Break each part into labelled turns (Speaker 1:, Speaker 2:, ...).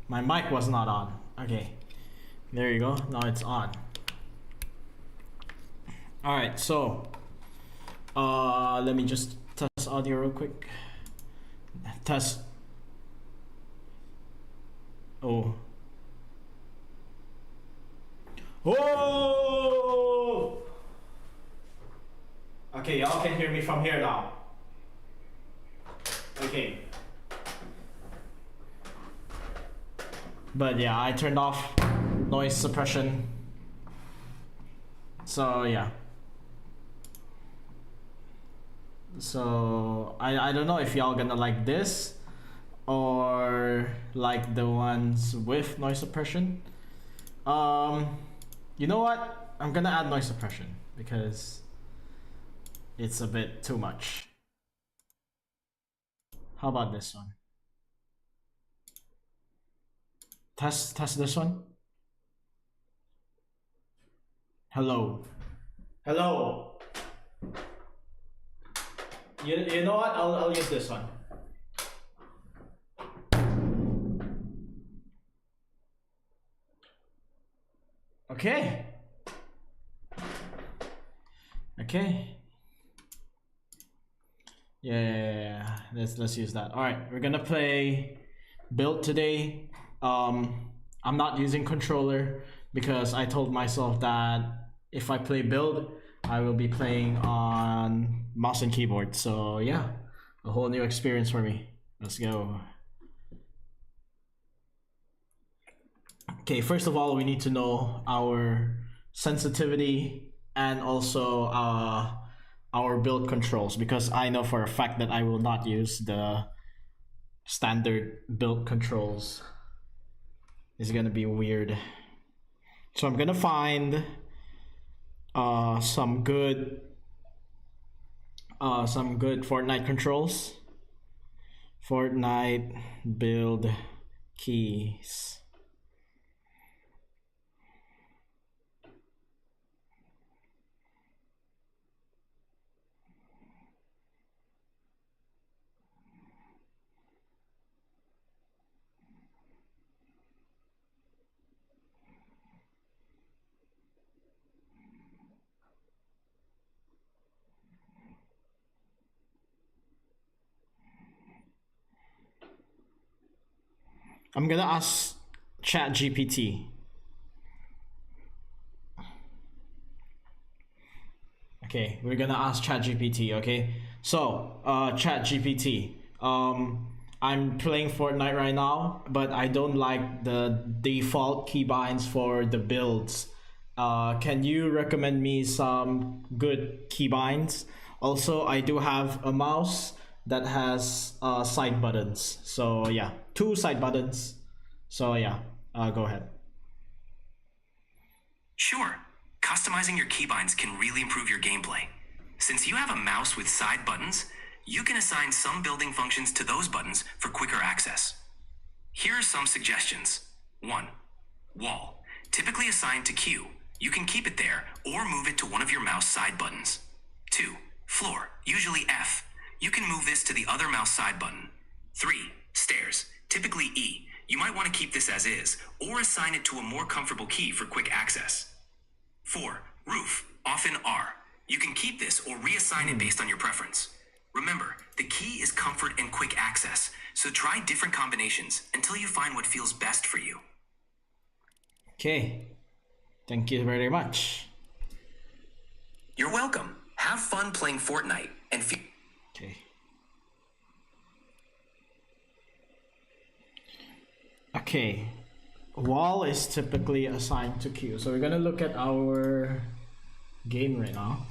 Speaker 1: My mic was not on. Okay. There you go. Now it's on. Alright, so let me just test audio real quick. Test. Oh. Oh! Okay, y'all can hear me from here now. Okay. But yeah, I turned off noise suppression. So yeah. So I don't know if y'all gonna like this or like the ones with noise suppression. You know what? I'm gonna add noise suppression because it's a bit too much. How about this one? Test this one. Hello. Hello. You know what? I'll use this one. Okay. Okay. Yeah. Let's use that. All right, we're gonna play build today. I'm not using controller because I told myself that if I play build, I will be playing on mouse and keyboard. So yeah, a whole new experience for me. Let's go. Okay, first of all, we need to know our sensitivity and also our build controls, because I know for a fact that I will not use the standard build controls. It's gonna be weird. So I'm gonna find some good Fortnite controls. Fortnite build keys. I'm gonna ask ChatGPT. Okay, we're gonna ask ChatGPT. Okay, so ChatGPT. I'm playing Fortnite right now, but I don't like the default keybinds for the builds. Can you recommend me some good keybinds? Also, I do have a mouse that has side buttons. So yeah, two side buttons. So yeah, go ahead.
Speaker 2: Sure, customizing your keybinds can really improve your gameplay. Since you have a mouse with side buttons, you can assign some building functions to those buttons for quicker access. Here are some suggestions. 1. Wall. Typically assigned to Q. You can keep it there or move it to one of your mouse side buttons. 2. Floor. Usually F. You can move this to the other mouse side button. 3. Stairs. Typically E. You might want to keep this as is or assign it to a more comfortable key for quick access. 4. Roof. Often R. You can keep this or reassign it based on your preference. Remember, the key is comfort and quick access, so try different combinations until you find what feels best for you.
Speaker 1: Okay, thank you very much.
Speaker 2: You're welcome. Have fun playing Fortnite and
Speaker 1: Okay. Okay, wall is typically assigned to Q. So we're gonna look at our game right now.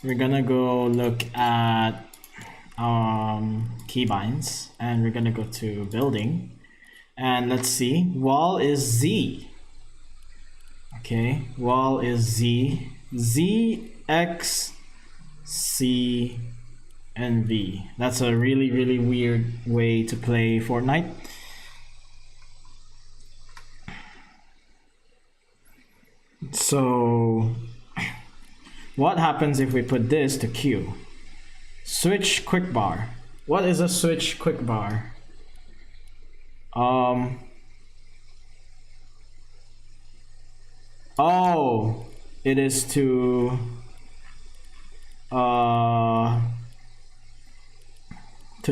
Speaker 1: We're gonna go look at keybinds, and we're gonna go to building, and let's see, wall is Z. Okay, wall is Z, Z, X, C, and V. That's a really weird way to play Fortnite. So what happens if we put this to Q? Switch quick bar. What is a switch quick bar? Oh, it is to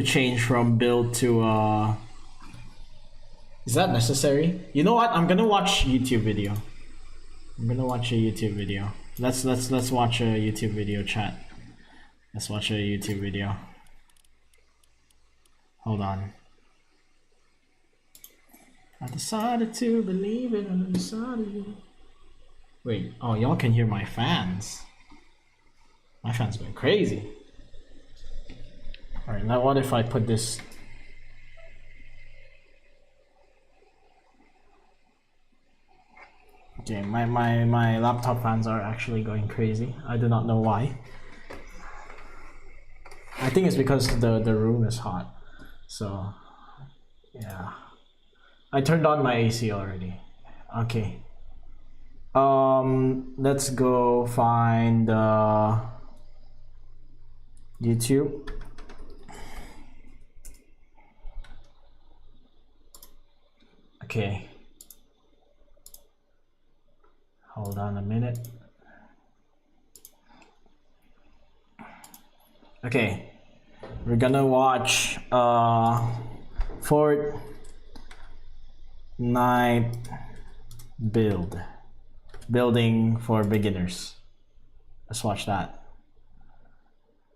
Speaker 1: change from build to is that necessary? You know what? I'm gonna watch YouTube video. I'm gonna watch a YouTube video. Let's watch a YouTube video, chat. Let's watch a YouTube video. Hold on. I decided to believe it and I decided. Wait, oh, y'all can hear my fans. My fans going crazy. Alright, now what if I put this? Okay, my laptop fans are actually going crazy. I do not know why. I think it's because the room is hot. So, yeah. I turned on my AC already. Okay. Let's go find YouTube. Okay. Hold on a minute. Okay. We're gonna watch Fortnite building for beginners. Let's watch that.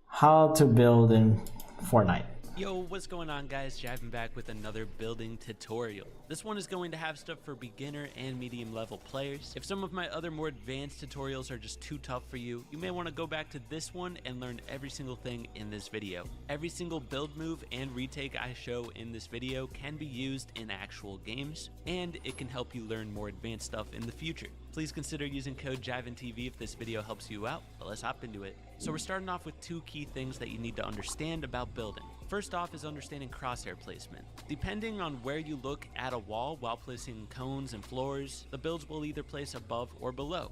Speaker 1: How to build in Fortnite.
Speaker 3: Yo, what's going on, guys? Javin back with another building tutorial. This one is going to have stuff for beginner and medium level players. If some of my other more advanced tutorials are just too tough for you, you may want to go back to this one and learn every single thing in this video. Every single build move and retake I show in this video can be used in actual games, and it can help you learn more advanced stuff in the future. Please consider using code JavinTV if this video helps you out, but let's hop into it. So we're starting off with two key things that you need to understand about building. First off is understanding crosshair placement. Depending on where you look at a wall while placing cones and floors, the builds will either place above or below.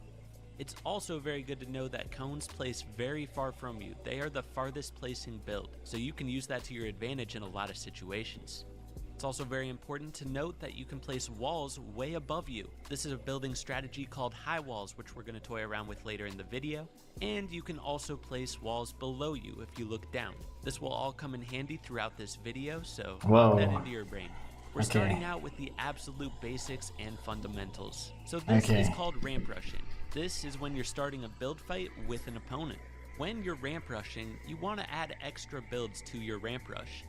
Speaker 3: It's also very good to know that cones place very far from you. They are the farthest placing build, so you can use that to your advantage in a lot of situations. It's also very important to note that you can place walls way above you. This is a building strategy called high walls, which we're going to toy around with later in the video. And you can also place walls below you if you look down. This will all come in handy throughout this video, so put that into your brain. We're starting out with the absolute basics and fundamentals. So this is called ramp rushing. This is when you're starting a build fight with an opponent. When you're ramp rushing, you want to add extra builds to your ramp rush.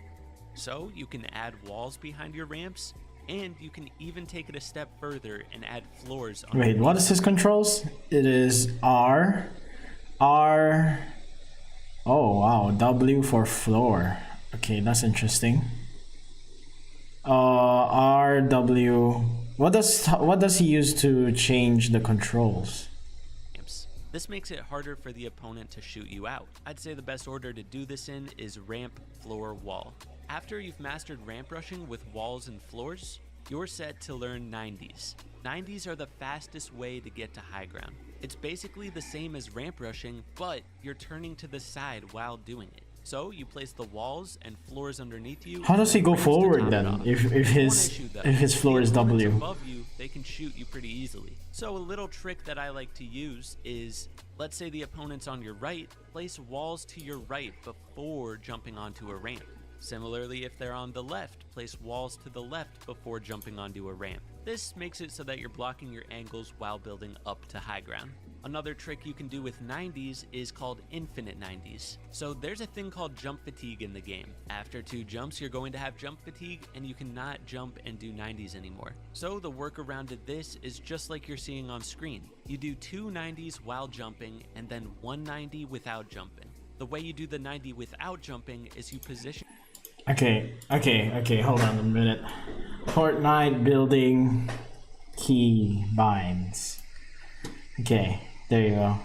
Speaker 3: So you can add walls behind your ramps, and you can even take it a step further and add floors.
Speaker 1: Wait, what is his controls? It is R. Oh wow, W for floor. Okay, that's interesting. R, W. What does he use to change the controls?
Speaker 3: This makes it harder for the opponent to shoot you out. I'd say the best order to do this in is ramp, floor, wall. After you've mastered ramp rushing with walls and floors, you're set to learn 90s. 90s are the fastest way to get to high ground. It's basically the same as ramp rushing, but you're turning to the side while doing it. So you place the walls and floors underneath you.
Speaker 1: How does he go forward then if his floor is W?
Speaker 3: Above you, they can shoot you pretty easily. So a little trick that I like to use is, let's say the opponent's on your right, place walls to your right before jumping onto a ramp. Similarly, if they're on the left, place walls to the left before jumping onto a ramp. This makes it so that you're blocking your angles while building up to high ground. Another trick you can do with 90s is called infinite 90s. So there's a thing called jump fatigue in the game. After 2 jumps, you're going to have jump fatigue and you cannot jump and do 90s anymore. So the workaround to this is just like you're seeing on screen. You do 2 90s while jumping and then 1 90 without jumping. The way you do the 90 without jumping is you position...
Speaker 1: Okay, hold on a minute. Fortnite building key binds. Okay, there you go.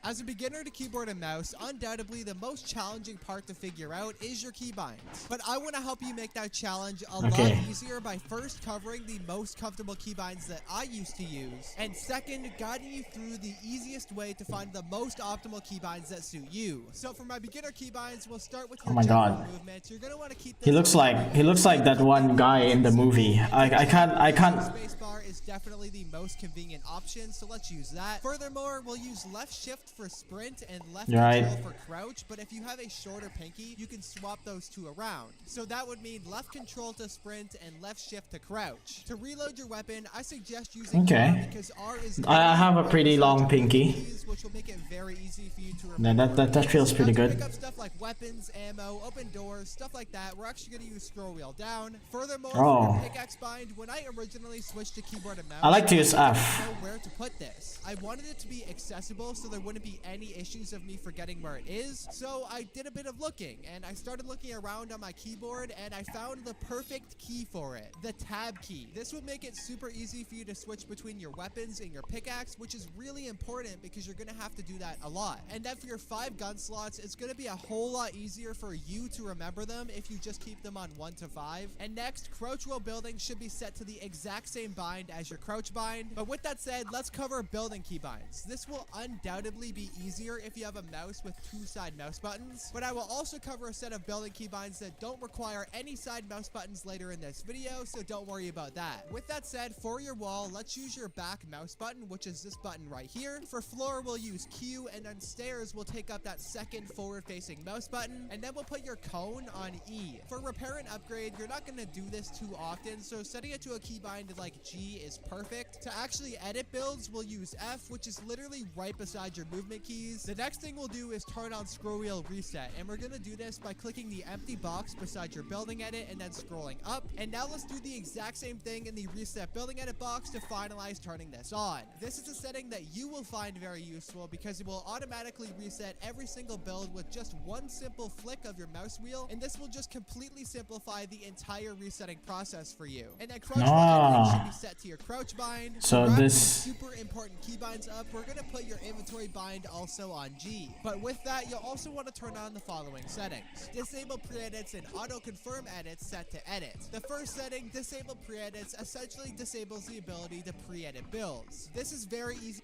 Speaker 4: As a beginner to keyboard and mouse, undoubtedly the most challenging part to figure out is your keybinds. But I want to help you make that challenge a lot easier by first covering the most comfortable keybinds that I used to use, and second, guiding you through the easiest way to find the most optimal keybinds that suit you. So for my beginner keybinds, we'll start with your general movements. You're going to want to keep this.
Speaker 1: He looks like that one guy in the movie. I can't.
Speaker 4: Spacebar is definitely the most convenient option, so let's use that. Furthermore, we'll use left shift for sprint and left control for crouch, but if you have a shorter pinky, you can swap those two around. So that would mean left control to sprint and left shift to crouch. To reload your weapon, I suggest using R because R is
Speaker 1: I have a pretty long pinky.
Speaker 4: Which will make it very easy for you to remember.
Speaker 1: That feels pretty good.
Speaker 4: Pick up stuff like weapons, ammo, open doors, stuff like that. We're actually going to use scroll wheel down. Furthermore, for your pickaxe bind, when I originally switched to keyboard and mouse,
Speaker 1: I like to use F.
Speaker 4: I didn't know where to put this. I wanted it to be accessible so there wouldn't be any issues of me forgetting where it is. So I did a bit of looking, and I started looking around on my keyboard, and I found the perfect key for it, the tab key. This will make it super easy for you to switch between your weapons and your pickaxe, which is really important because you're going to have to do that a lot. And then for your 5 gun slots, it's going to be a whole lot easier for you to remember them if you just keep them on 1 to 5. And next, crouch while building should be set to the exact same bind as your crouch bind. But with that said, let's cover building keybinds. This will undoubtedly be easier if you have a mouse with 2 side mouse buttons, but I will also cover a set of building keybinds that don't require any side mouse buttons later in this video, so don't worry about that. With that said, for your wall, let's use your back mouse button, which is this button right here. For floor, we'll use Q, and then stairs will take up that second forward-facing mouse button, and then we'll put your cone on E. For repair and upgrade, you're not going to do this too often, so setting it to a keybind like G is perfect. To actually edit builds, we'll use F, which is literally right beside your movement keys. The next thing we'll do is turn on scroll wheel reset, and we're going to do this by clicking the empty box beside your building edit and then scrolling up. And now let's do the exact same thing in the reset building edit box to finalize turning this on. This is a setting that you will find very useful because it will automatically reset every single build with just one simple flick of your mouse wheel, and this will just completely simplify the entire resetting process for you. And then crouch bind should be set to your crouch bind.
Speaker 1: So this
Speaker 4: super important keybinds up, we're going to put your inventory bind also on G. But with that, you'll also want to turn on the following settings. Disable pre-edits and auto-confirm edits set to edit. The first setting, disable pre-edits, essentially disables the ability to pre-edit builds. This is very easy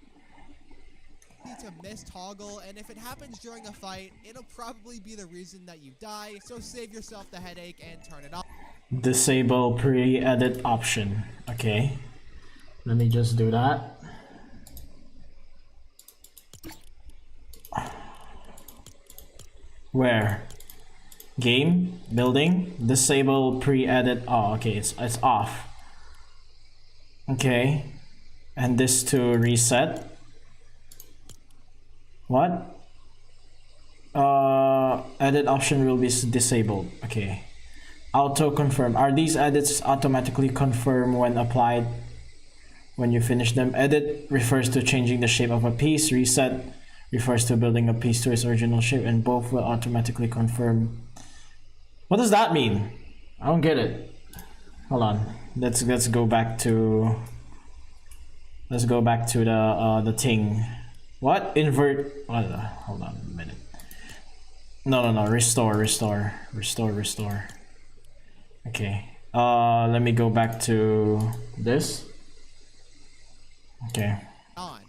Speaker 4: to miss toggle, and if it happens during a fight, it'll probably be the reason that you die, so save yourself the headache and turn it off.
Speaker 1: Disable pre-edit option. Okay, let me just do that. Where? Game? Building? Disable pre-edit. Oh, okay, it's off. Okay, and this to reset. What? Edit option will be disabled. Okay. Auto confirm. Are these edits automatically confirmed when applied when you finish them? Edit refers to changing the shape of a piece. Reset refers to building a piece to its original shape, and both will automatically confirm. What does that mean? I don't get it. Hold on. Let's go back to the thing. What? Invert. Hold on a minute. No. Restore. Okay. Let me go back to this. Okay.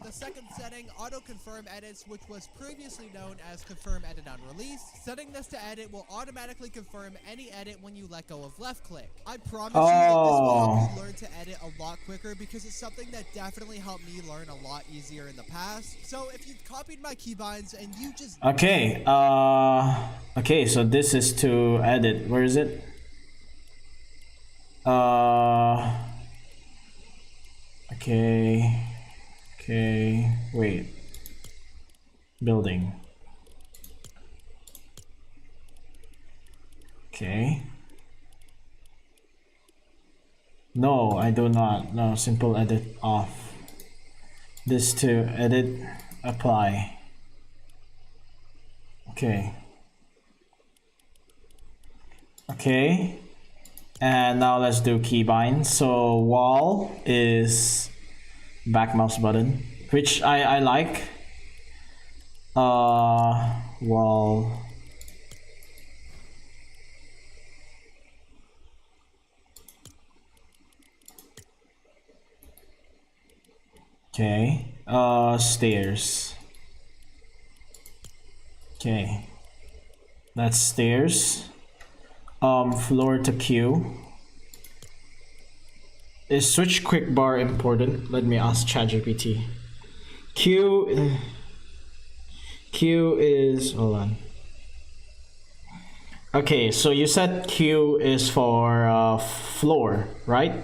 Speaker 4: The second setting, auto confirm edits, which was previously known as confirm edit on release. Setting this to edit will automatically confirm any edit when you let go of left click. I promise you that this will help you learn to edit a lot quicker because it's something that definitely helped me learn a lot easier in the past. So if you've copied my keybinds and you just
Speaker 1: okay, okay, so this is to edit. Where is it? Okay, wait. Building. Okay. No, I do not. No, simple edit off. This to edit, apply. Okay. Okay. And now let's do keybind. So wall is back mouse button, which I like. Wall. Okay. Stairs. Okay. That's stairs. Floor to queue. Is switch quick bar important? Let me ask ChatGPT. Q is, hold on. Okay, so you said Q is for floor, right?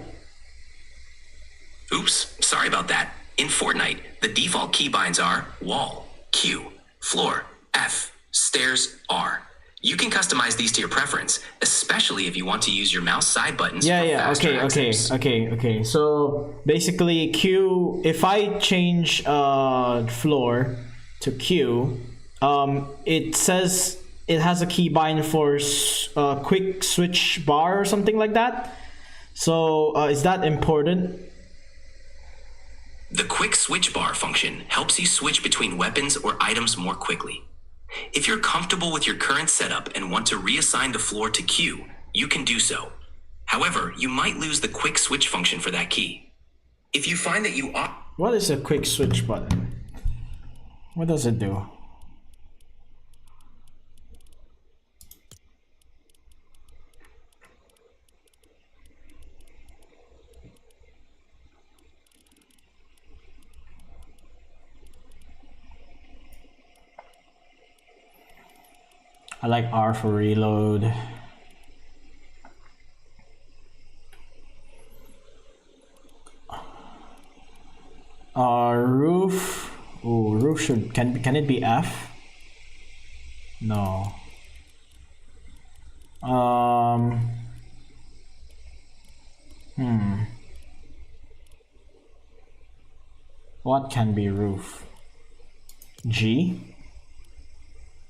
Speaker 2: Oops, sorry about that. In Fortnite, the default keybinds are wall, Q, floor, F, stairs, R. You can customize these to your preference, especially if you want to use your mouse side buttons for faster access.
Speaker 1: Okay. So basically Q, if I change floor to Q, it says it has a keybind for quick switch bar or something like that. So is that important?
Speaker 2: The quick switch bar function helps you switch between weapons or items more quickly. If you're comfortable with your current setup and want to reassign the floor to Q, you can do so. However, you might lose the quick switch function for that key. If you find that you are...
Speaker 1: What is a quick switch button? What does it do? I like R for reload. Roof. Ooh, roof should can it be F? No. What can be roof? G?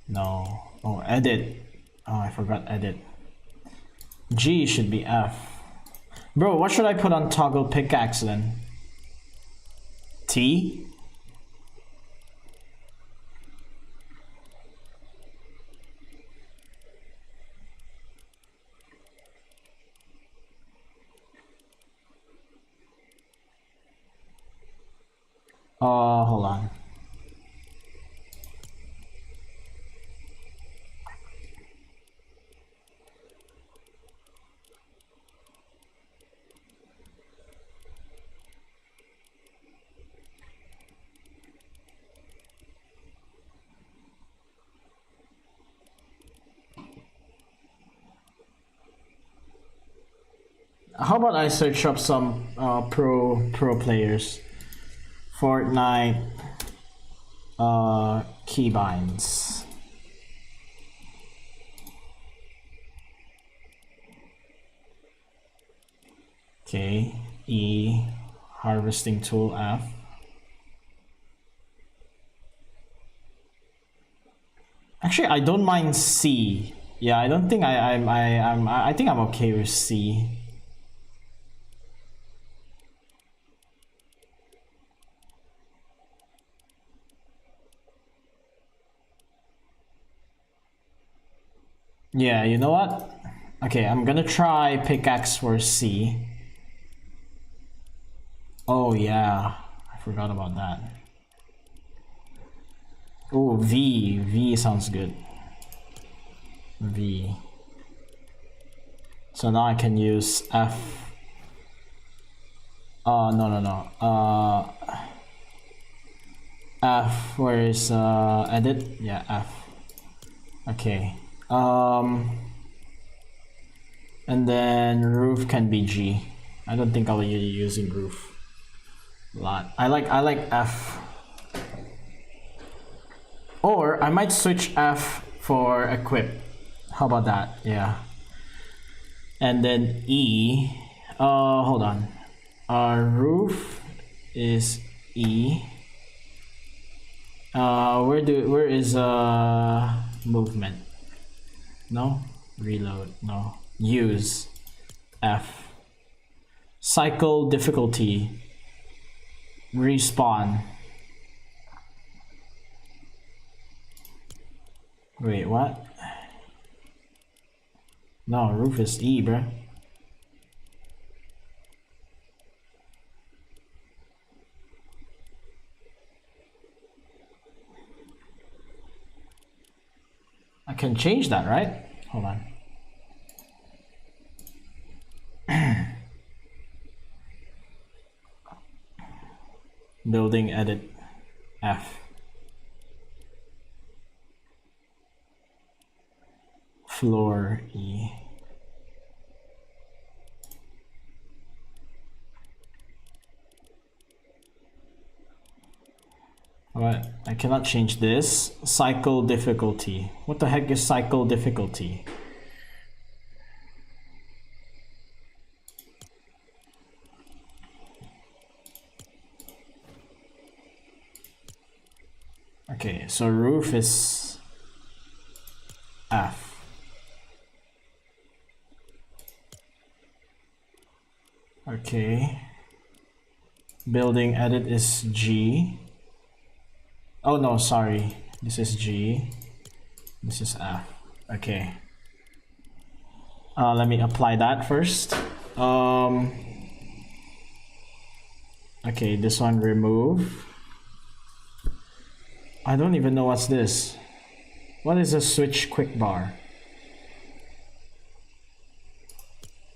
Speaker 1: No. Oh, edit. Oh, I forgot edit. G should be F. Bro, what should I put on toggle pickaxe then? T? Hold on. How about I search up some pro players? Fortnite keybinds. Okay, E, harvesting tool F. Actually, I don't mind C. Yeah, I don't think I think I'm okay with C. Yeah, you know what? Okay, I'm gonna try pickaxe for C. Oh yeah, I forgot about that. Oh, V sounds good. V. So now I can use F. No. F, where is edit? Yeah, F. Okay. And then roof can be G. I don't think I'll be using roof a lot. I like F. Or I might switch F for equip. How about that? Yeah. And then E. Hold on. Roof is E. Where is movement? No. Reload. No. Use. F. Cycle difficulty. Respawn. Wait, what? No, roof is E, bruh. I can change that, right? Hold on. Building edit F. Floor E. Alright, I cannot change this. Cycle difficulty. What the heck is cycle difficulty? Okay, so roof is F. Okay. Building edit is G. Oh no, sorry. This is G. This is F. Okay. Let me apply that first. Okay, this one remove. I don't even know what's this. What is a switch quick bar?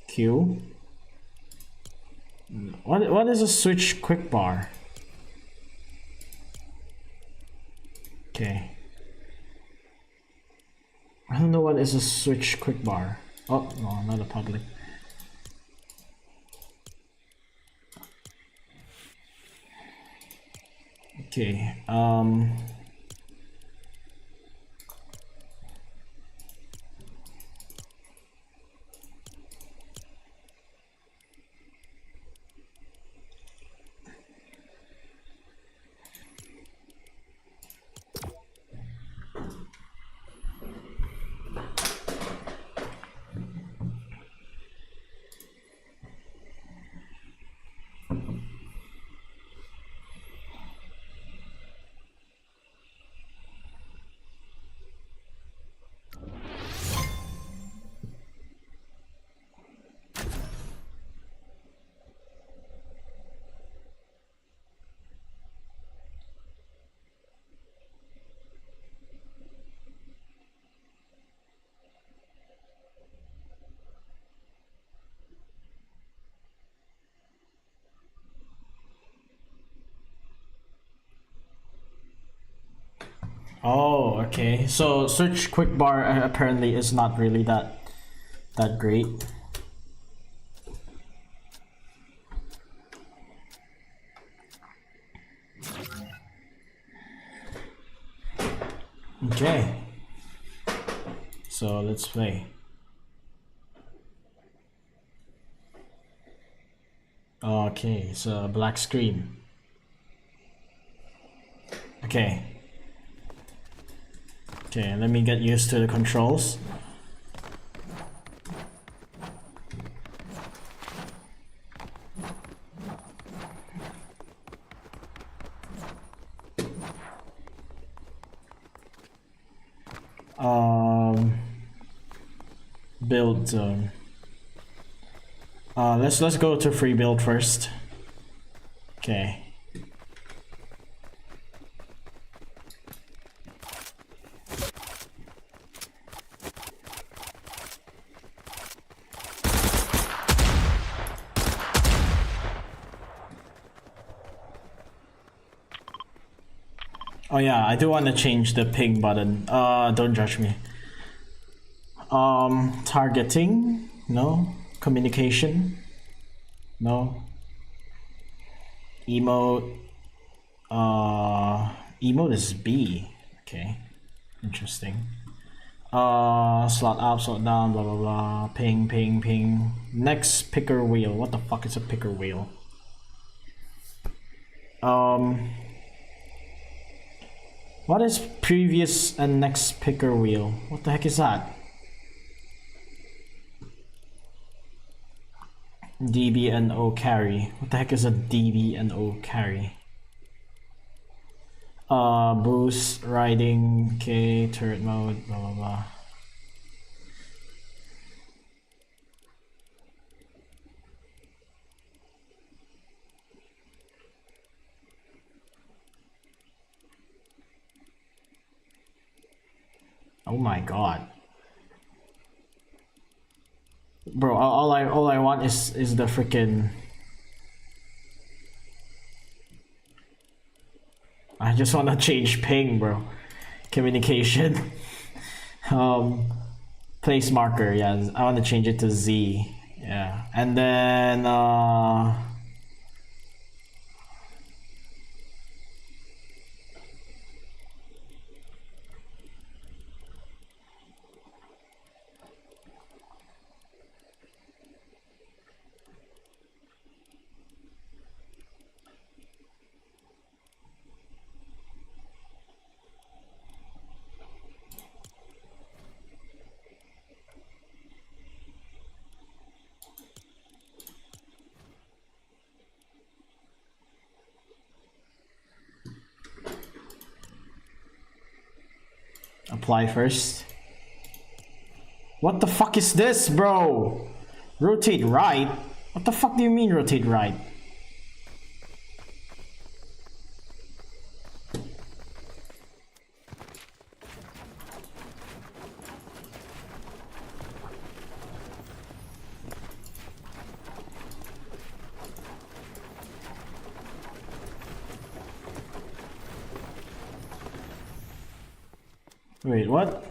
Speaker 1: Q. What is a switch quick bar? Okay. I don't know what is a switch quick bar. Oh no, not a public. Okay. Oh, okay. So search quick bar apparently is not really that great. Okay. So let's play. Okay, so black screen. Okay. Okay, let me get used to the controls. Build zone. Let's go to free build first. Okay. Oh yeah, I do want to change the ping button. Don't judge me. Targeting, no. Communication, no. Emote, emote is B. Okay, interesting. Slot up, slot down, blah blah blah. Ping, ping, ping. Next picker wheel. What the fuck is a picker wheel? What is previous and next picker wheel? What the heck is that? DB and O carry. What the heck is a DB and O carry? Boost, riding, okay, turret mode, blah blah blah. Oh my god. Bro, all I want is the freaking. I just want to change ping, bro. Communication. Place marker, yeah. I want to change it to Z. Yeah. And then apply first. What the fuck is this, bro? Rotate right? What the fuck do you mean rotate right? Wait, what?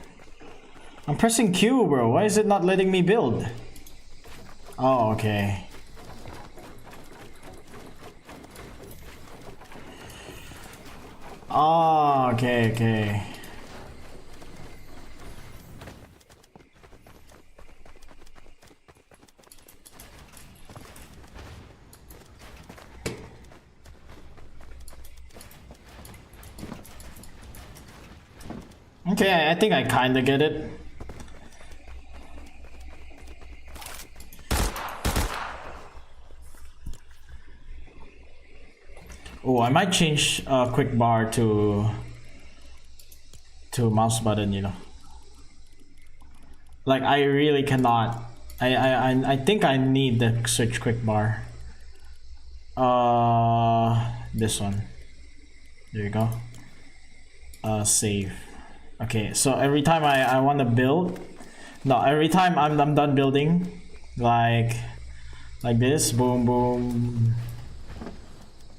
Speaker 1: I'm pressing Q, bro. Why is it not letting me build? Oh, okay. Oh, okay, okay. Okay, I think I kinda get it. Oh, I might change quick bar to mouse button, you know. Like I really cannot. I think I need the switch quick bar. This one. There you go. Save. Okay, so every time I want to build, no, every time I'm done building, like this, boom boom,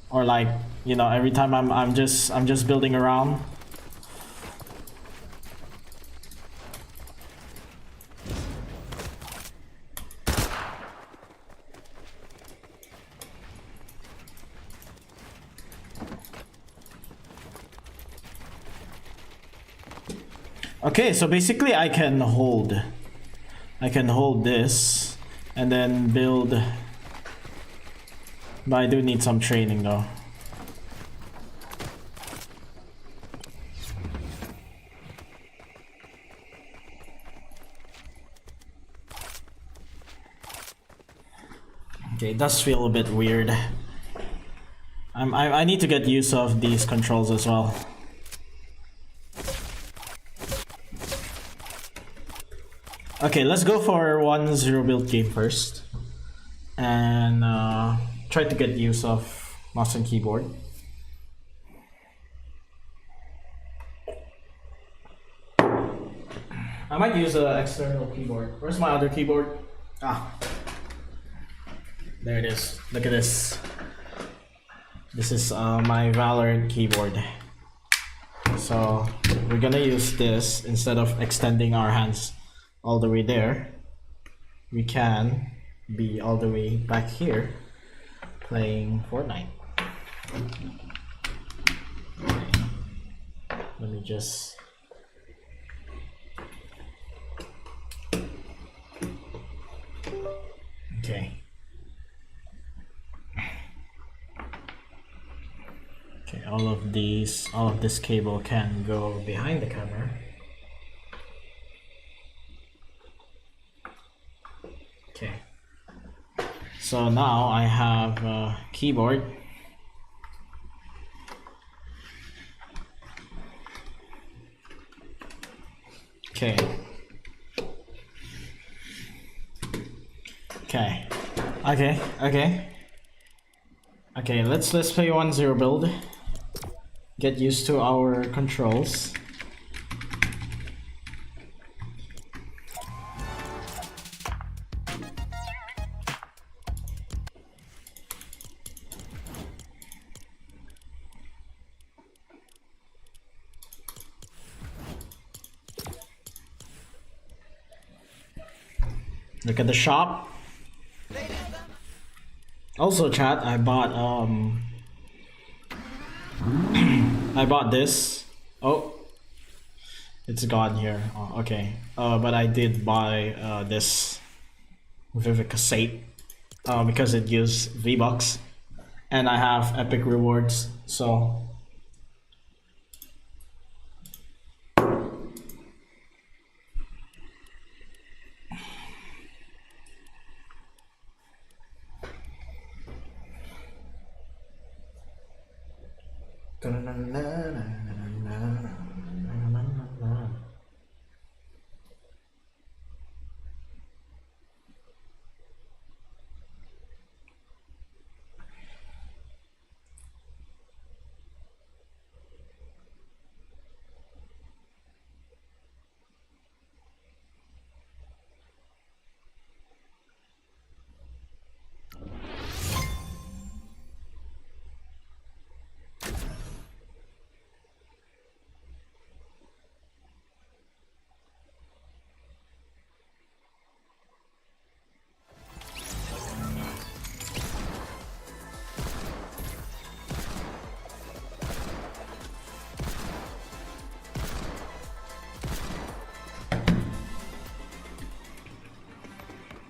Speaker 1: or like, you know, every time I'm just building around. Okay, so basically I can hold this and then build, but I do need some training though. Okay, it does feel a bit weird. I need to get used of these controls as well. Okay, let's go for 1-0 build game first, and try to get use of mouse and keyboard. I might use an external keyboard. Where's my other keyboard? Ah, there it is. Look at this. This is my Valorant keyboard. So we're gonna use this instead of extending our hands all the way there. We can be all the way back here playing Fortnite. Okay. Let me just okay. Okay, all of this cable can go behind the camera. Okay, so now I have a keyboard. Okay. Okay. Okay, let's play 1-0 build. Get used to our controls. Look at the shop. Also, chat, I bought I bought this. Oh, it's gone here. Oh, okay. But I did buy this Vivicate because it gives V-Bucks, and I have epic rewards. So.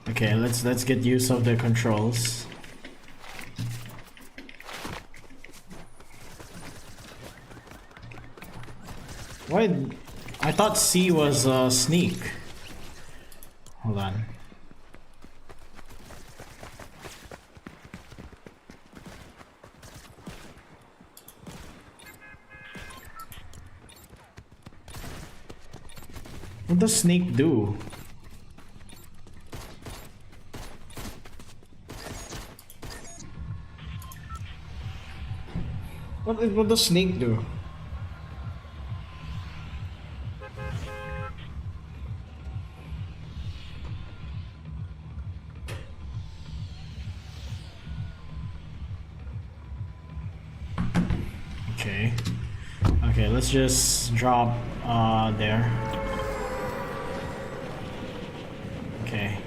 Speaker 1: Okay, let's get use of the controls. Why? I thought C was sneak. Hold on. What does sneak do? What does sneak do? Okay. Okay, let's just drop there. Okay.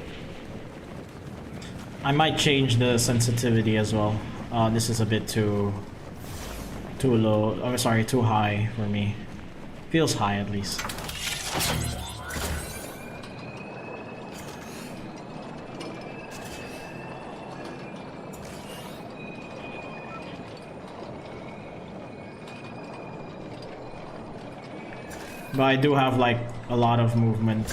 Speaker 1: I might change the sensitivity as well. This is a bit too low. Oh, sorry, too high for me. Feels high at least. But I do have like a lot of movement.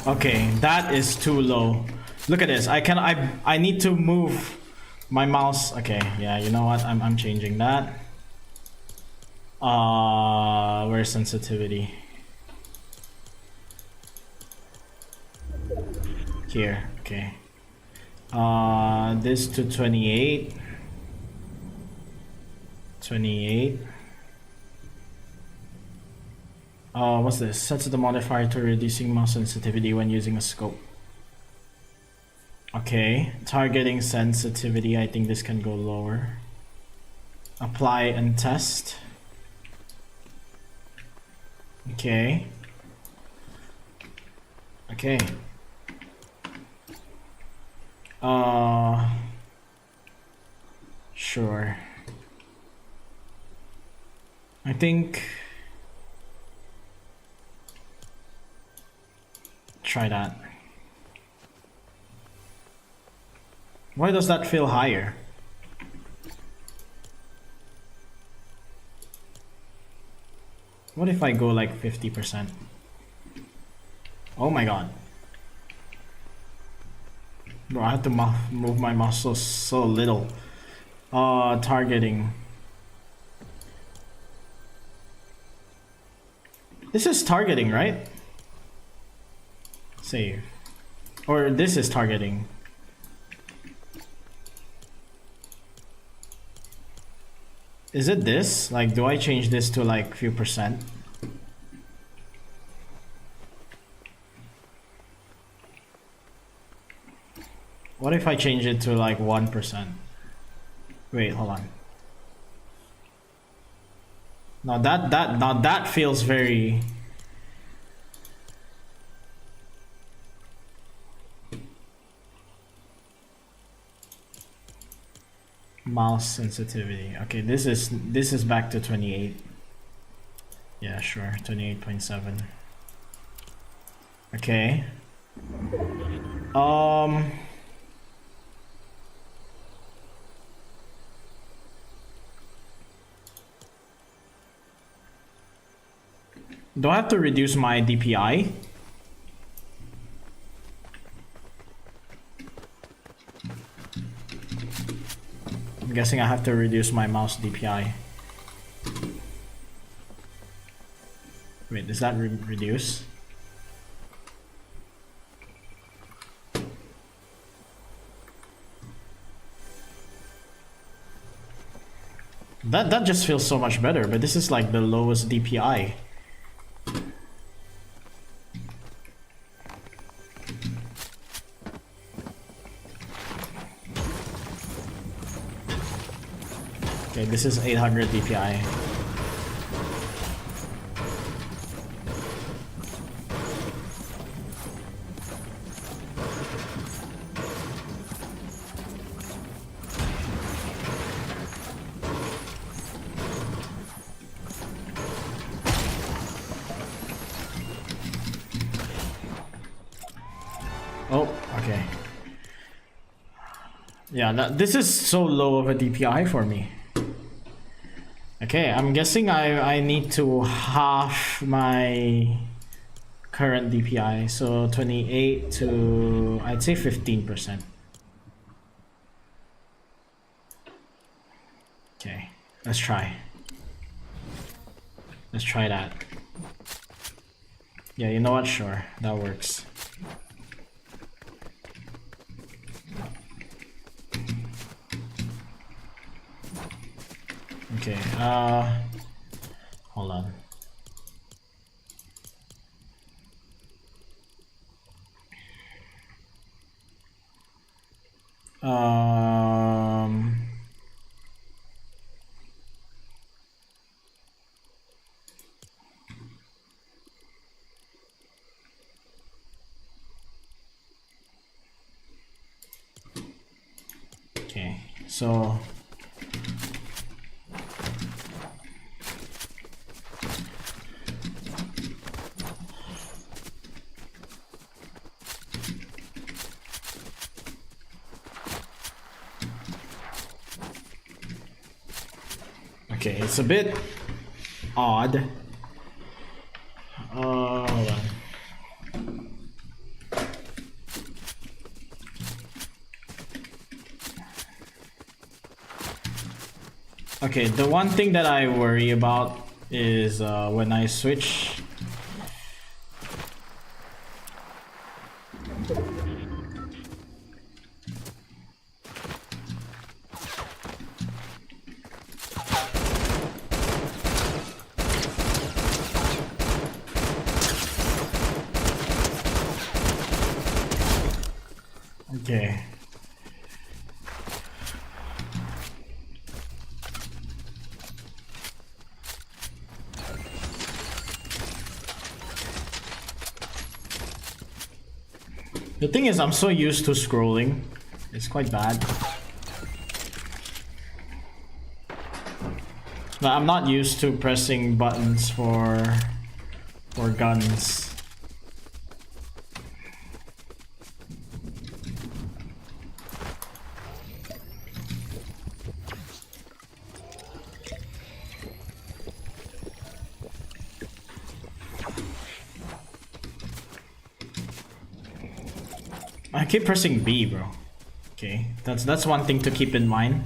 Speaker 1: Okay, that is too low. Look at this. I need to move my mouse. Okay, yeah, you know what? I'm changing that. Where's sensitivity? Here, okay. This to 28. 28. What's this? Sets the modifier to reducing mouse sensitivity when using a scope. Okay, targeting sensitivity. I think this can go lower. Apply and test. Okay. Okay. Sure. I think try that. Why does that feel higher? What if I go like 50%? Oh my god. Bro, I have to move my mouse so little. Targeting. This is targeting, right? Save. Or this is targeting. Is it this? Like, do I change this to like few percent? What if I change it to like 1%? Wait, hold on. Now that feels very... Mouse sensitivity. Okay, this is back to 28. Yeah, sure, 28.7. Okay. Do I have to reduce my DPI? I'm guessing I have to reduce my mouse DPI. Wait, does that reduce? That just feels so much better, but this is like the lowest DPI. Okay, this is 800 DPI. Oh, okay. Yeah, this is so low of a DPI for me. Okay, I'm guessing I need to half my current DPI, so 28 to, I'd say 15%. Okay, let's try. Let's try that. Yeah, you know what? Sure, that works. Okay, hold on. Okay, so okay, it's a bit odd. Hold on. Okay, the one thing that I worry about is when I switch. Okay. The thing is, I'm so used to scrolling. It's quite bad. But I'm not used to pressing buttons for guns. I keep pressing B, bro. Okay, that's one thing to keep in mind.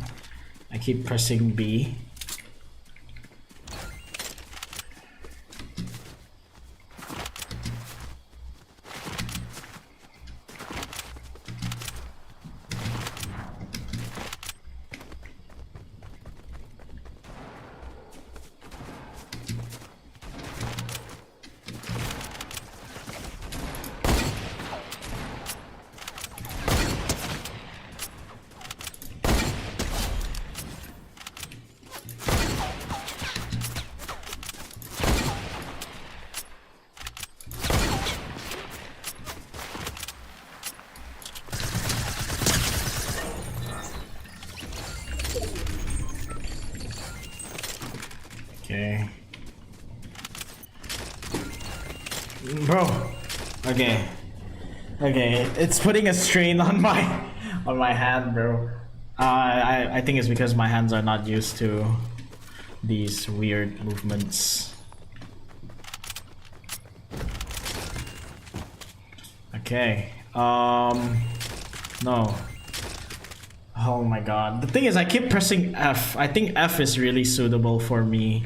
Speaker 1: I keep pressing B. Okay. Bro. Okay. Okay, it's putting a strain on my hand, bro. I think it's because my hands are not used to these weird movements. Okay. No. Oh my god. The thing is I keep pressing F. I think F is really suitable for me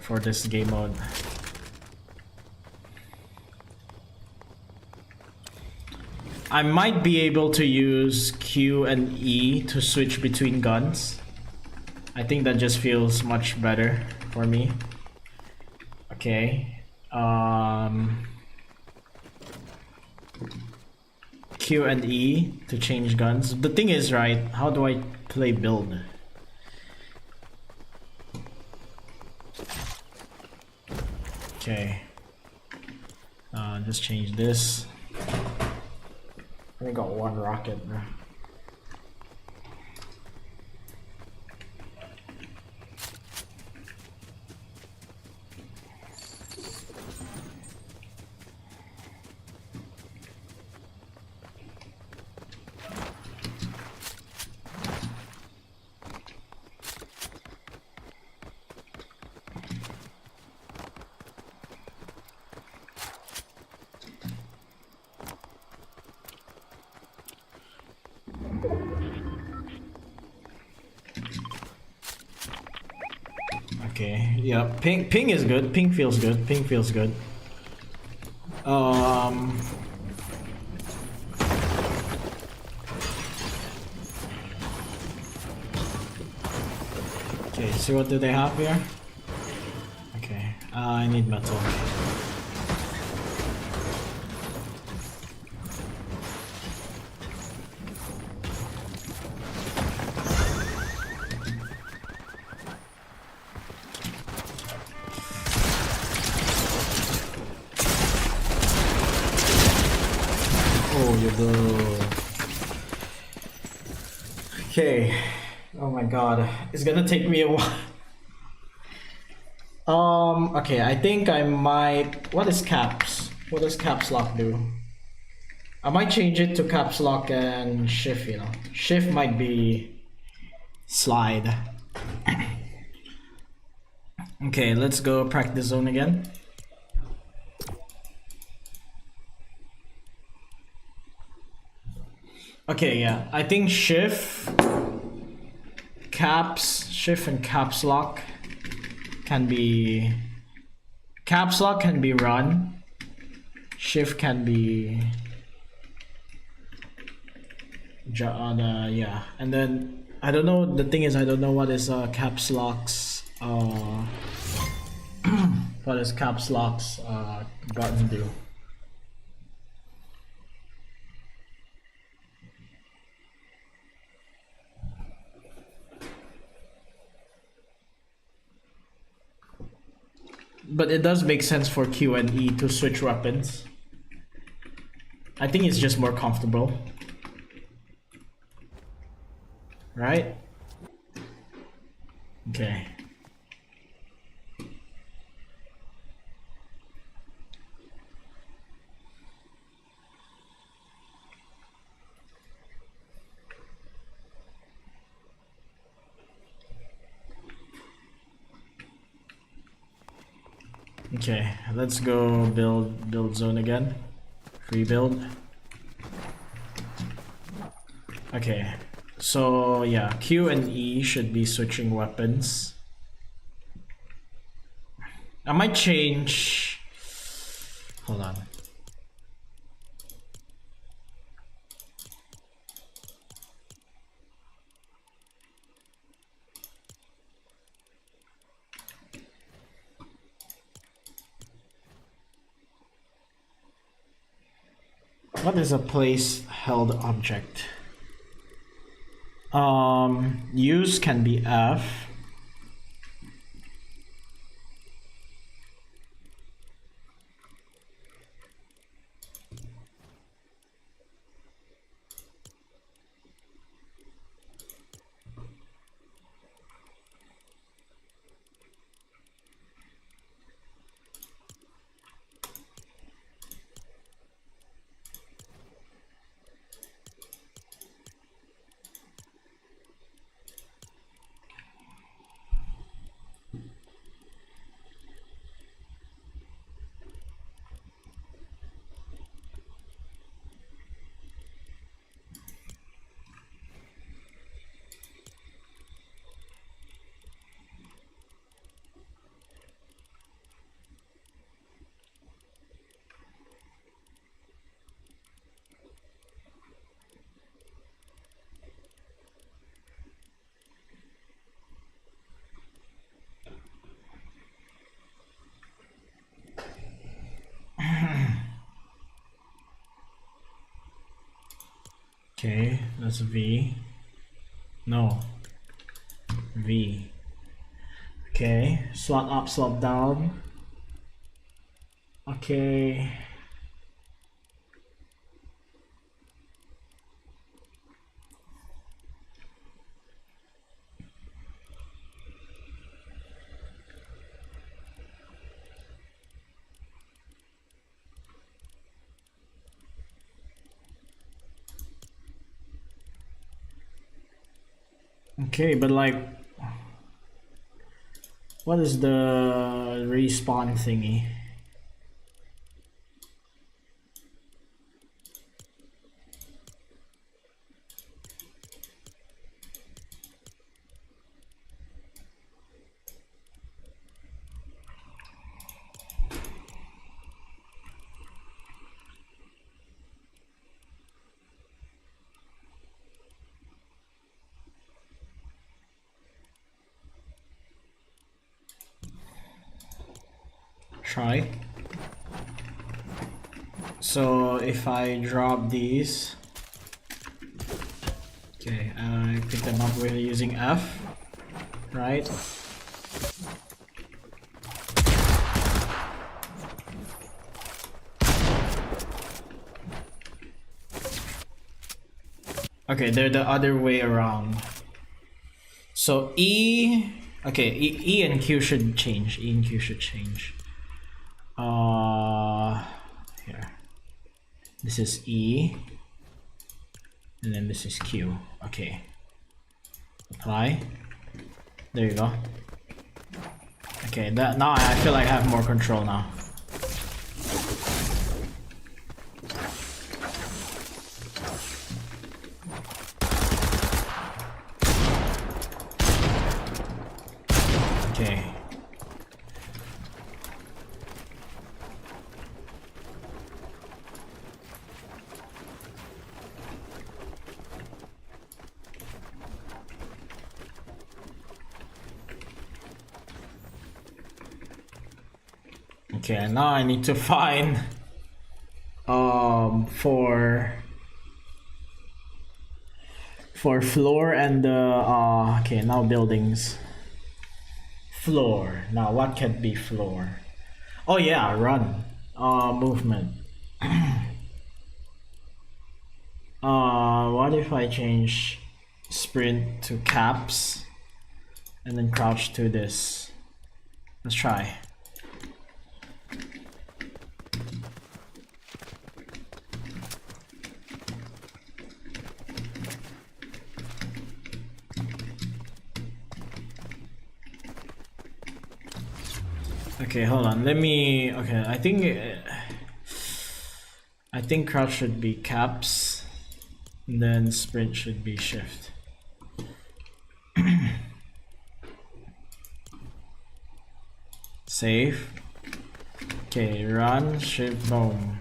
Speaker 1: for this game mode. I might be able to use Q and E to switch between guns. I think that just feels much better for me. Okay. Q and E to change guns. The thing is, right, how do I play build? Okay. Just change this. I only got one rocket, bro. Okay, yeah, ping is good. Ping feels good. Ping feels good. Okay, see what do they have here? Okay, I need metal. Oh, you do. Okay. Oh my god. It's gonna take me a while. Okay, I think I might... What is caps? What does caps lock do? I might change it to caps lock and shift, you know. Shift might be slide. Okay, let's go practice zone again. Okay, yeah, I think shift and caps lock can be... Caps lock can be run. Shift can be... yeah, and then I don't know, the thing is I don't know what is caps lock's what is caps lock's button do. But it does make sense for Q and E to switch weapons. I think it's just more comfortable. Right? Okay. Okay, let's go build zone again. Free build. Okay, so yeah, Q and E should be switching weapons. I might change. Hold on. What is a place held object? Use can be F. Okay, that's V. No. V. Okay, slot up, slot down. Okay. Okay, but like, what is the respawn thingy? Try. So if I drop these, okay, I pick them up with using F, right? Okay, they're the other way around. So E, okay, E and Q should change. E and Q should change. Here. This is E, and then this is Q. Okay. Apply. There you go. Okay, that now I feel like I have more control now. Okay. Okay, now I need to find for floor and okay, now buildings. Floor. Now what can be floor? Oh yeah, run. Movement. What if I change sprint to caps and then crouch to this. Let's try. Okay, hold on. Let me. Okay, I think crouch should be caps, and then sprint should be shift. Save. Okay, run, shift, boom.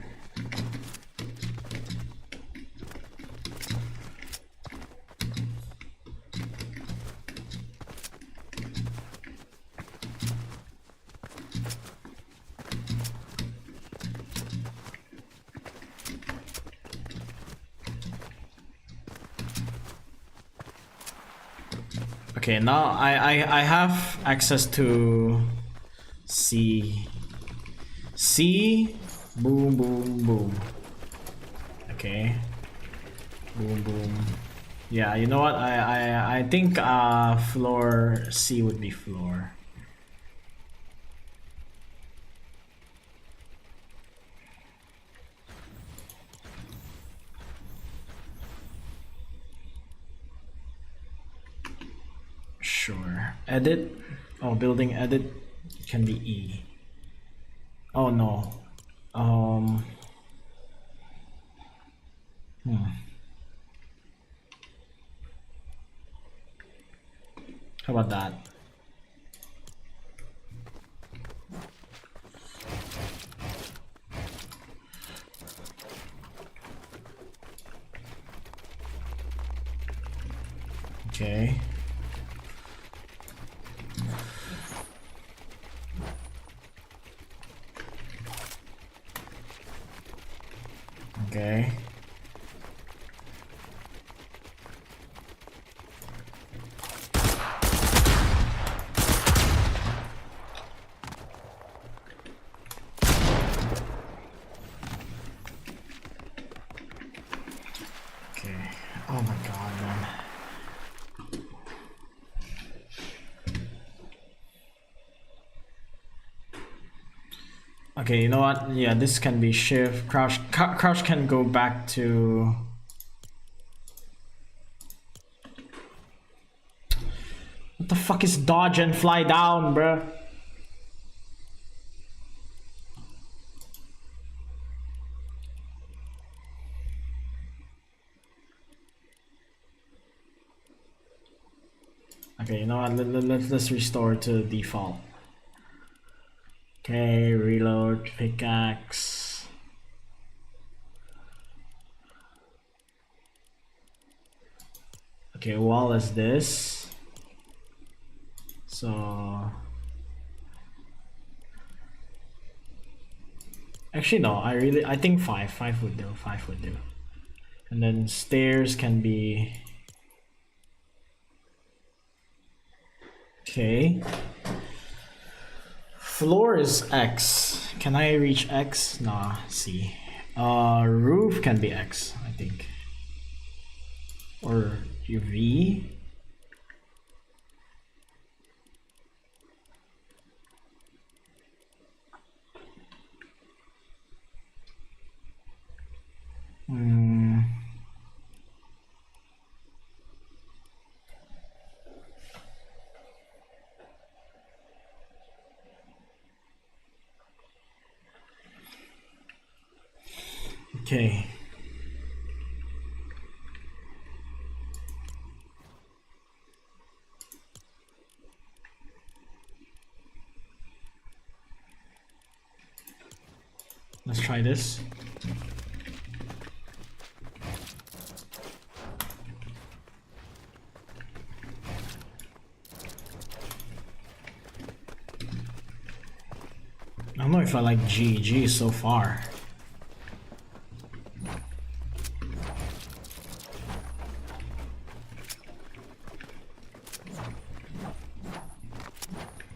Speaker 1: Okay, now I have access to C. Boom, boom, boom. Okay. Boom, boom. Yeah, you know what? I think floor C would be floor. Sure. Edit. Oh, building edit can be E. Oh no. How about that? Okay. Okay. Okay. Oh my god, man. Okay, you know what? Yeah, this can be shift. Crouch can go back to. What the fuck is dodge and fly down, bruh? Okay, you know what? Let's restore to default. Okay, reload, pickaxe. Okay, wall is this. So actually no, I think five would do. 5 would do. And then stairs can be. Okay. Floor is X. Can I reach X? Nah, C. Roof can be X, I think. Or V. Okay. Let's try this. I don't know if I like G. G is so far.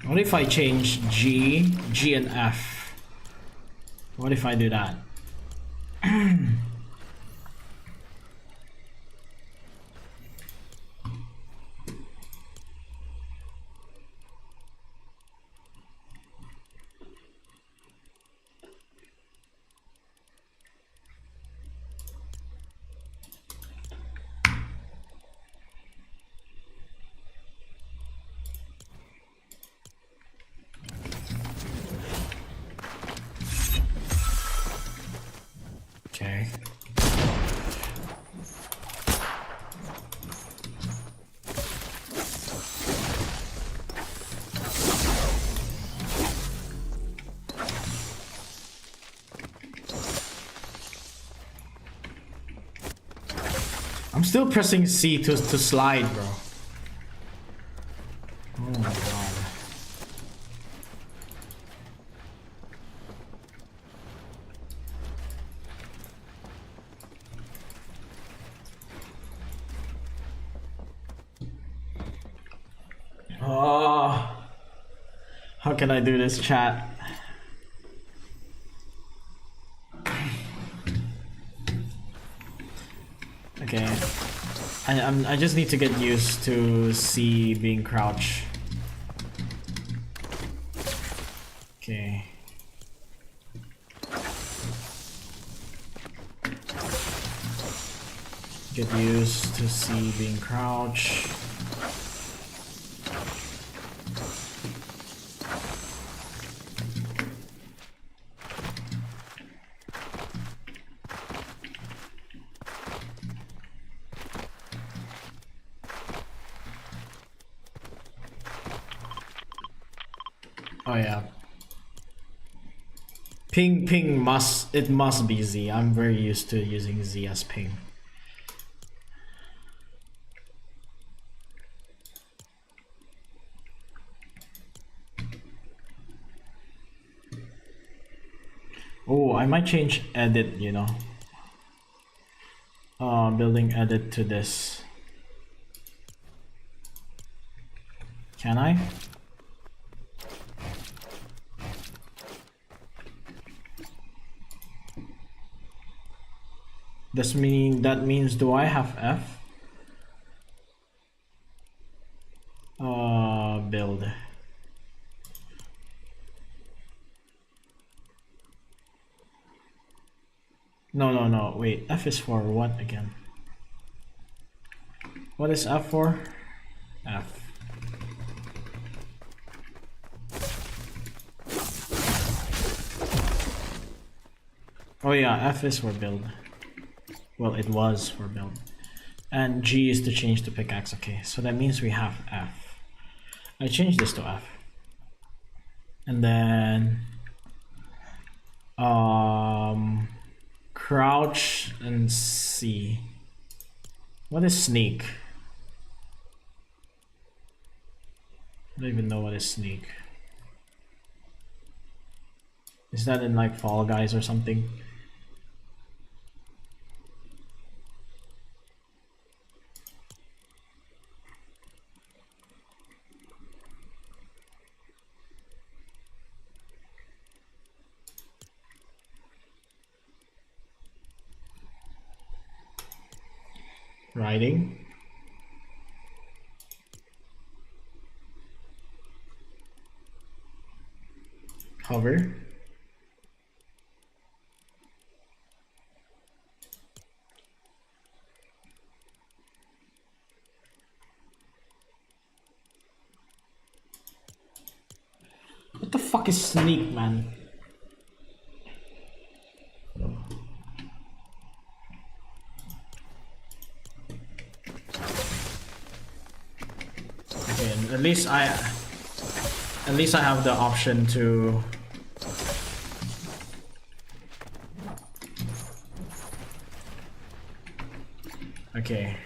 Speaker 1: What if I change G, G and F? What if I do that? I'm still pressing C to slide, bro. Oh my god. Oh, how can I do this, chat? Okay, I just need to get used to C being crouch. Okay. Get used to C being crouch. Oh yeah. Ping must be Z. I'm very used to using Z as ping. Oh, I might change edit, you know. Building edit to this. Can I? That means do I have F? Build. No, wait, F is for what again? What is F for? F. Oh yeah, F is for build. Well, it was for build. And G is to change to pickaxe. Okay, so that means we have F. I changed this to F. And then crouch and C. What is sneak? I don't even know what is sneak. Is that in like Fall Guys or something? Riding. Hover. What the fuck is sneak, man? Okay, at least I have the option to okay.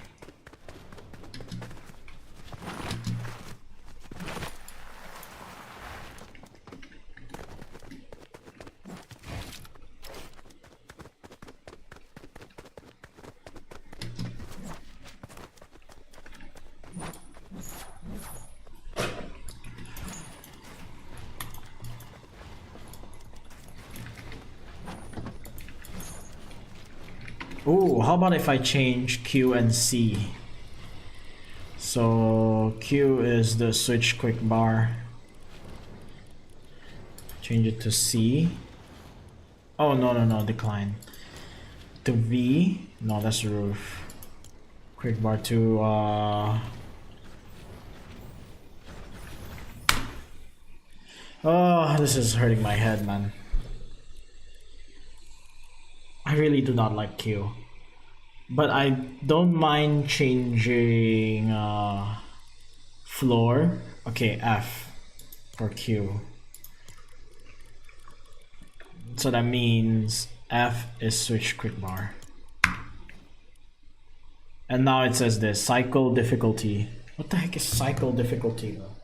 Speaker 1: Ooh, how about if I change Q and C? So Q is the switch quick bar. Change it to C. Oh no, decline. To V. No, that's roof. Quick bar to oh, this is hurting my head, man. I really do not like Q. But I don't mind changing floor. Okay, F for Q. So that means F is switch quick bar. And now it says this, cycle difficulty. What the heck is cycle difficulty though?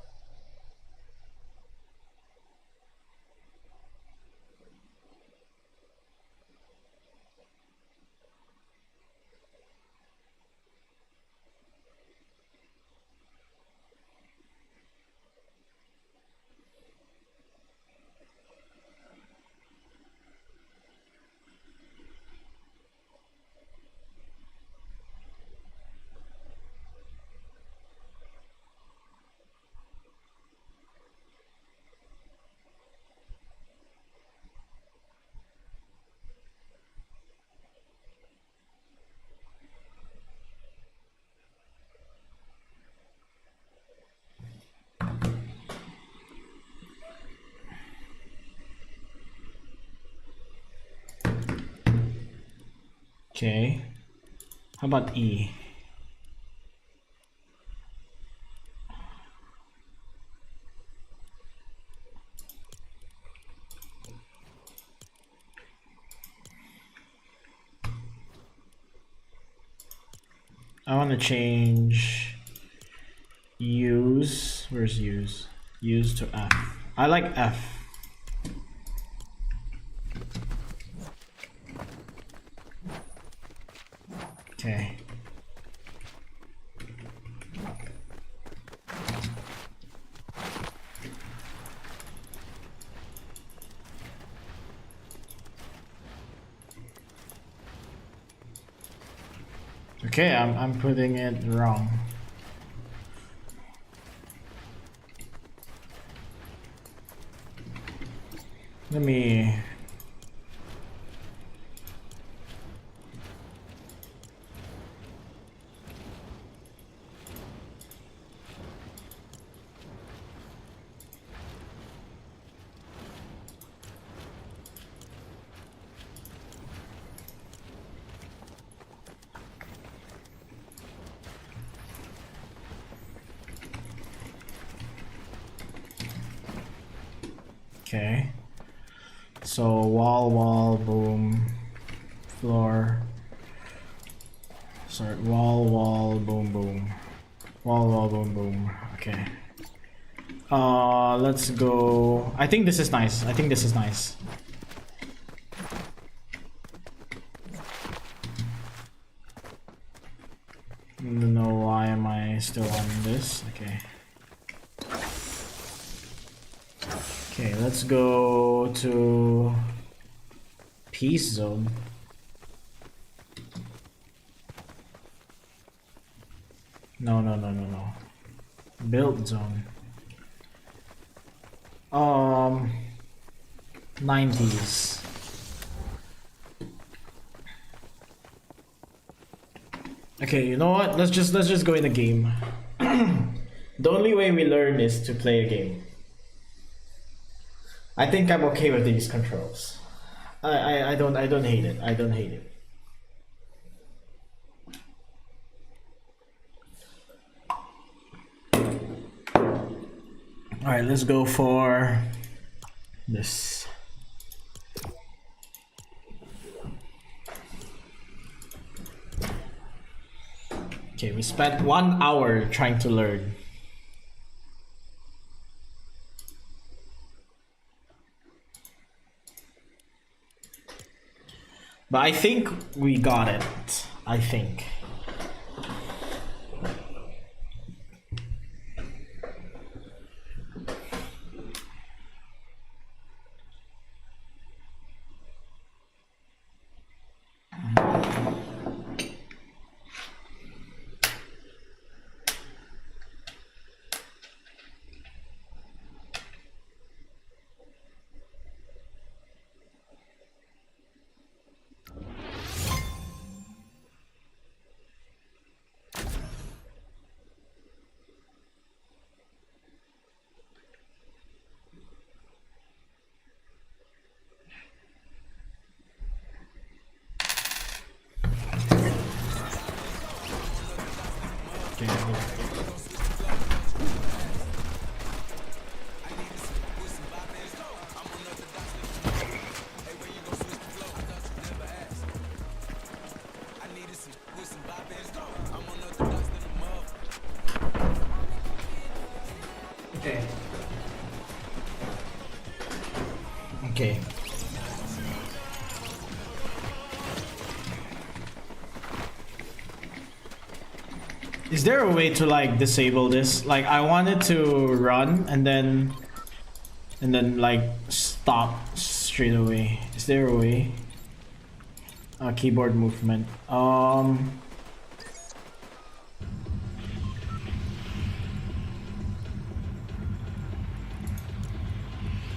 Speaker 1: Okay. How about E? I want to change use. Where's use? Use to F. I like F. Okay. Okay, I'm putting it wrong. Let me. Okay. So wall, boom, floor. Sorry, wall, boom, boom. Wall, boom, boom. Okay. Let's go. I think this is nice. I think this is nice. I don't know why am I still on this. Okay. Okay, let's go to peace zone. No. Build zone. 90s. Okay, you know what? Let's just go in the game. The only way we learn is to play a game. I think I'm okay with these controls. I don't hate it. I don't hate it. All right, let's go for this. Okay, we spent 1 hour trying to learn. But I think we got it. I think. Okay. Is there a way to like disable this? Like I wanted to run and then like stop straight away. Is there a way? Keyboard movement.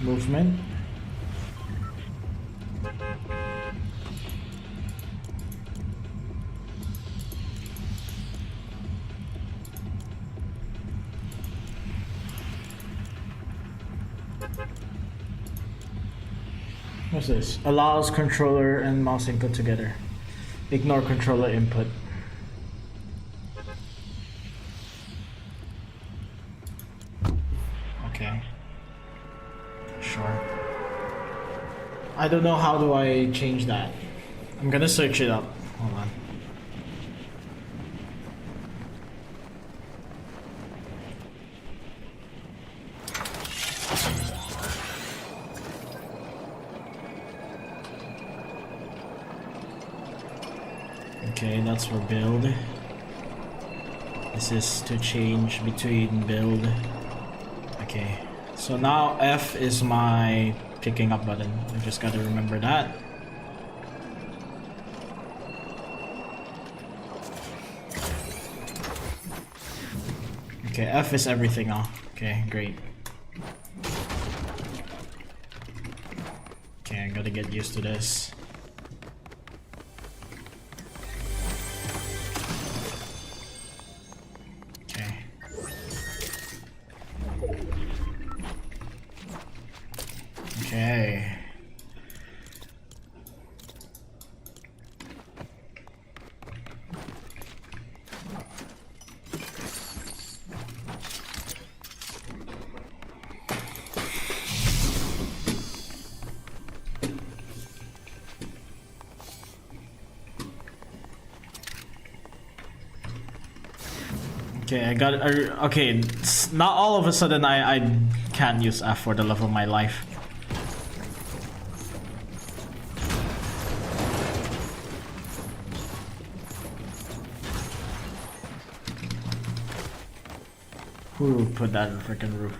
Speaker 1: Movement. What's this? Allows controller and mouse input together. Ignore controller input. Okay. Sure. I don't know how do I change that. I'm gonna search it up. Hold on. Okay, that's for build. This is to change between build. Okay, so now F is my picking up button. I just gotta remember that. Okay, F is everything now. Okay, great. Okay, I gotta get used to this. Okay. Okay, I got it. Okay, not all of a sudden I can't use F for the love of my life. Who put that in the freaking roof?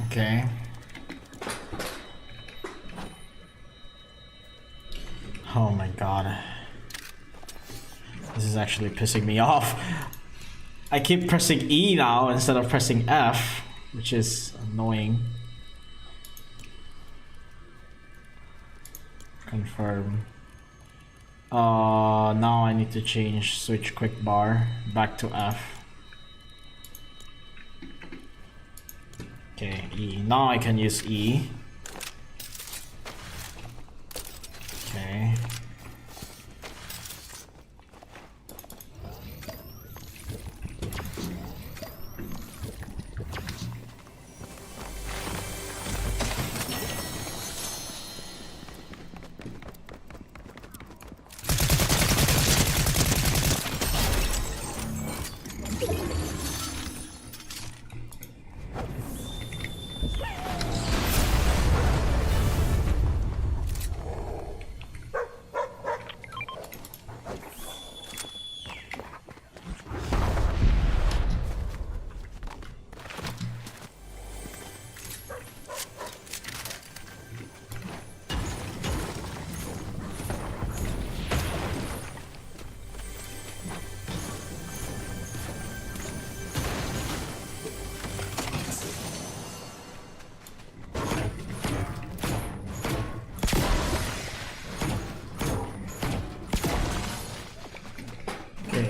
Speaker 1: Okay. Oh my god. This is actually pissing me off. I keep pressing E now instead of pressing F, which is annoying. Confirm. Now I need to change switch quick bar back to F. Okay, E. Now I can use E. Okay.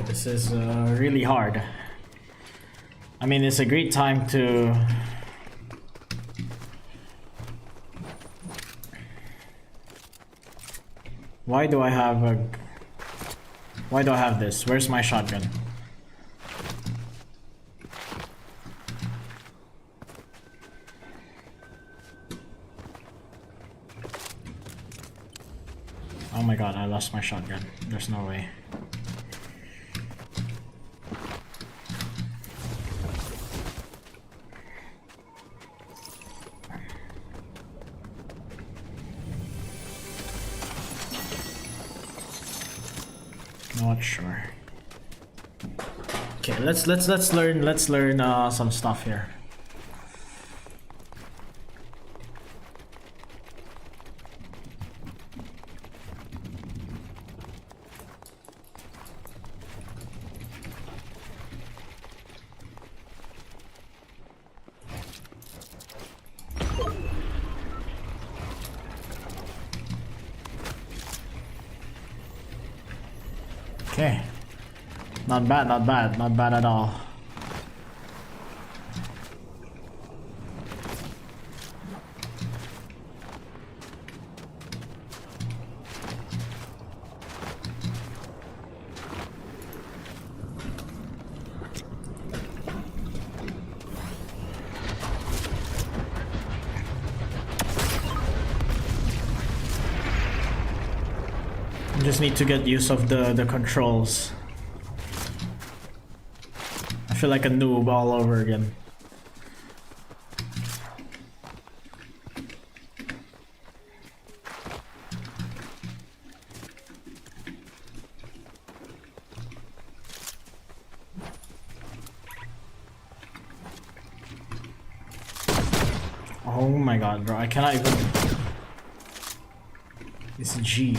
Speaker 1: This is really hard. I mean, it's a great time to... Why do I have a... Why do I have this? Where's my shotgun? my god, I lost my shotgun. There's no way. Not sure. Okay, let's learn some stuff here. Okay. Not bad, not bad, not bad at all. Just need to get use of the controls. I feel like a noob all over again. Oh my god, bro, I cannot even... It's G.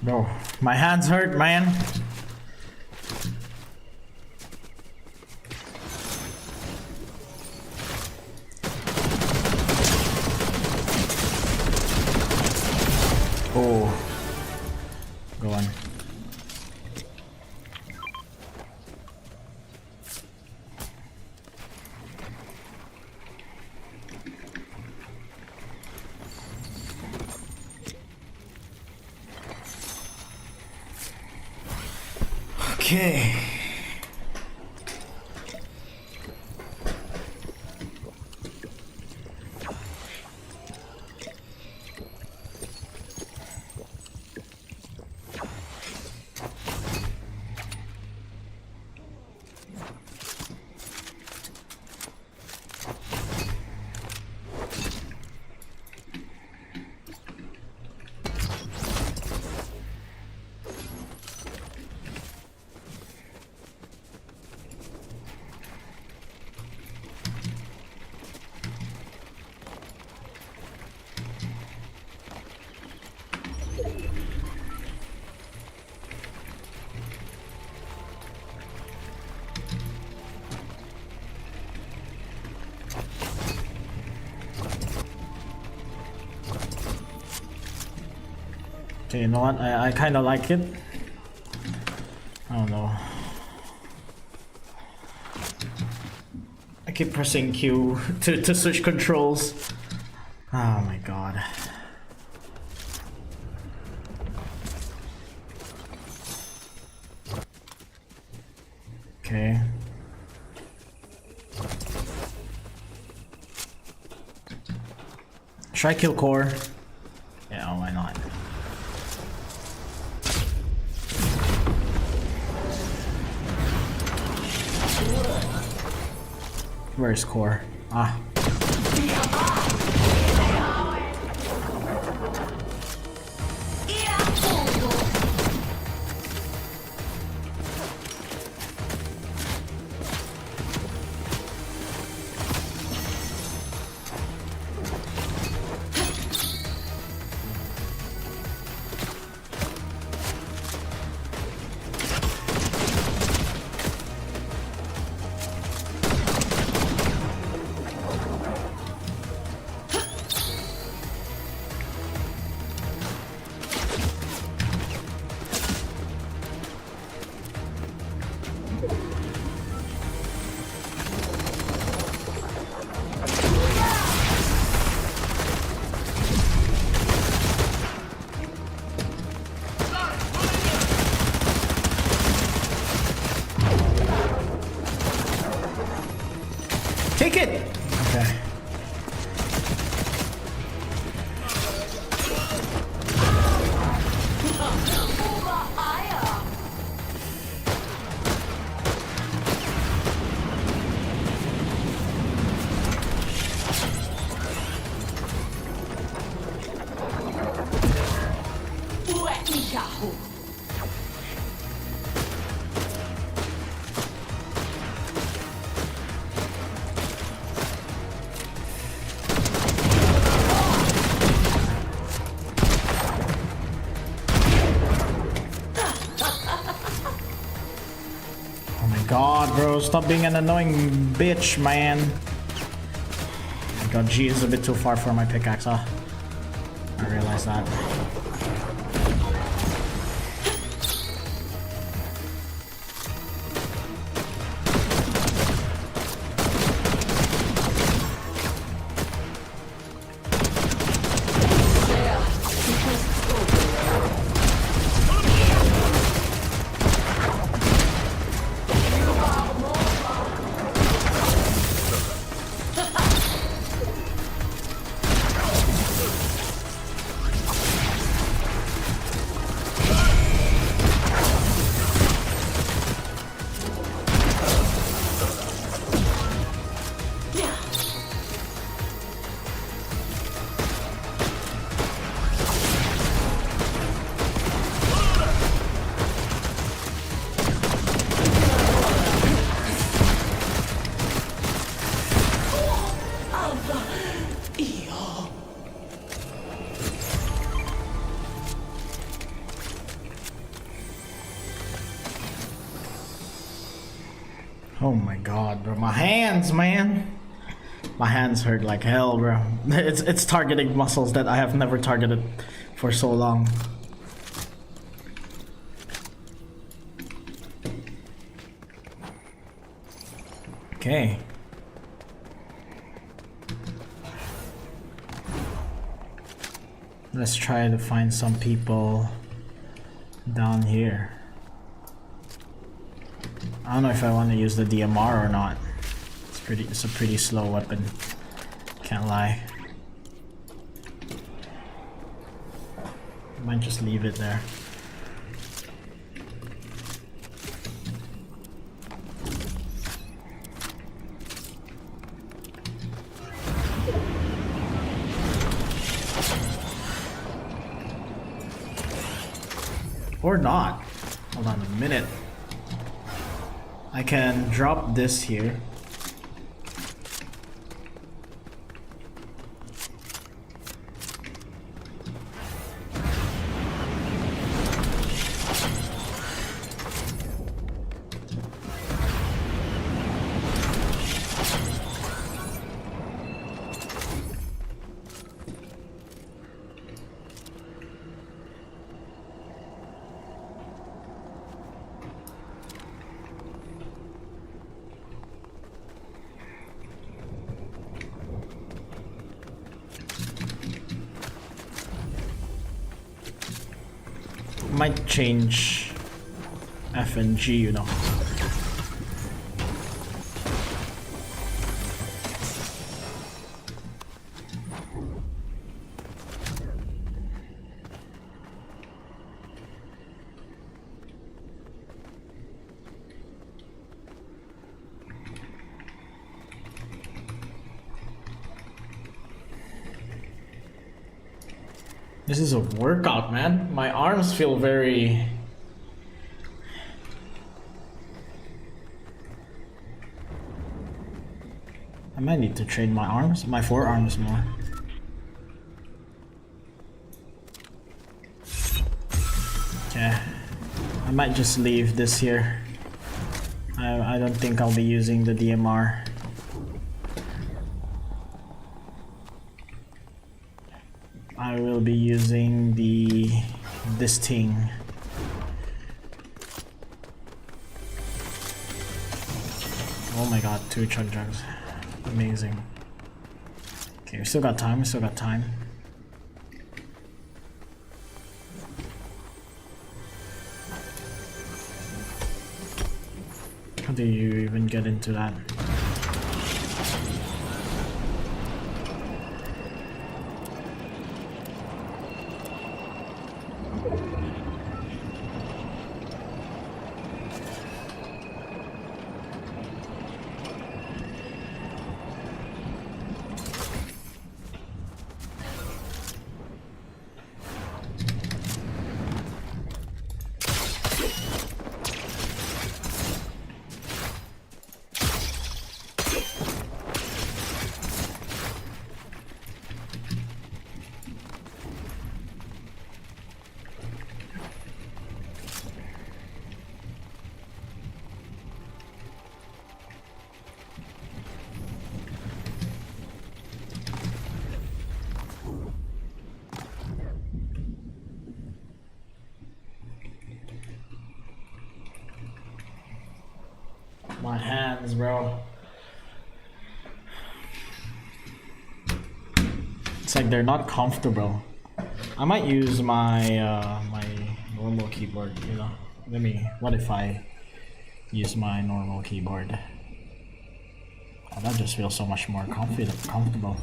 Speaker 1: Bro, my hands hurt, man. Oh. Go on. Okay. Okay, you know what? I kind of like it. I don't know. I keep pressing Q to switch controls. Oh my god. Okay. Should I kill core? Yeah, why not? Where's core? Ah. Take it! Okay. God, bro, stop being an annoying bitch, man. Oh my God, G is a bit too far for my pickaxe, huh? I realize that. Oh my God, bro, my hands, man. My hands hurt like hell, bro. It's targeting muscles that I have never targeted for so long. Okay. Let's try to find some people down here. I don't know if I want to use the DMR or not. It's a pretty slow weapon. Can't lie. Might just leave it there. Or not. Hold on a minute. I can drop this here. Might change F and G, you know. This is a workout, man. My arms feel very... I might need to train my arms, my forearms more. Okay. I might just leave this here. I don't think I'll be using the DMR. I will be using this thing. Oh my God, 2 chug jugs. Amazing. Okay, we still got time, we still got time. How do you even get into that? keyboards, bro. It's like they're not comfortable. I might use my my normal keyboard, you know. What if I use my normal keyboard? Oh, that just feels so much more comfortable.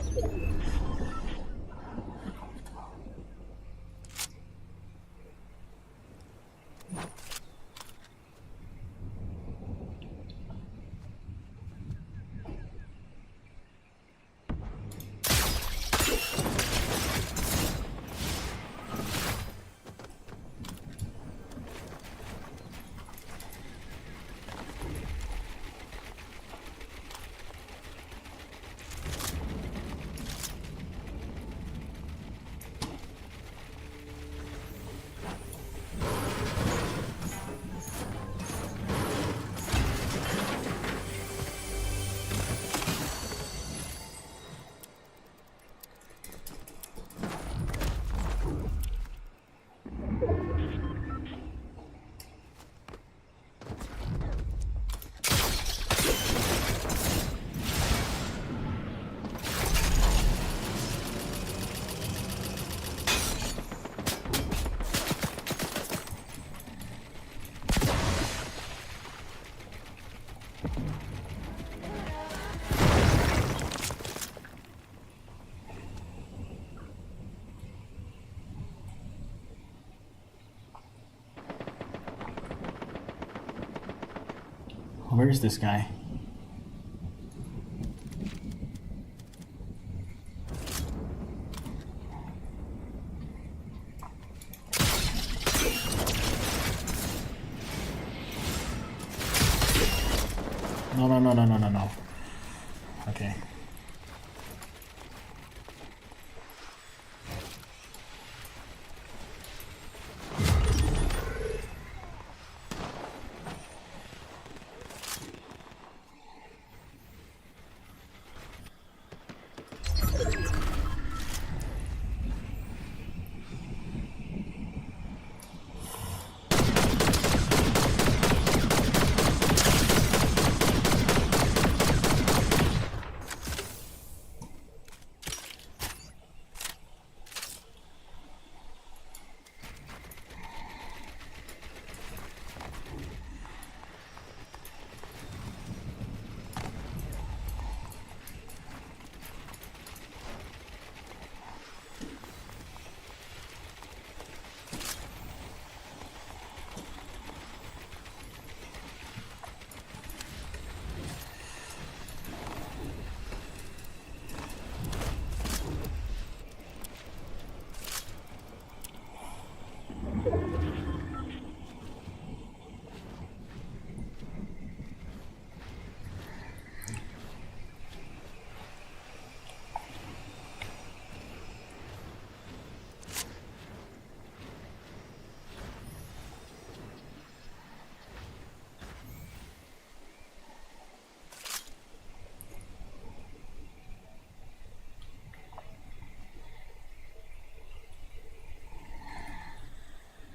Speaker 1: Where is this guy? No. Okay.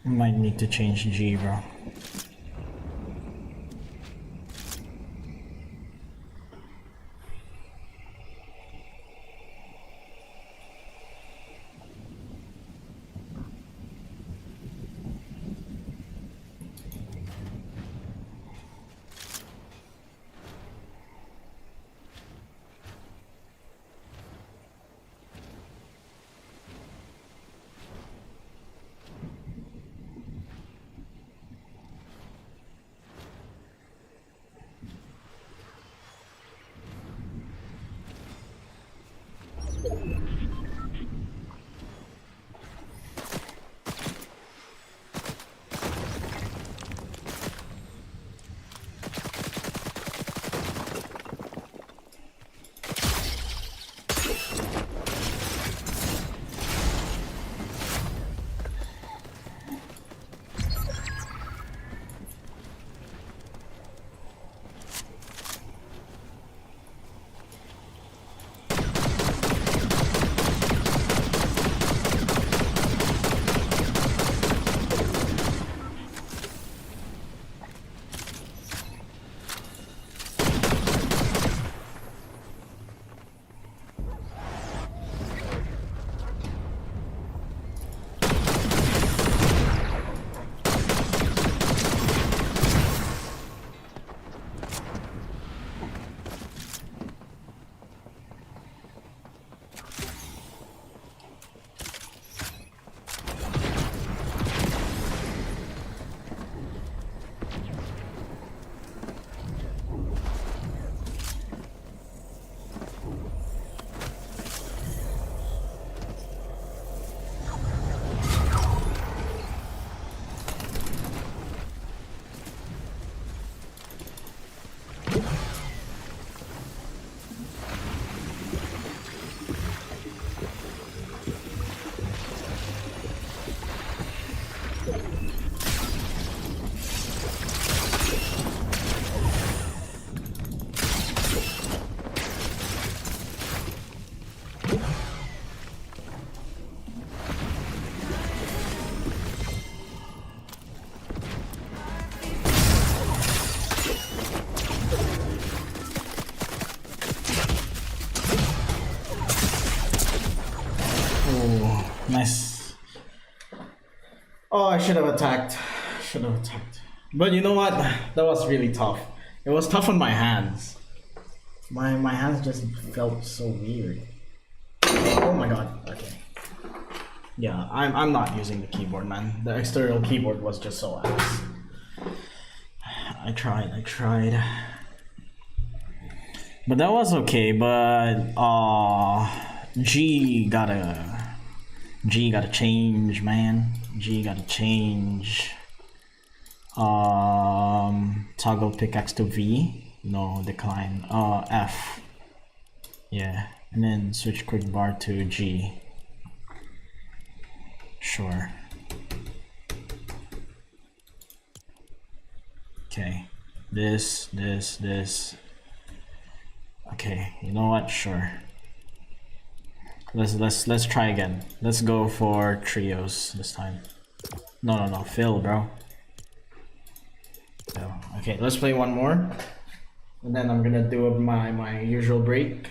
Speaker 1: Might need to change G, bro. Nice. Oh, I should have attacked. Should have attacked. But you know what? That was really tough. It was tough on my hands. My hands just felt so weird. Oh my god. Okay. Yeah, I'm not using the keyboard, man. The external keyboard was just so ass. I tried. But that was okay, but G gotta change, man. G gotta change. Toggle pickaxe to V. No, decline. F. Yeah. And then switch quick bar to G. Sure. Okay. This. Okay, you know what? Sure. Let's try again. Let's go for trios this time. No, fill, bro. Fill. Okay, let's play one more. And then I'm gonna do my usual break.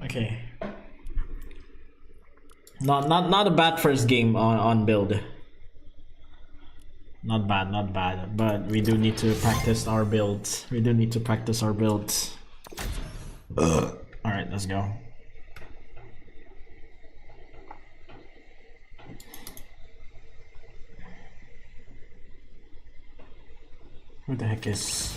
Speaker 1: Okay. Not a bad first game on build. Not bad, but we do need to practice our builds. Alright, let's go. Who the heck is...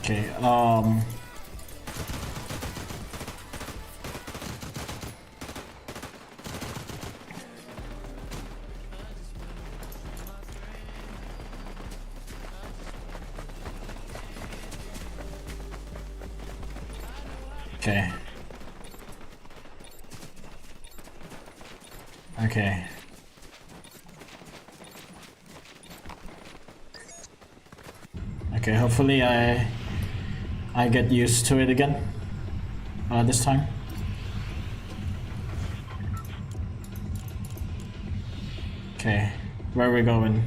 Speaker 1: Okay, Okay. Okay. Okay, hopefully I get used to it again this time. Okay, where are we going?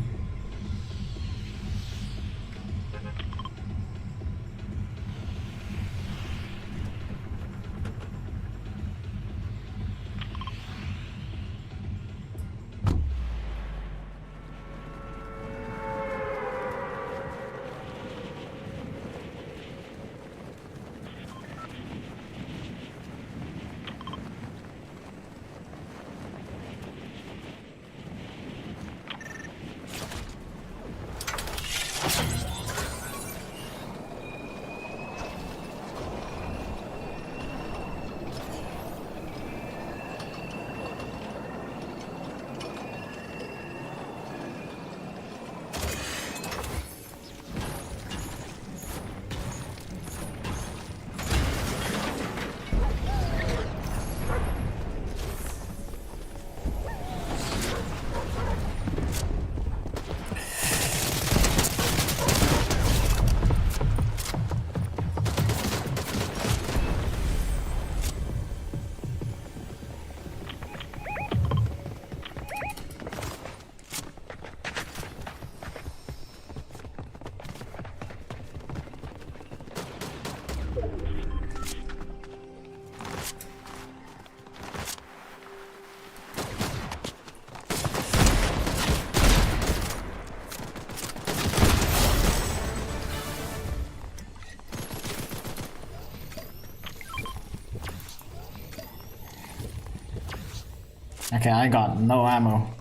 Speaker 1: Okay, I got no ammo.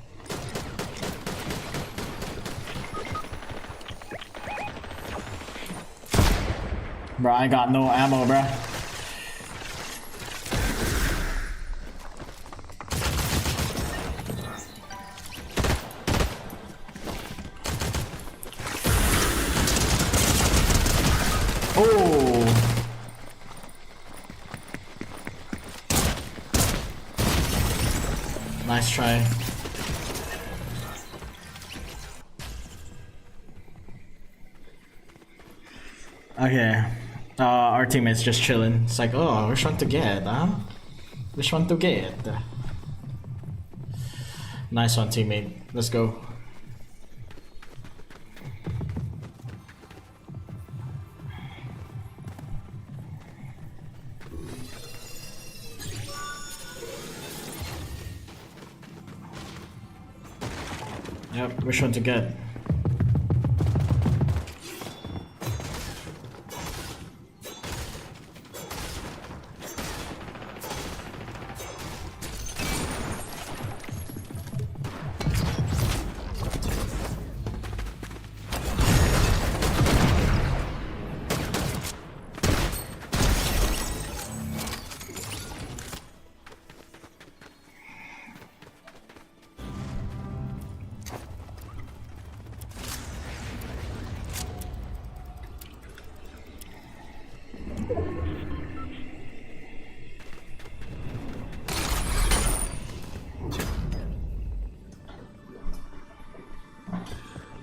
Speaker 1: Bro, I got no ammo, bro. Oh. Nice try. Okay. Our teammate's just chilling. It's like, oh, which one to get, huh? Which one to get? Nice one, teammate. Let's go. Yep, which one to get?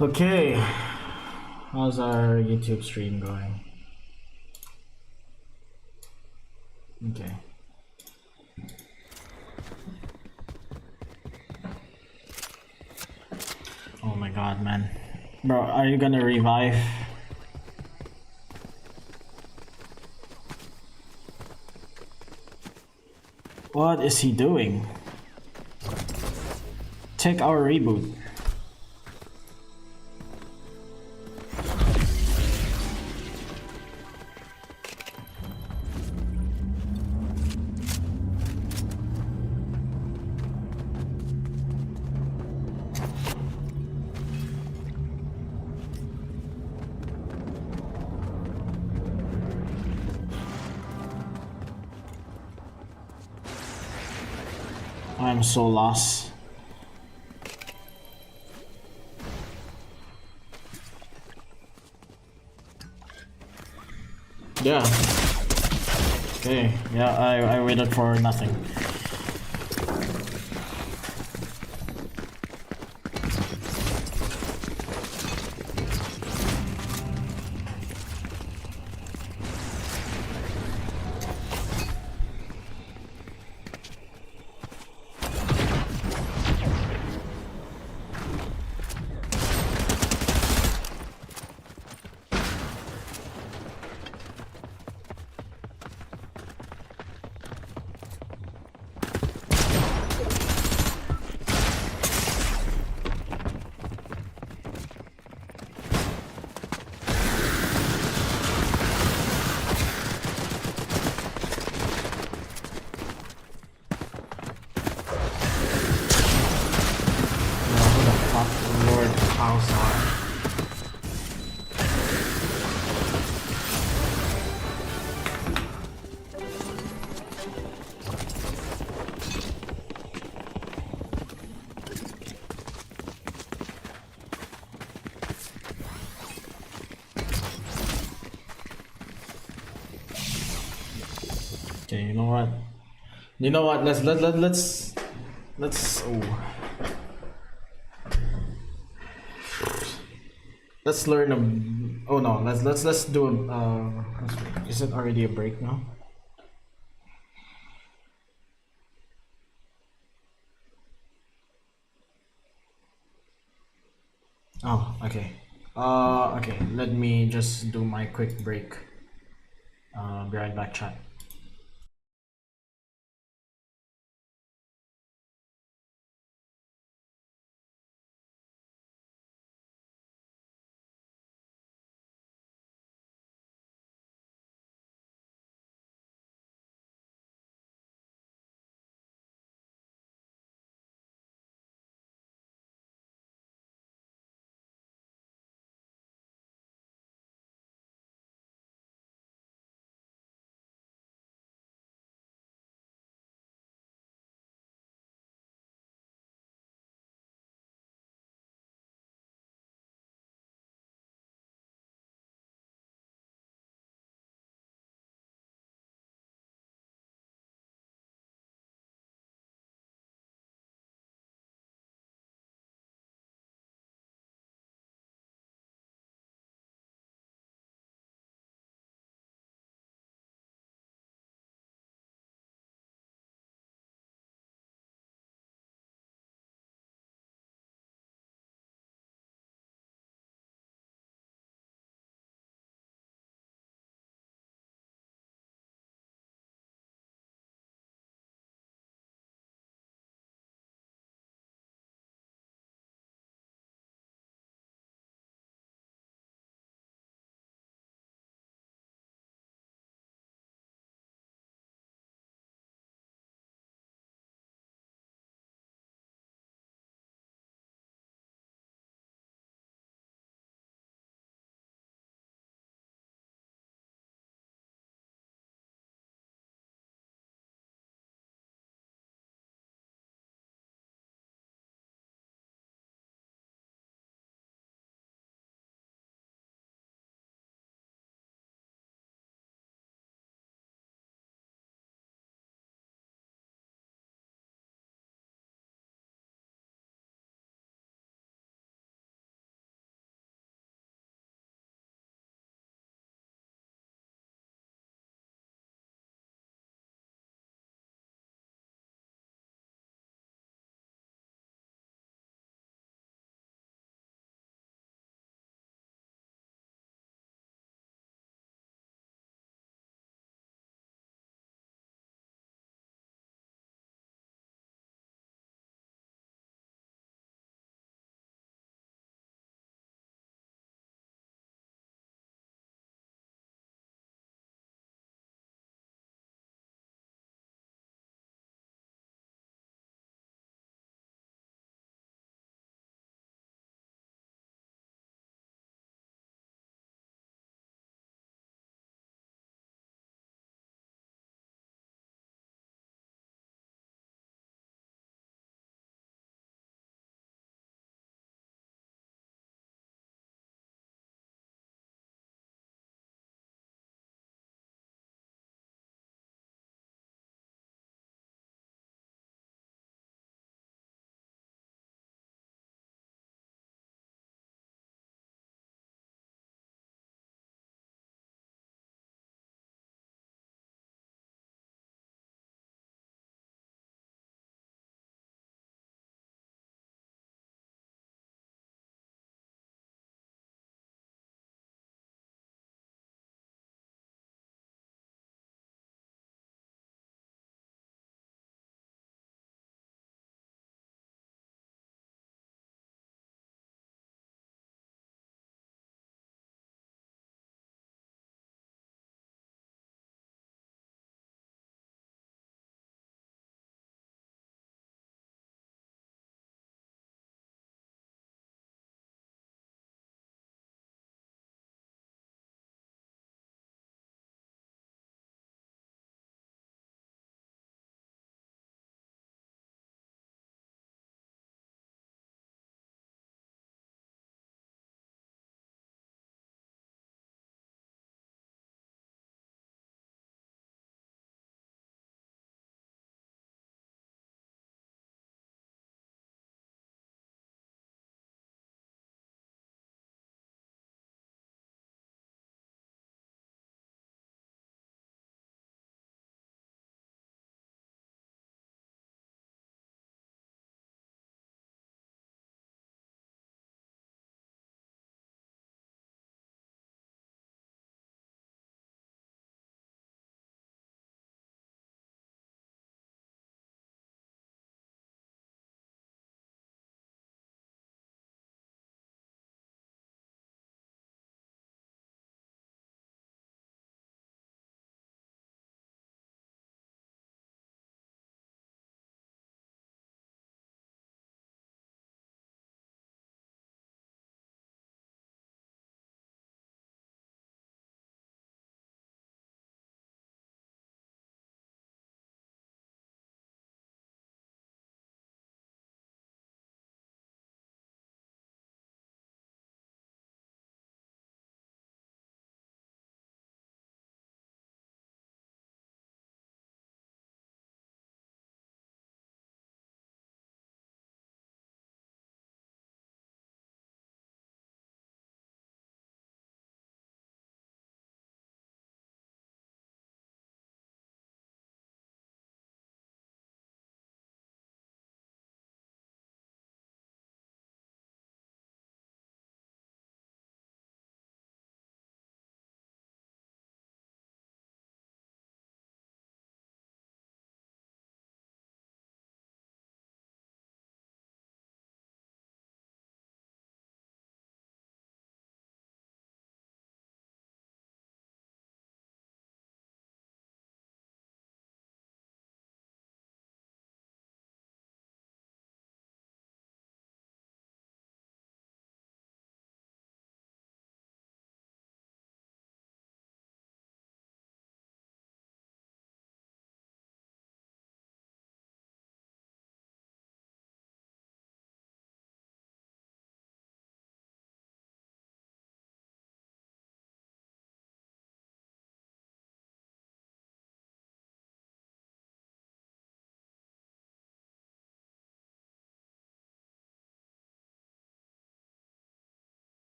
Speaker 1: Okay. How's our YouTube stream going? Okay. Oh my god, man. Bro, are you gonna revive? What is he doing? Take our reboot. I'm so lost. Yeah. Okay. Yeah, I waited for nothing. Lord House. Okay, you know what? You know what? Let's let's learn a. Oh no, let's do a. Is it already a break now? Oh, okay. Okay. Let me just do my quick break. Be right back, chat.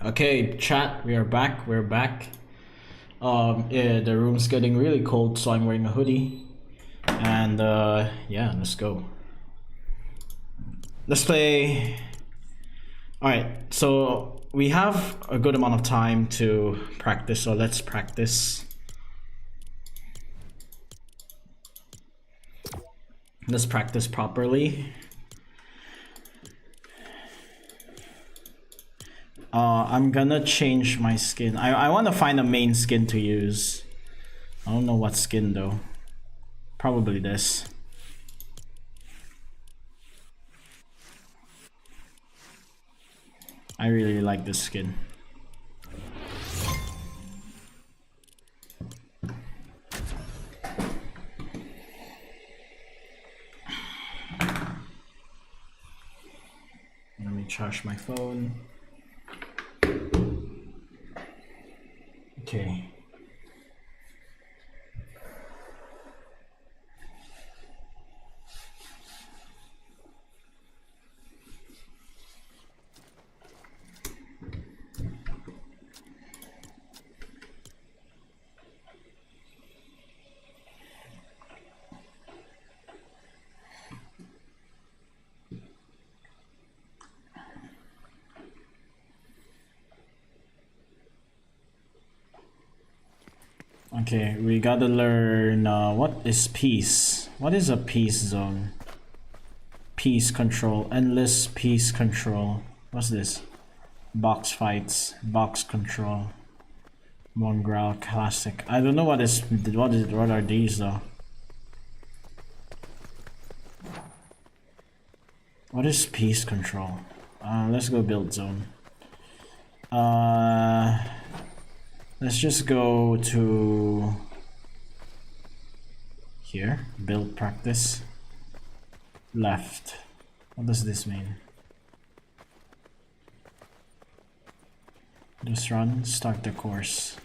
Speaker 1: Okay, chat, we are back. We're back. Yeah, the room's getting really cold, so I'm wearing a hoodie. And yeah, let's go. Let's play. Alright, so we have a good amount of time to practice, so let's practice. Let's practice properly. I'm gonna change my skin. I want to find a main skin to use. I don't know what skin though. Probably this. I really like this skin. Let me charge my phone. Okay. Okay, we gotta learn what is peace. What is a peace zone? Peace control, endless peace control. What's this? Box fights, box control, Mongrel classic. I don't know what are these though. What is peace control? Let's go build zone. Let's just go to here, build practice, left. What does this mean? Just run, start the course.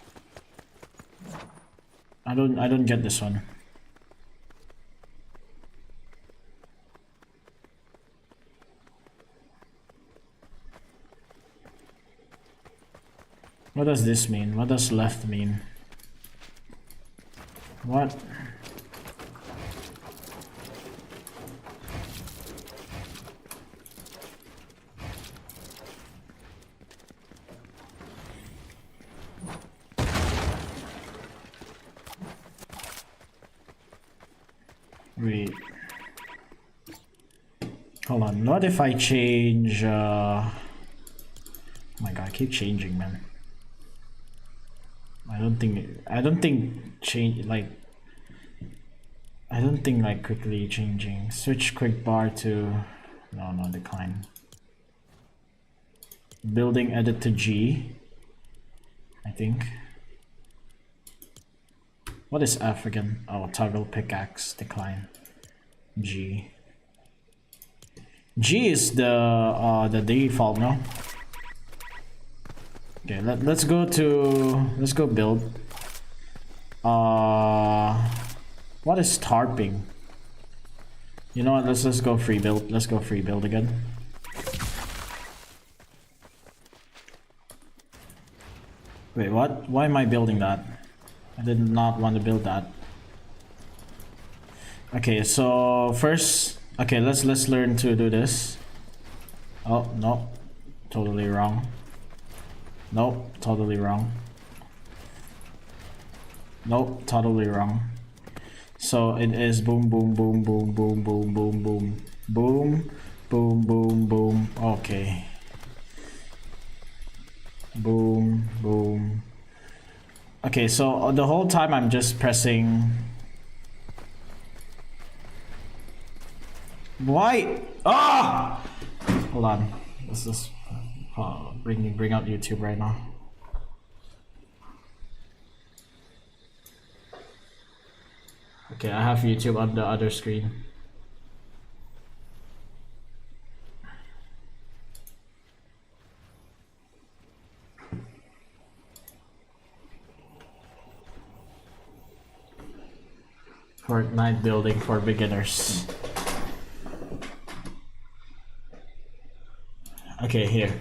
Speaker 1: I don't get this one. What does this mean? What does left mean? What? Wait. Hold on. What if I change oh my god, I keep changing, man. I don't think change like quickly changing. Switch quick bar to no decline. Building edit to G, I think. What is F again? Oh, toggle pickaxe decline. G. G is the default, no? Okay, let's go build. What is tarping? You know what? Let's go free build. Let's go free build again. Wait, what? Why am I building that? I did not want to build that. Okay, so first, okay, let's learn to do this. Oh no, totally wrong. Nope, totally wrong. Nope, totally wrong. So it is boom, boom, boom, boom, boom, boom, boom, boom, boom, boom, boom, boom. Okay. Boom, boom. Okay, so the whole time I'm just pressing. Why? Ah! Hold on. Let's just bring out YouTube right now. Okay, I have YouTube on the other screen. Fortnite building for beginners. Okay, here.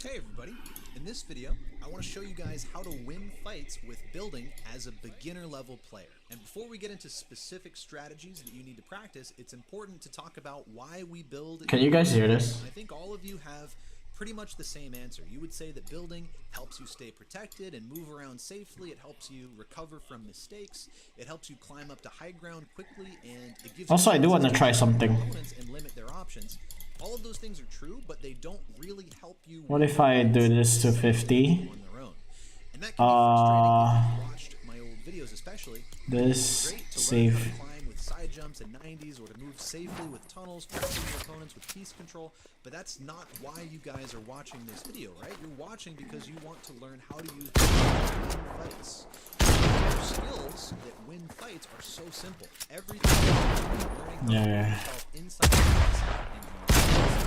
Speaker 5: Hey everybody, in this video, I want to show you guys how to win fights with building as a beginner level player. And before we get into specific strategies that you need to practice, it's important to talk about why we build.
Speaker 1: Can you guys hear this?
Speaker 5: I think all of you have pretty much the same answer. You would say that building helps you stay protected and move around safely. It helps you recover from mistakes. It helps you climb up to high ground quickly, and it gives
Speaker 1: Also,
Speaker 5: you
Speaker 1: I do want to try something.
Speaker 5: opponents and limit their options. All of those things are true, but they don't really help you.
Speaker 1: What if I do this to 50?
Speaker 5: On their own. And that can be frustrating if you've watched my old videos, especially.
Speaker 1: This
Speaker 5: Great to learn
Speaker 1: save.
Speaker 5: how to climb with side jumps and 90s, or to move safely with tunnels, forcing your opponents with piece control. But that's not why you guys are watching this video, right? You're watching because you want to learn how to use fights. Your skills that win fights are so simple. Everything you're learning yourself inside the box,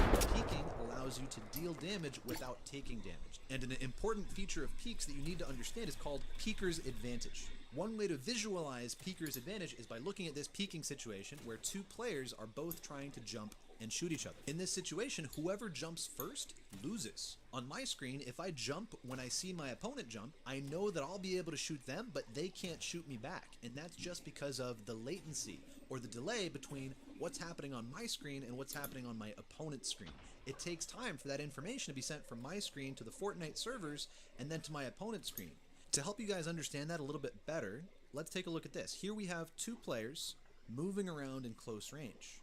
Speaker 5: and peeking allows you to deal damage without taking damage. And an important feature of peeks that you need to understand is called Peeker's Advantage. One way to visualize Peeker's Advantage is by looking at this peeking situation where two players are both trying to jump and shoot each other. In this situation, whoever jumps first loses. On my screen, if I jump when I see my opponent jump, I know that I'll be able to shoot them, but they can't shoot me back. And that's just because of the latency, or the delay between what's happening on my screen and what's happening on my opponent's screen. It takes time for that information to be sent from my screen to the Fortnite servers and then to my opponent's screen. To help you guys understand that a little bit better, let's take a look at this. Here we have two players moving around in close range.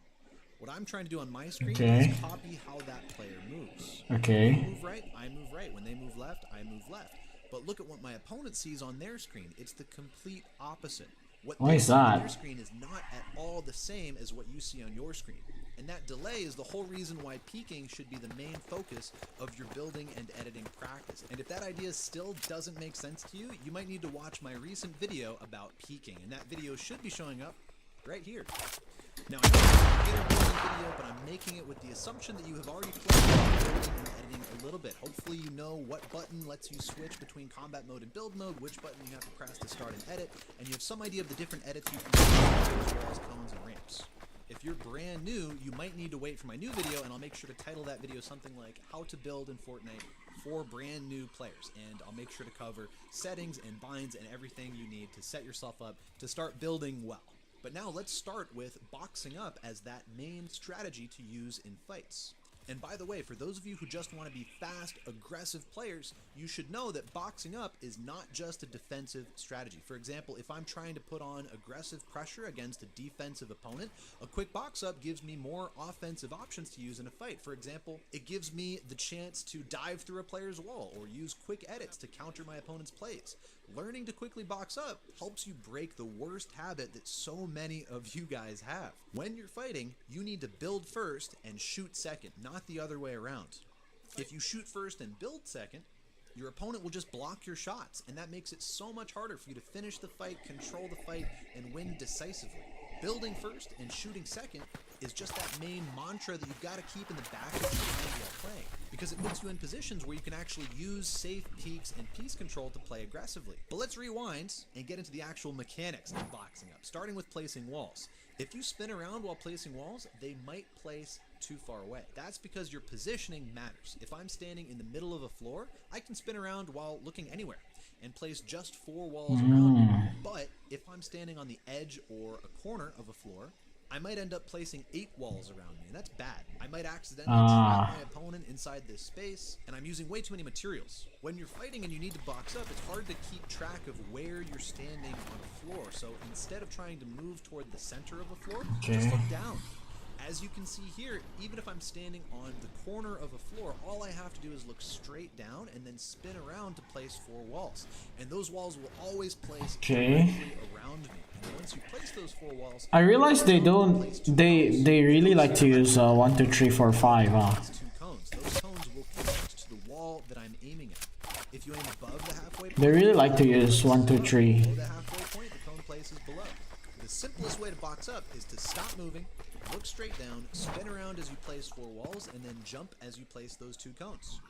Speaker 5: What I'm trying to do on my screen is copy how that player moves.
Speaker 1: Okay.
Speaker 5: When they move right, I move right. When they move left, I move left. But look at what my opponent sees on their screen. It's the complete opposite. What
Speaker 1: Why
Speaker 5: they
Speaker 1: is
Speaker 5: see on
Speaker 1: that?
Speaker 5: their screen is not at all the same as what you see on your screen. And that delay is the whole reason why peeking should be the main focus of your building and editing practice. And if that idea still doesn't make sense to you, you might need to watch my recent video about peeking. And that video should be showing up right here. Now, I know it's a beginner building video, but I'm making it with the assumption that you have already played building and editing a little bit. Hopefully you know what button lets you switch between combat mode and build mode, which button you have to press to start and edit, and you have some idea of the different edits you can do as well as cones and ramps. If you're brand new, you might need to wait for my new video, and I'll make sure to title that video something like How to Build in Fortnite for Brand New Players, and I'll make sure to cover settings and binds and everything you need to set yourself up to start building well. But now let's start with boxing up as that main strategy to use in fights. And by the way, for those of you who just want to be fast, aggressive players, you should know that boxing up is not just a defensive strategy. For example, if I'm trying to put on aggressive pressure against a defensive opponent, a quick box up gives me more offensive options to use in a fight. For example, it gives me the chance to dive through a player's wall or use quick edits to counter my opponent's plays. Learning to quickly box up helps you break the worst habit that so many of you guys have. When you're fighting, you need to build first and shoot second, not the other way around. If you shoot first and build second, your opponent will just block your shots, and that makes it so much harder for you to finish the fight, control the fight, and win decisively. Building first and shooting second is just that main mantra that you've got to keep in the back of your mind while playing, because it puts you in positions where you can actually use safe peeks and piece control to play aggressively. But let's rewind and get into the actual mechanics of boxing up, starting with placing walls. If you spin around while placing walls, they might place too far away. That's because your positioning matters. If I'm standing in the middle of a floor, I can spin around while looking anywhere and place just 4 walls around me. But if I'm standing on the edge or a corner of a floor, I might end up placing 8 walls around me, and that's bad. I might accidentally trap my opponent inside this space, and I'm using way too many materials. When you're fighting and you need to box up, it's hard to keep track of where you're standing on the floor. So instead of trying to move toward the center of the floor, just look down. As you can see here, even if I'm standing on the corner of a floor, all I have to do is look straight down and then spin around to place 4 walls. And those walls will always place directly around me. And once you place those 4 walls,
Speaker 1: I realize they don't. They really like to use 1, 2, 3, 4, 5.
Speaker 5: 2 cones. Those cones will connect to the wall that I'm aiming at. If you aim above the halfway point,
Speaker 1: They really like to use 1, 2, 3.
Speaker 5: below the halfway point, the cone places below. The simplest way to box up is to stop moving, look straight down, spin around as you place 4 walls, and then jump as you place those 2 cones.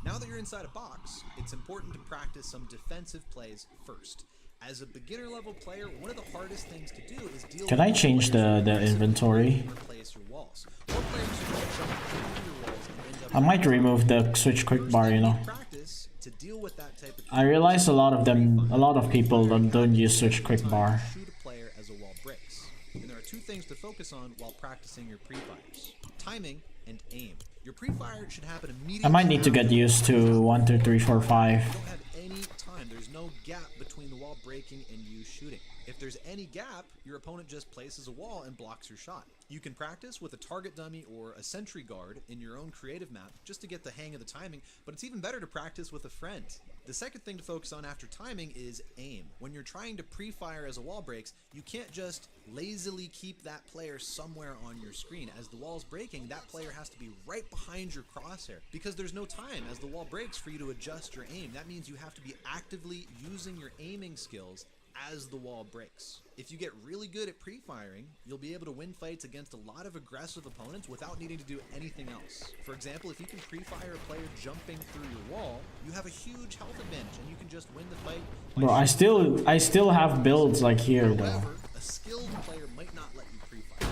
Speaker 5: Now that you're inside a box, it's important to practice some defensive plays first. As a beginner level player, one of the hardest things to do is deal
Speaker 1: Can
Speaker 5: with
Speaker 1: I change the inventory?
Speaker 5: replace your walls. Or players who just jump through your walls and end up
Speaker 1: I might remove the switch quick bar, you know.
Speaker 5: practice to deal with that type of
Speaker 1: I realize a lot of people don't use such quick bar.
Speaker 5: shoot a player as a wall breaks. And there are two things to focus on while practicing your pre-fires: timing and aim. Your pre-fire should happen immediately.
Speaker 1: I might need to get used to 1, 2, 3, 4, 5.
Speaker 5: You don't have any time. There's no gap between the wall breaking and you shooting. If there's any gap, your opponent just places a wall and blocks your shot. You can practice with a target dummy or a sentry guard in your own creative map just to get the hang of the timing, but it's even better to practice with a friend. The second thing to focus on after timing is aim. When you're trying to pre-fire as a wall breaks, you can't just lazily keep that player somewhere on your screen. As the wall's breaking, that player has to be right behind your crosshair because there's no time as the wall breaks for you to adjust your aim. That means you have to be actively using your aiming skills as the wall breaks. If you get really good at pre-firing, you'll be able to win fights against a lot of aggressive opponents without needing to do anything else. For example, if you can pre-fire a player jumping through your wall, you have a huge health advantage and you can just win the fight.
Speaker 1: Bro, I still have builds like here though.
Speaker 5: However, a skilled player might not let you pre-fire.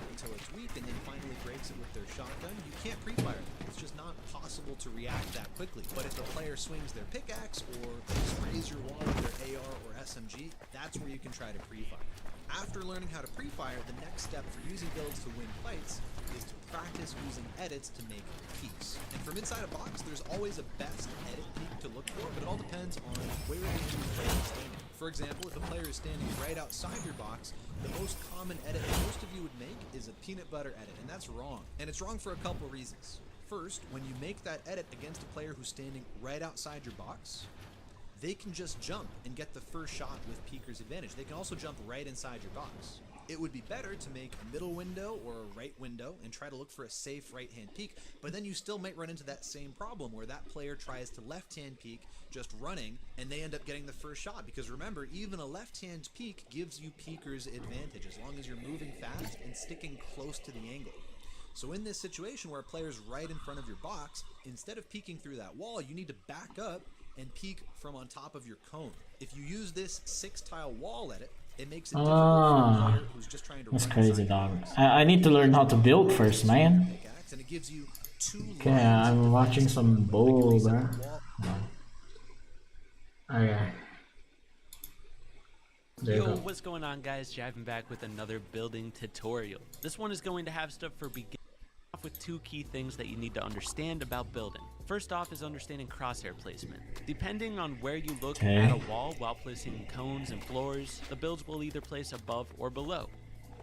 Speaker 5: Until it's weak and then finally breaks it with their shotgun, you can't pre-fire them. It's just not possible to react that quickly. But if a player swings their pickaxe or sprays your wall with their AR or SMG, that's where you can try to pre-fire. After learning how to pre-fire, the next step for using builds to win fights is to practice using edits to make peaks. And from inside a box, there's always a best edit peak to look for, but it all depends on where the player is standing. For example, if a player is standing right outside your box, the most common edit most of you would make is a peanut butter edit, and that's wrong. And it's wrong for a couple reasons. First, when you make that edit against a player who's standing right outside your box, they can just jump and get the first shot with Peeker's advantage. They can also jump right inside your box. It would be better to make a middle window or a right window and try to look for a safe right-hand peek, but then you still might run into that same problem where that player tries to left-hand peek just running and they end up getting the first shot, because remember, even a left-hand peek gives you Peeker's advantage as long as you're moving fast and sticking close to the angle. So in this situation where a player's right in front of your box, instead of peeking through that wall, you need to back up and peek from on top of your cone. If you use this 6-tile wall edit, it makes it difficult for a player who's just trying to
Speaker 1: That's
Speaker 5: run
Speaker 1: crazy,
Speaker 5: inside
Speaker 1: dog.
Speaker 5: your box.
Speaker 1: I need to learn how to build first, man.
Speaker 5: Pickaxe, and it gives you 2
Speaker 1: Okay,
Speaker 5: lines
Speaker 1: I'm
Speaker 5: of
Speaker 1: watching
Speaker 5: defense
Speaker 1: some
Speaker 5: when you
Speaker 1: bull,
Speaker 5: reset
Speaker 1: bro.
Speaker 5: the wall.
Speaker 1: Okay. There you
Speaker 3: Yo,
Speaker 1: go.
Speaker 3: what's going on, guys? Jiving back with another building tutorial. This one is going to have stuff for beginners. Off with 2 key things that you need to understand about building. First off is understanding crosshair placement. Depending on where you look at a wall while placing cones and floors, the builds will either place above or below.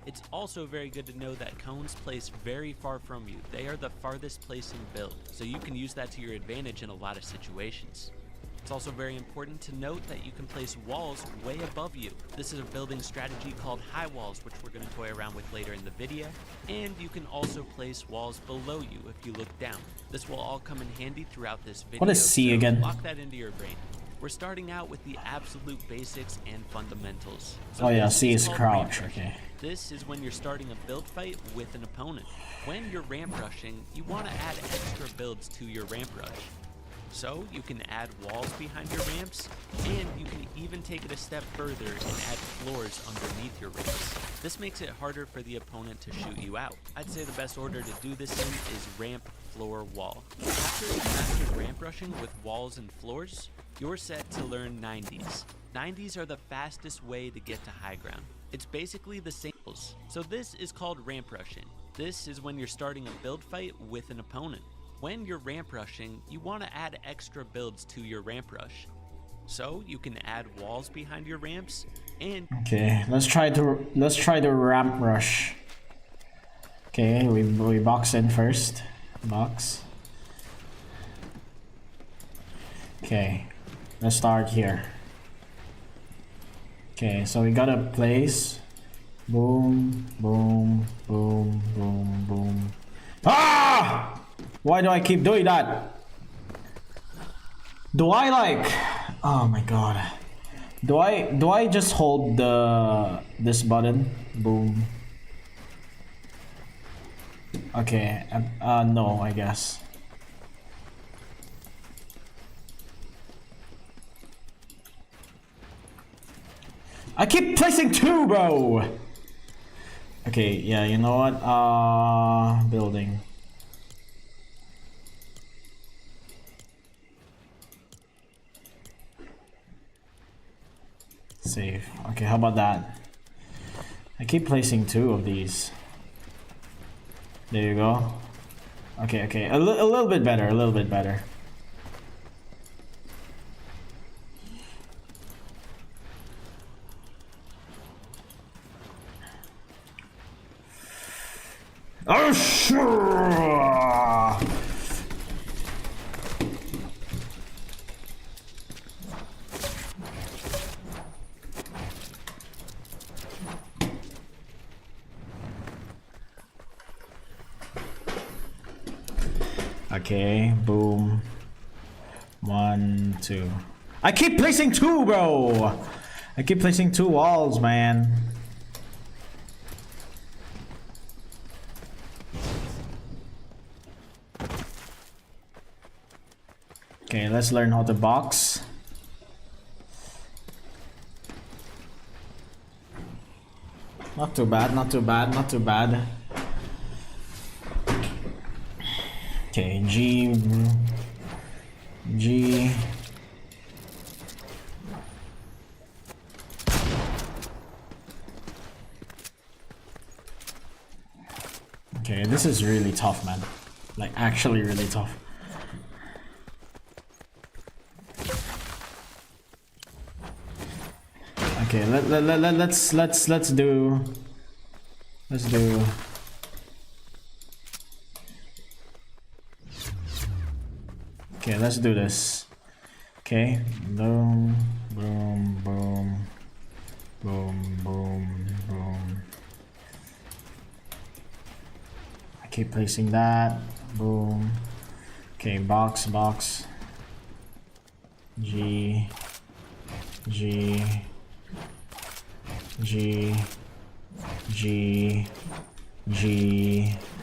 Speaker 3: It's also very good to know that cones place very far from you. They are the farthest placing build, so you can use that to your advantage in a lot of situations. It's also very important to note that you can place walls way above you. This is a building strategy called high walls, which we're going to toy around with later in the video. And you can also place walls below you if you look down. This will all come in handy throughout this video.
Speaker 1: What is C
Speaker 3: so
Speaker 1: again?
Speaker 3: Lock that into your brain. We're starting out with the absolute basics and fundamentals.
Speaker 1: Oh yeah,
Speaker 3: this
Speaker 1: C is
Speaker 3: called
Speaker 1: crouch,
Speaker 3: ramp rushing.
Speaker 1: okay.
Speaker 3: This is when you're starting a build fight with an opponent. When you're ramp rushing, you want to add extra builds to your ramp rush. So you can add walls behind your ramps, and you can even take it a step further and add floors underneath your ramps. This makes it harder for the opponent to shoot you out. I'd say the best order to do this in is ramp, floor, wall. After you've mastered ramp rushing with walls and floors, you're set to learn 90s. 90s are the fastest way to get to high ground. It's basically the same. So this is called ramp rushing. This is when you're starting a build fight with an opponent. When you're ramp rushing, you want to add extra builds to your ramp rush. So you can add walls behind your ramps, and
Speaker 1: Okay, let's try the ramp rush. Okay, we box in first. Box. Okay, let's start here. Okay, so we gotta place. Boom, boom, boom, boom, boom. Ah! Why do I keep doing that? Do I like? Oh my god. Do I just hold this button? Boom. Okay. No, I guess. I keep pressing 2, bro. Okay, yeah, you know what? Building. Save. Okay, how about that? I keep placing 2 of these. There you go. Okay, okay. A little bit better, a little bit better. Oh, sure. Okay, boom. 1, 2. I keep placing 2, bro. I keep placing 2 walls, man. Okay, let's learn how to box. Not too bad, not too bad, not too bad. Okay, G. Okay, this is really tough, man. Like, actually really tough. Okay, let's do. Okay, let's do this. Okay, boom, boom, boom, boom, boom, boom. I keep placing that. Boom. Okay, box. G.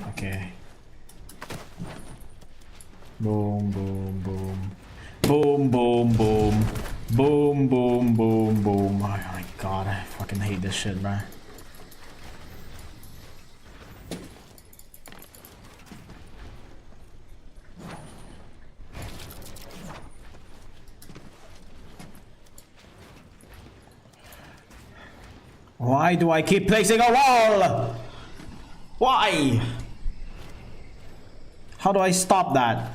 Speaker 1: Okay. Boom, boom, boom. Boom, boom, boom. Boom, boom, boom, boom. Oh my god, I fucking hate this shit, bro. Why do I keep placing a wall? Why? How do I stop that?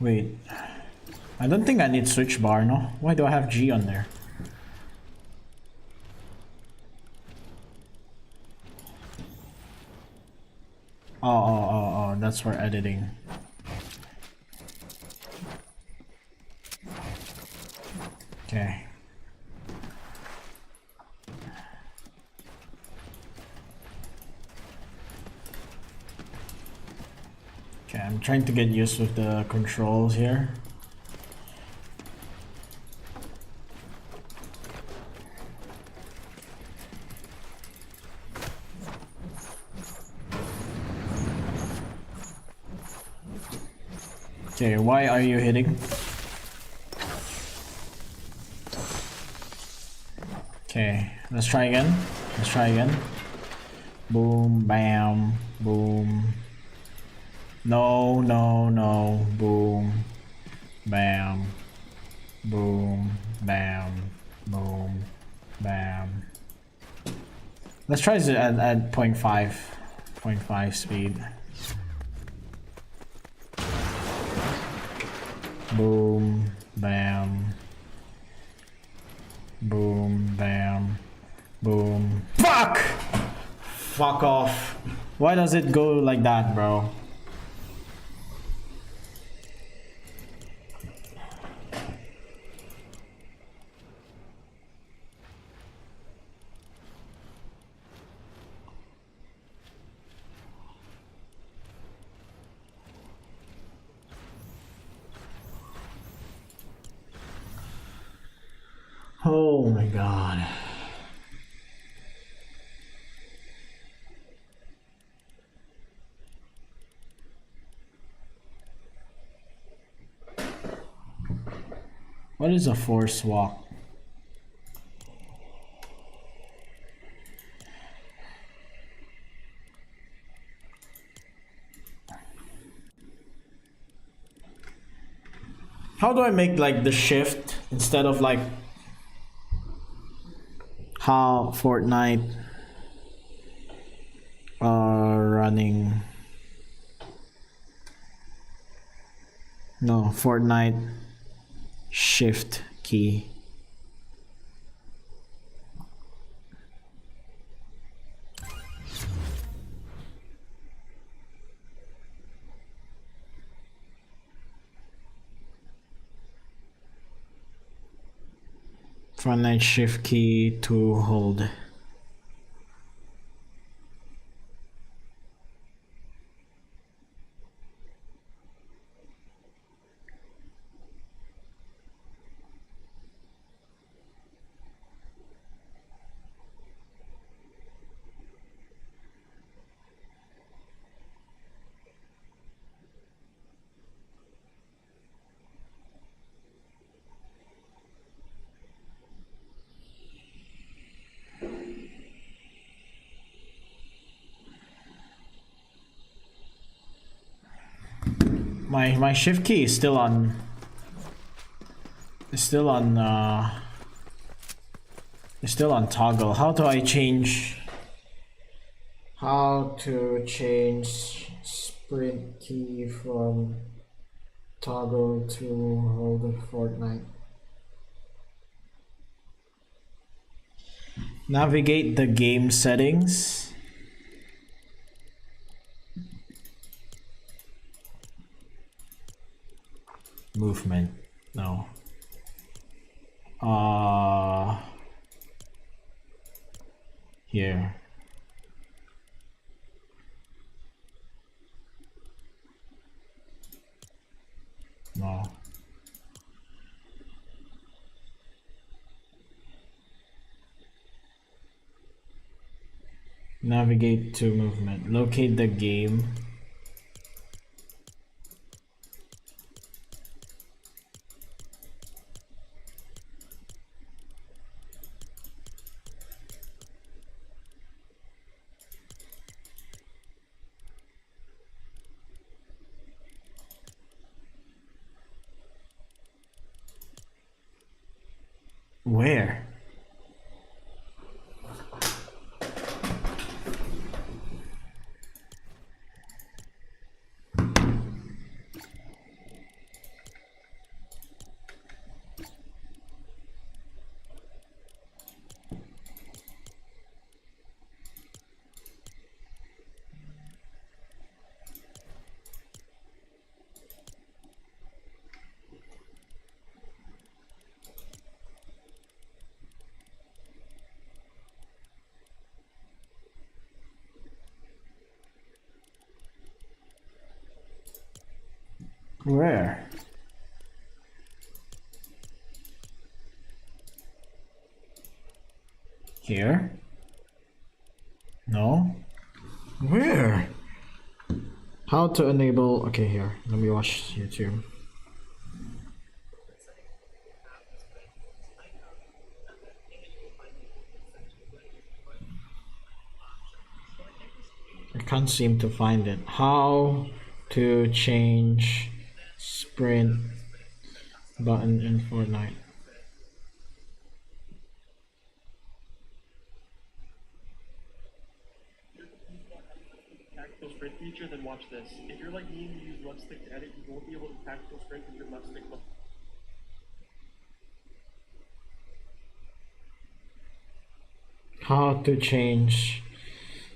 Speaker 1: Wait, I don't think I need switch bar, no? Why do I have G on there? Oh, that's for editing. Okay. Okay, I'm trying to get used with the controls here. Okay, why are you hitting? Okay, let's try again. Let's try again. Boom, bam, boom. No, no, no. Boom, bam, boom, bam, boom, bam. Let's try it at 0.5. 6.5 speed. Boom, bam. Boom, bam. Boom. Fuck! Fuck off. Why does it go like that, bro? Oh my god. What is a force walk? How do I make like the shift instead of like how Fortnite running? No, Fortnite shift key. Fortnite shift key to hold. My shift key is still on. It's still on. It's still on toggle. How do I change? How to change sprint key from toggle to hold Fortnite? Navigate the game settings. Movement. No. Here. No. Navigate to movement. Locate the game. Where? Where? Here? No? Where? How to enable... Okay, here. Let me watch YouTube. I can't seem to find it. How to change sprint button in Fortnite.
Speaker 6: watch this. If you're like me and you use left stick to edit, you won't be able to tactical strength with your left stick.
Speaker 1: How to change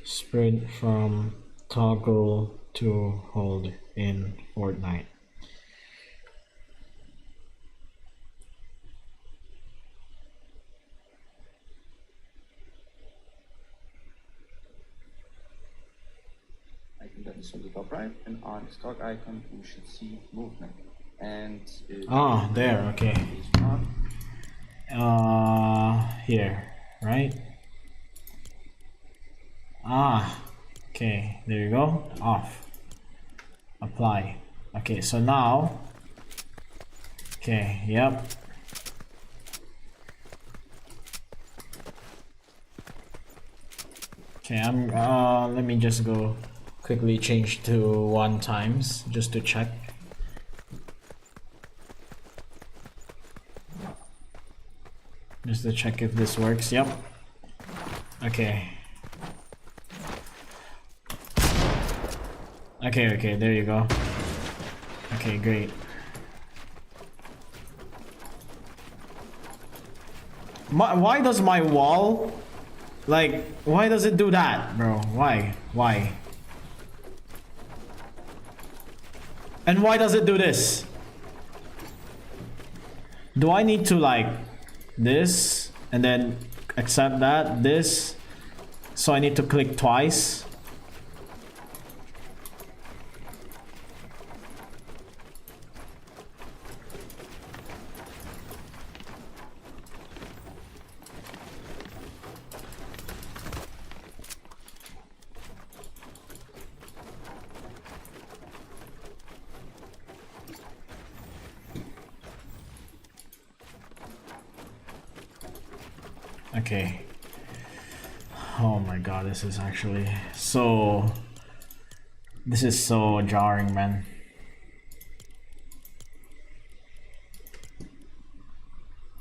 Speaker 1: sprint from toggle to hold in Fortnite.
Speaker 7: Icon that is on the top right, and on the stock icon you should see movement. And
Speaker 1: there, okay. Here, right? Okay, there you go. Off. Apply. Okay, so now. Okay, yep. Okay, let me just go quickly change to 1 times just to check. Just to check if this works. Yep. Okay. Okay, there you go. Okay, great. Why does my wall, like, why does it do that, bro? Why? And why does it do this? Do I need to, like, this and then accept that, this? So I need to click twice? Okay. Oh my god, this is actually so... This is so jarring, man.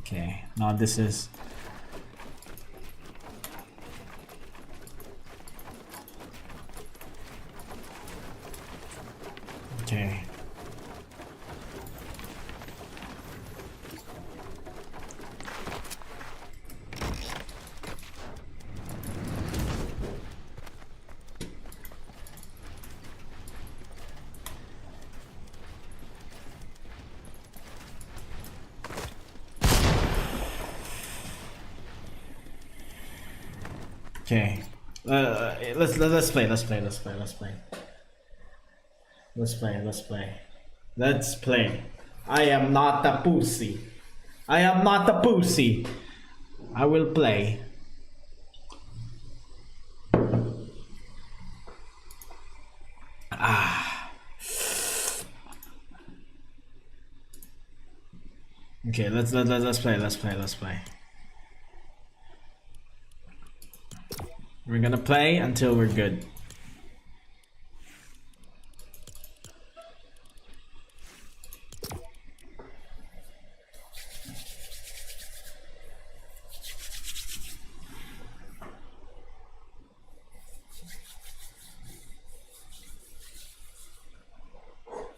Speaker 1: Okay, now this is... Okay. Okay, let's play. I am not a pussy. I will play. Okay, let's play. We're gonna play until we're good.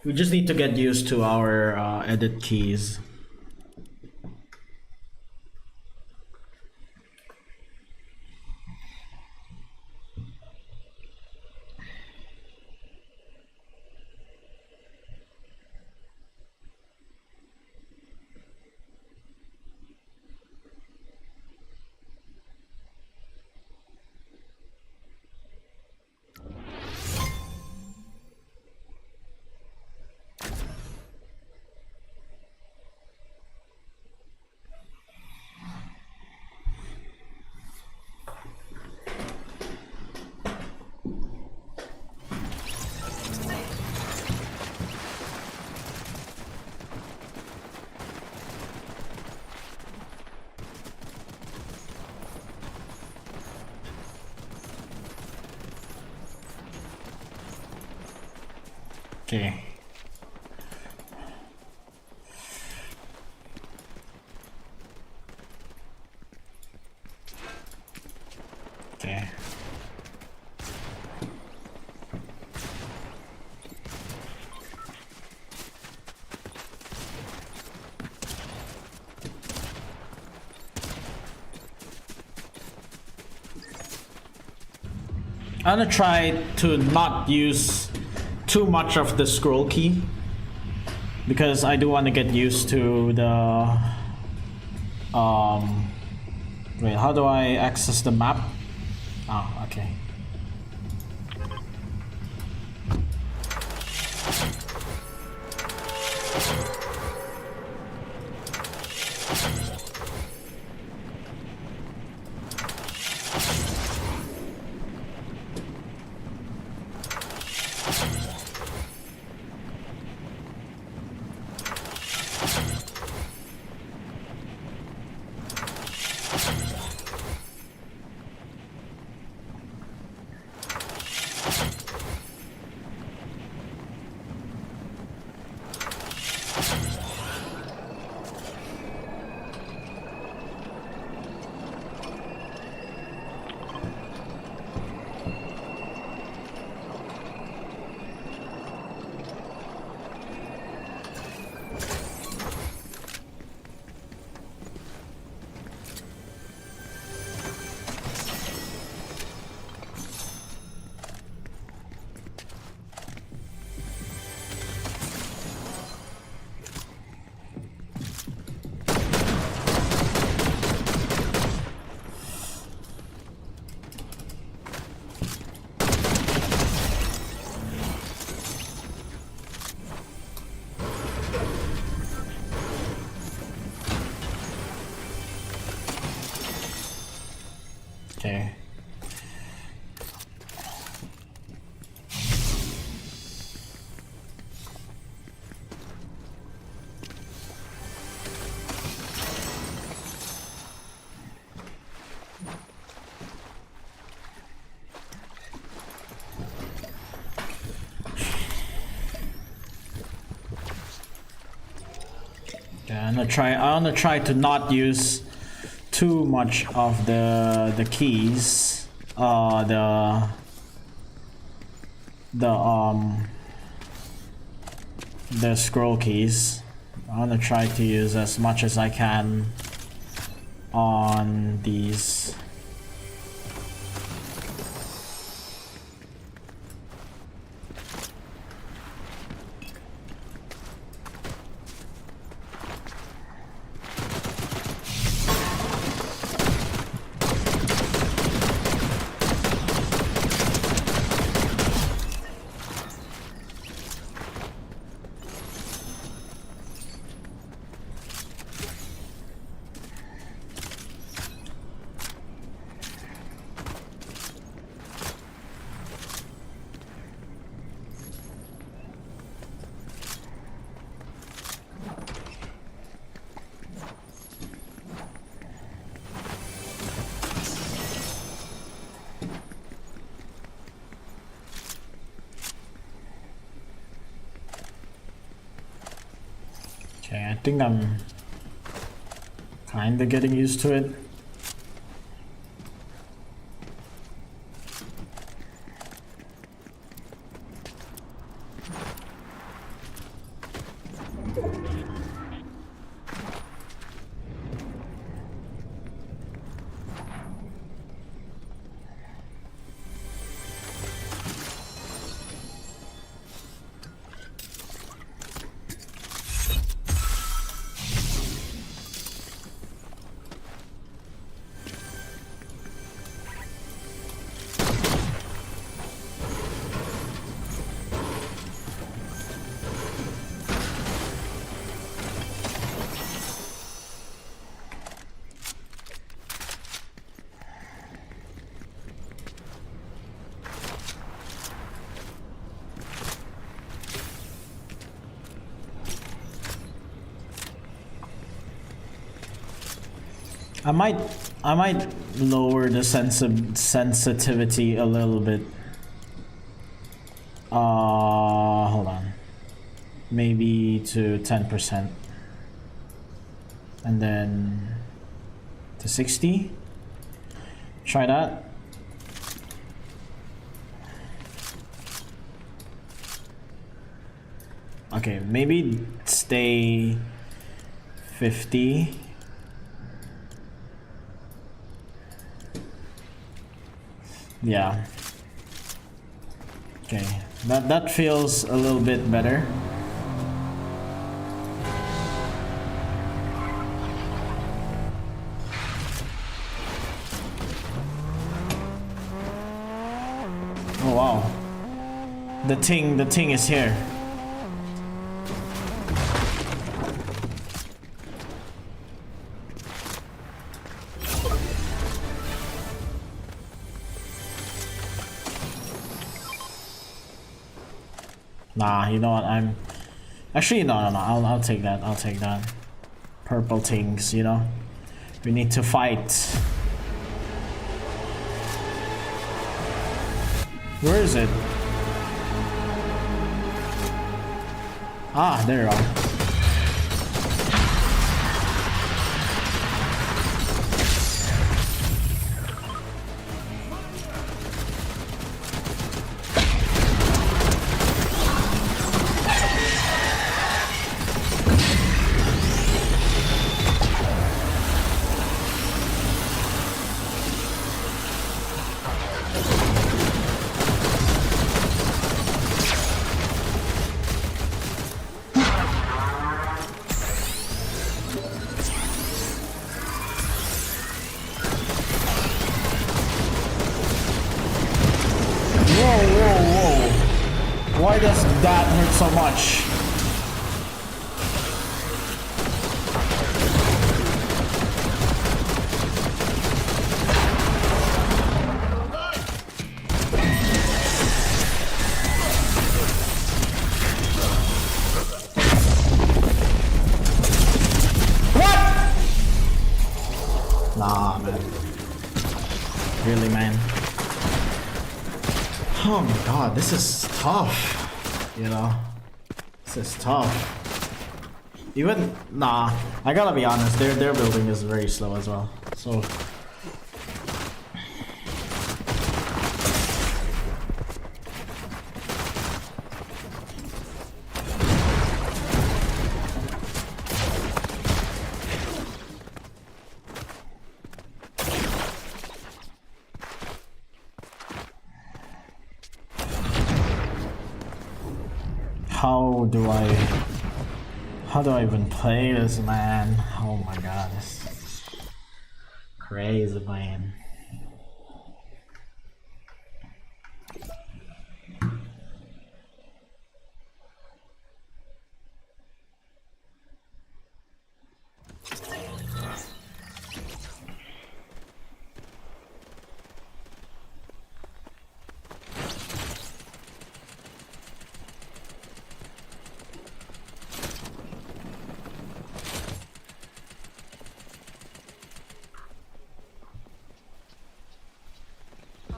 Speaker 1: We just need to get used to our edit keys. Okay. Okay. I'm gonna try to not use too much of the scroll key because I do want to get used to the wait, how do I access the map? Oh, okay. Okay. Yeah, I'm gonna try to not use too much of the keys, the scroll keys. I'm gonna try to use as much as I can on these. Okay, I think I'm kinda getting used to it. I might lower the sensitivity a little bit. Hold on. Maybe to 10%. And then to 60. Try that. Okay, maybe stay 50. Yeah. Okay, that feels a little bit better. Oh wow. The thing is here. Nah, you know what? I'm actually no. I'll take that. I'll take that. Purple things, you know. We need to fight. Where is it? Ah, there you are. Why does that hurt so much? What? Nah, man. Really, man. Oh my god, this is tough. You know, this is tough. Even nah, I gotta be honest. Their building is very slow as well. So. How do I even play this, man? Oh my god, this is crazy, man.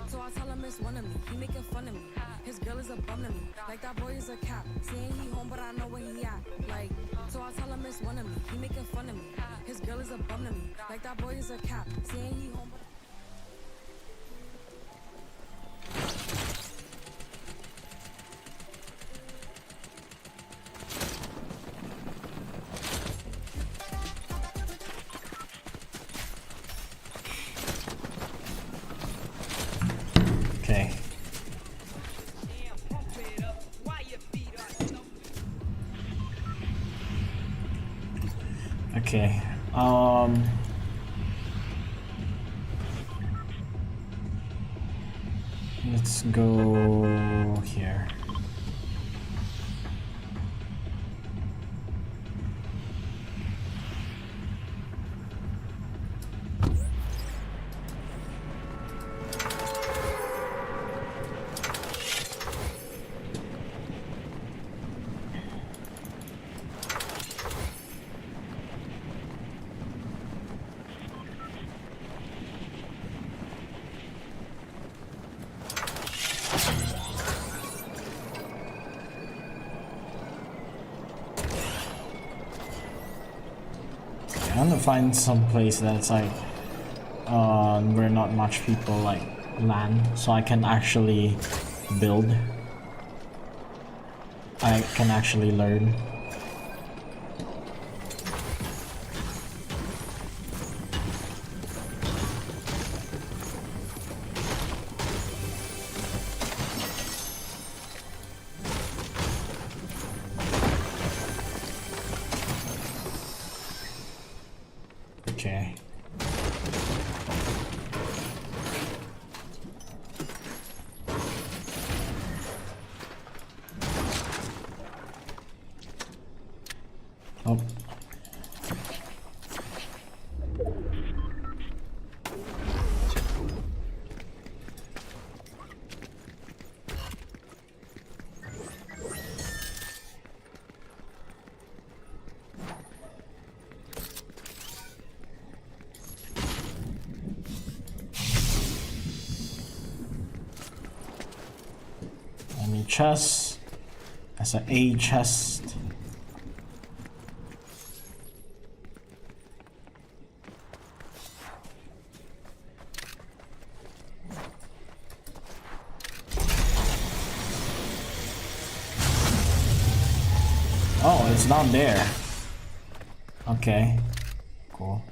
Speaker 8: So I tell him it's one of me, he making fun of me. His girl is a bum to me, like that boy is a cap. Saying he home, but I know where he at. Like, so I tell him it's one of me, he making fun of me. His girl is a bum to me, like that boy is a cap. Saying he home, but
Speaker 1: okay. Okay. Let's go here. I want to find some place that's like where not much people like land, so I can actually build. I can actually learn. Okay. Oh. Any chest? That's an A chest. Oh, it's down there. Okay, cool.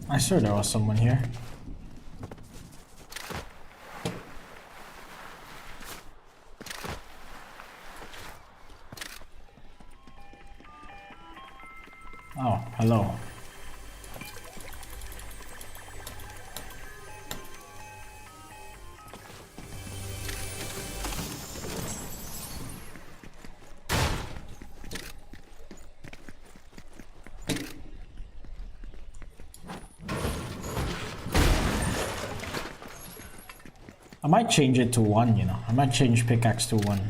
Speaker 1: I swear there was someone here. Oh, hello. I might change it to 1, you know. I might change pickaxe to 1.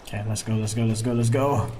Speaker 1: Okay, let's go, let's go, let's go, let's go.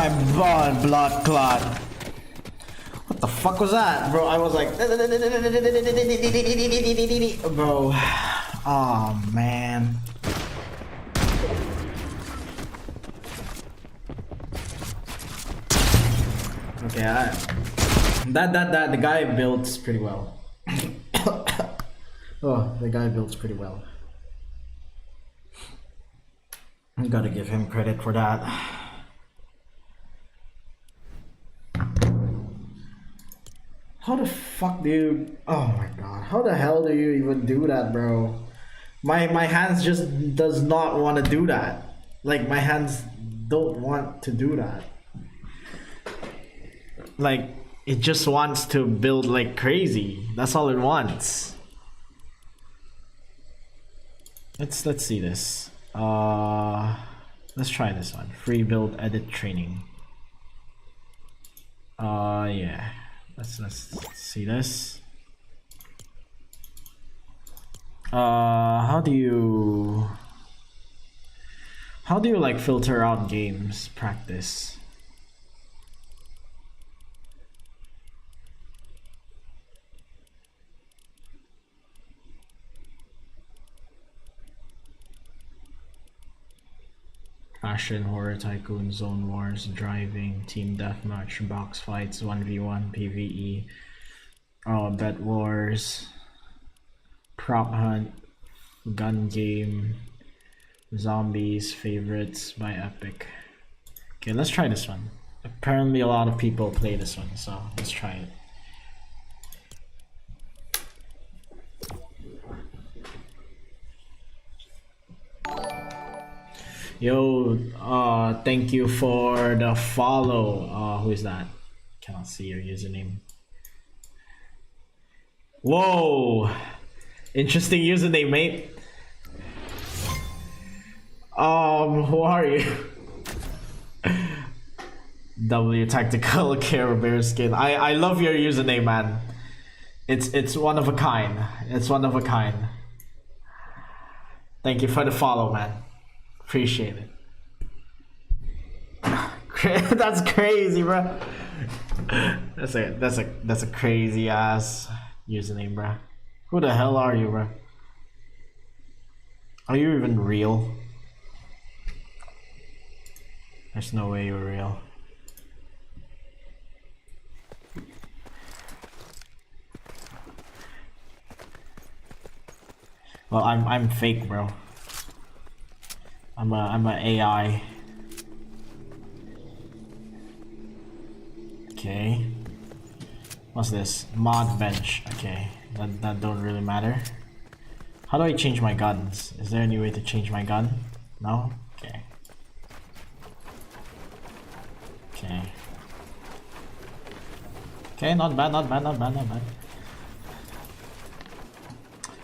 Speaker 1: my blood clot. What the fuck was that, bro? I was like, bro. Oh man. Okay, the guy builds pretty well. Oh, the guy builds pretty well. I gotta give him credit for that. How the fuck do you... Oh my god. How the hell do you even do that, bro? My hands just does not want to do that. Like, my hands don't want to do that. Like, it just wants to build like crazy. That's all it wants. Let's see this. Let's try this one. Free build edit training. Yeah. Let's see this. How do you like filter out games practice? Fashion, horror, tycoon, zone wars, driving, team deathmatch, box fights, 1v1, PvE, bet wars, prop hunt, gun game, zombies, favorites by Epic. Okay, let's try this one. Apparently a lot of people play this one, so let's try it. Yo, thank you for the follow. Who is that? Cannot see your username. Whoa, interesting username, mate. Who are you? W Tactical Care Bear Skin. I love your username, man. It's one of a kind. It's one of a kind. Thank you for the follow, man. Appreciate it. That's crazy, bro. That's a crazy ass username, bro. Who the hell are you, bro? Are you even real? There's no way you're real. Well, I'm fake, bro. I'm a AI. Okay. What's this? Mod bench. Okay. That don't really matter. How do I change my guns? Is there any way to change my gun? No? Okay. Okay. Okay, not bad, not bad, not bad, not bad.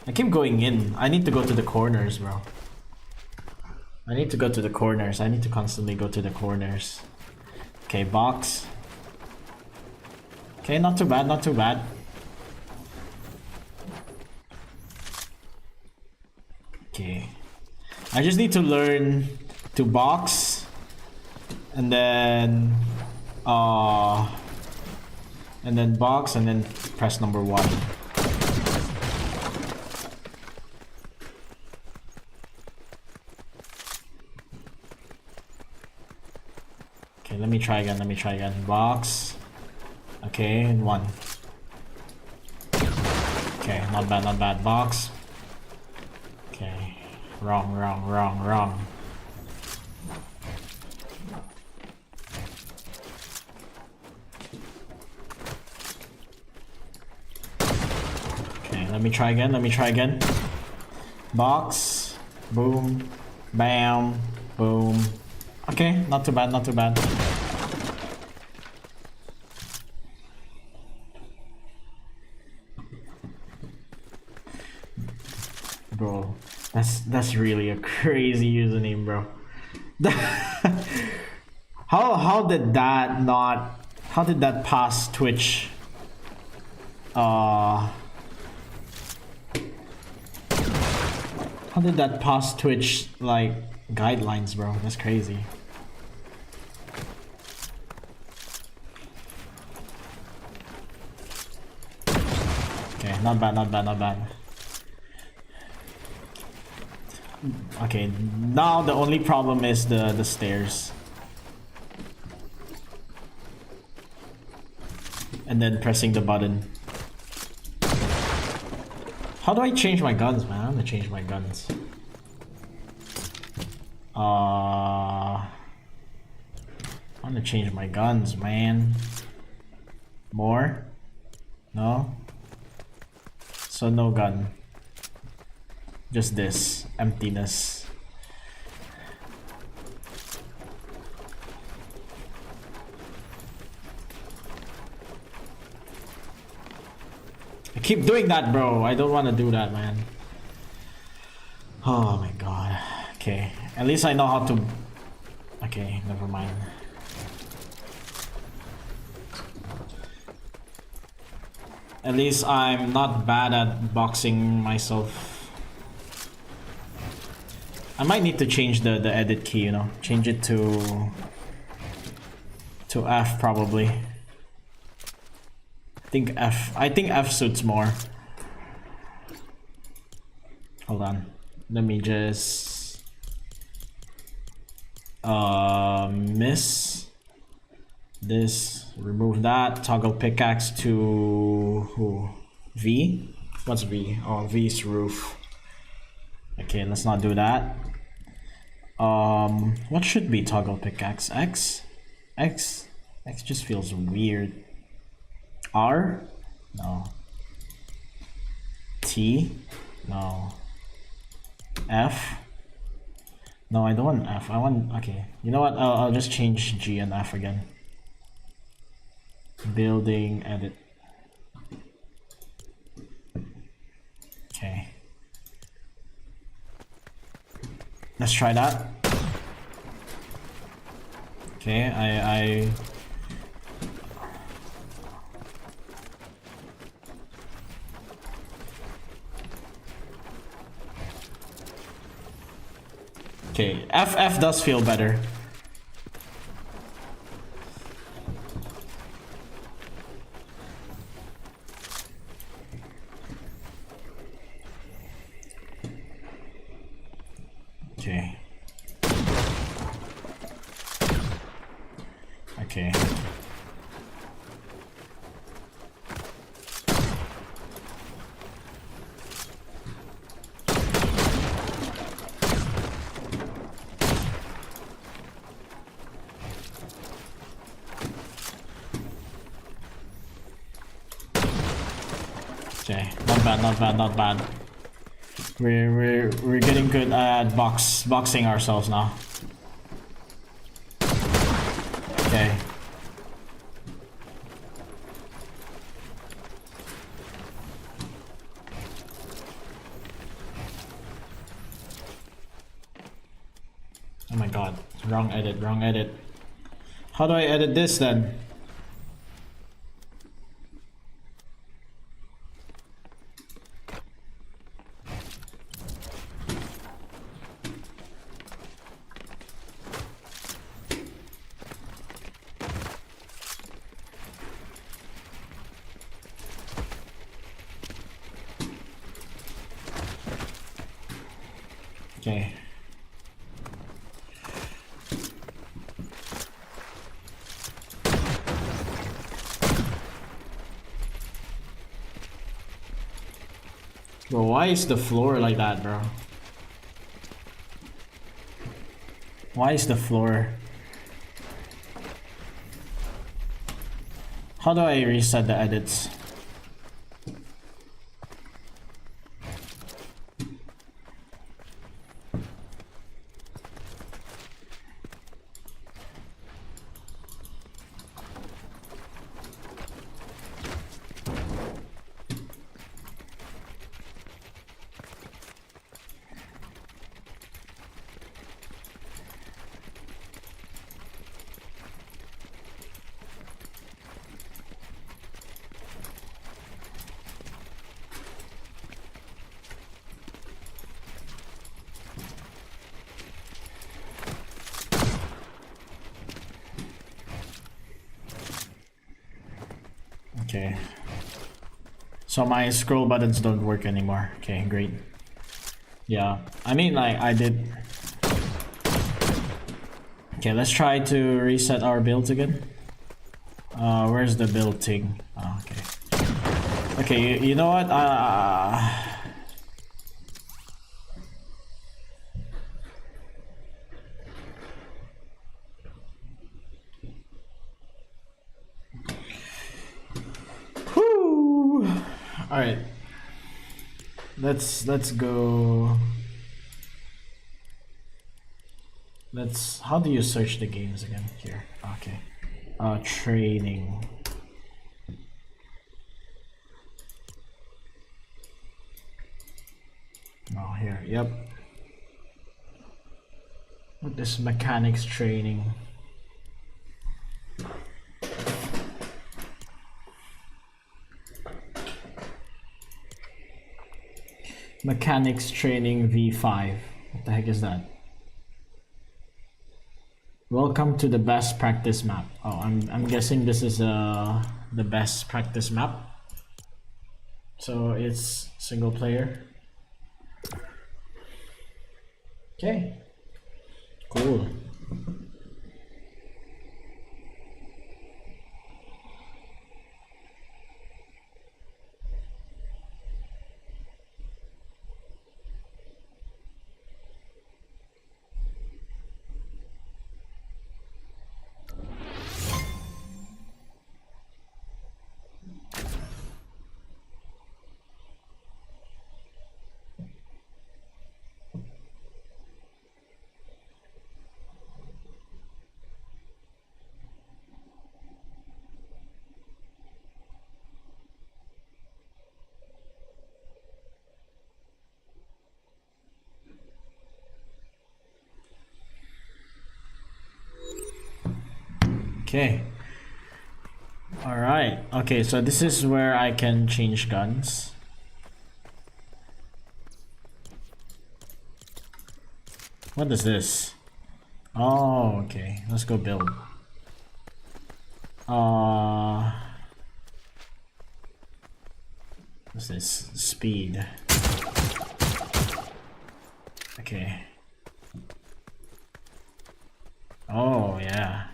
Speaker 1: I keep going in. I need to go to the corners, bro. I need to go to the corners. I need to constantly go to the corners. Okay, box. Okay, not too bad, not too bad. Okay. I just need to learn to box and then box and then press number 1. Okay, let me try again. Box. Okay, and 1. Okay, not bad, not bad. Box. Okay, wrong. Okay, let me try again. Box. Boom. Bam. Boom. Okay, not too bad, not too bad. Bro, that's really a crazy username, bro. How did that pass Twitch? How did that pass Twitch like guidelines, bro? That's crazy. not bad, not bad, not bad. Okay, now the only problem is the stairs. And then pressing the button. How do I change my guns, man? I'm gonna change my guns. I'm gonna change my guns, man. More? No? So no gun. Just this. Emptiness. I keep doing that, bro. I don't want to do that, man. Oh my god. Okay. At least I know how to... Okay, never mind. At least I'm not bad at boxing myself. I might need to change the edit key, you know. Change it to F probably. I think F suits more. Hold on. Let me just miss this, remove that, toggle pickaxe to who? V? What's V? Oh, V's roof. Okay, let's not do that. What should be toggle pickaxe? X? X just feels weird. R? No. T? No. F? No, I don't want F. I want... Okay. You know what? I'll just change G and F again. Building, edit. Okay. Let's try that. Okay, I... Okay, F does feel better. Okay. Okay. Okay, not bad, not bad, not bad. We're getting good at boxing ourselves now. Okay. Oh my god, wrong edit, wrong edit. How do I edit this then? Okay. Bro, why is the floor like that, bro? Why is the floor? How do I reset the edits? Okay. So my scroll buttons don't work anymore. Okay, great. Yeah, I mean, like, I did. Okay, let's try to reset our builds again. Where's the build thing? Oh, okay. Okay, you know what? Whoo! All right. Let's go. How do you search the games again? Here. Okay. Training. Oh, here. Yep. What is mechanics training? Mechanics training V5. What the heck is that? Welcome to the best practice map. Oh, I'm guessing this is the best practice map. So it's single player. Okay. Cool. Okay. Alright. Okay, so this is where I can change guns. What is this? Oh, okay. Let's go build. What's this? Speed. Okay. Oh, yeah.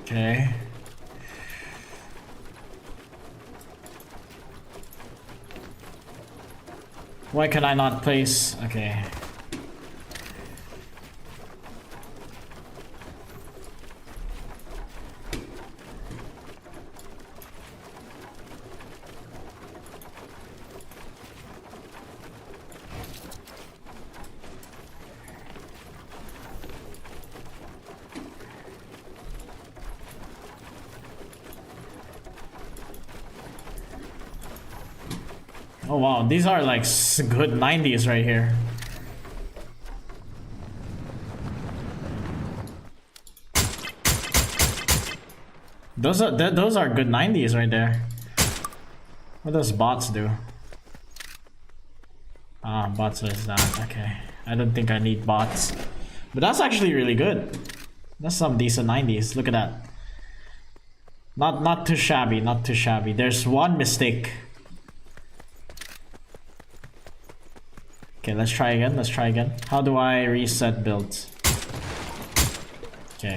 Speaker 1: Okay. Why can I not place? Okay. Oh wow, these are like good 90s right here. Those are good 90s right there. What does bots do? Ah, bots is that. Okay. I don't think I need bots. But that's actually really good. That's some decent 90s. Look at that. Not too shabby, not too shabby. There's one mistake. Okay, let's try again. Let's try again. How do I reset builds? Okay.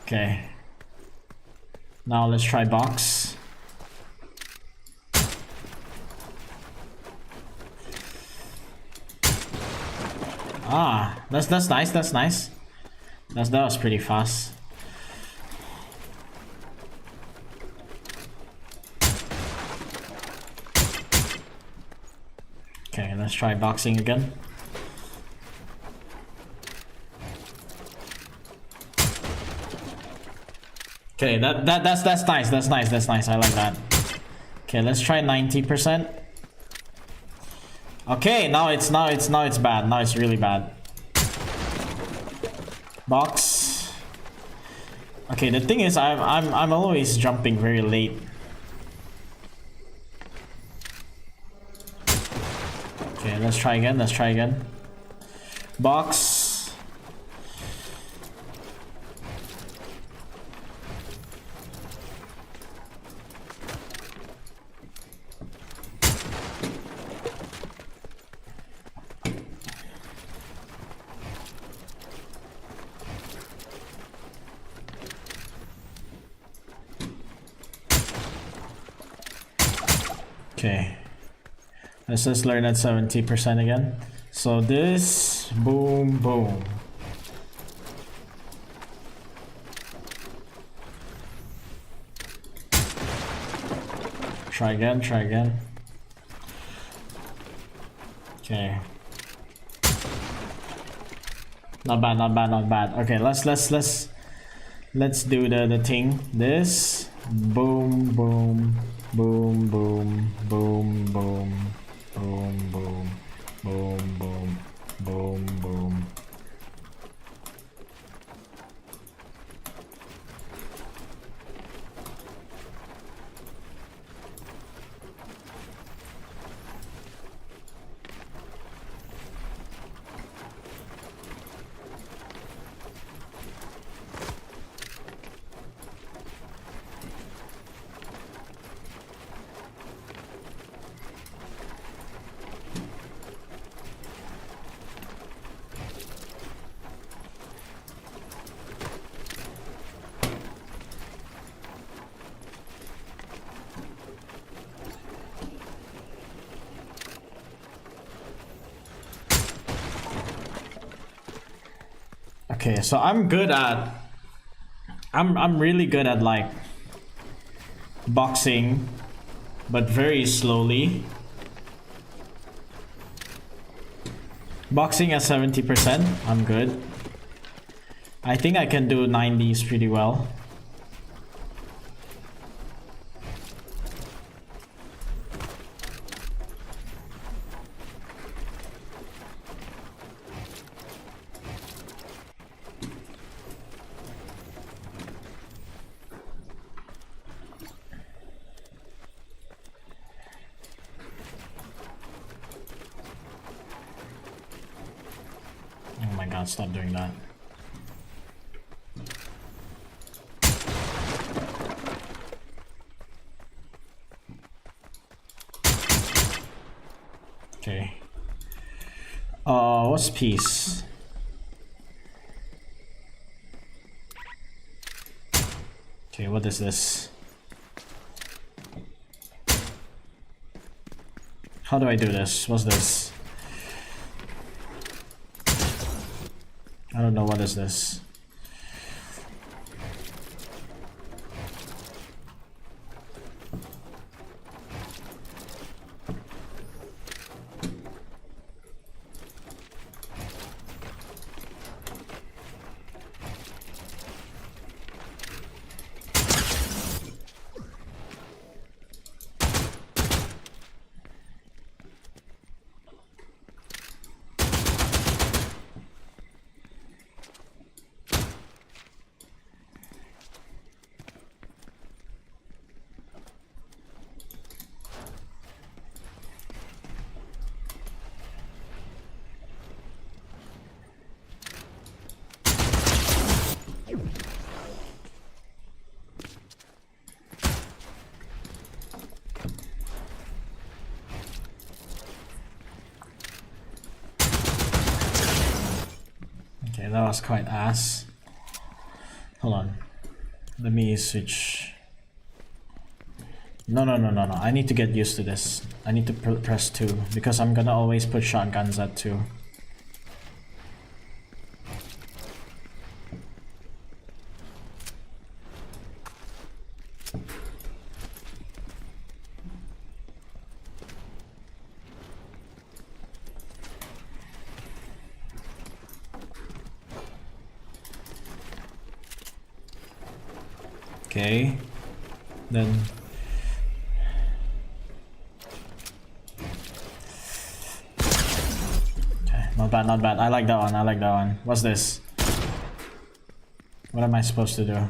Speaker 1: Okay. Now let's try box. Ah, that's nice. That's nice. That was pretty fast. Okay, let's try boxing again. Okay, that's nice. That's nice. That's nice. I like that. Okay, let's try 90%. Okay, now it's bad. Now it's really bad. Box. Okay, the thing is, I'm always jumping very late. Okay, let's try again. Let's try again. Box. Okay. Let's just learn at 70% again. So this, boom, boom. Try again, try again. Okay. Not bad, not bad, not bad. Okay, let's do the thing. This, boom, boom, boom, boom, boom, boom, boom, boom, boom, boom, boom, boom. Okay, so I'm good at I'm really good at like boxing, but very slowly. Boxing at 70%, I'm good. I think I can do 90s pretty well. Oh my god, stop doing that. Okay. What's peace? Okay, what is this? How do I do this? What's this? I don't know, what is this? Okay, that was quite ass. Hold on. Let me switch. No. I need to get used to this. I need to press 2 because I'm gonna always put shotguns at 2. Okay, then okay, not bad, not bad. I like that one. I like that one. What's this? What am I supposed to do?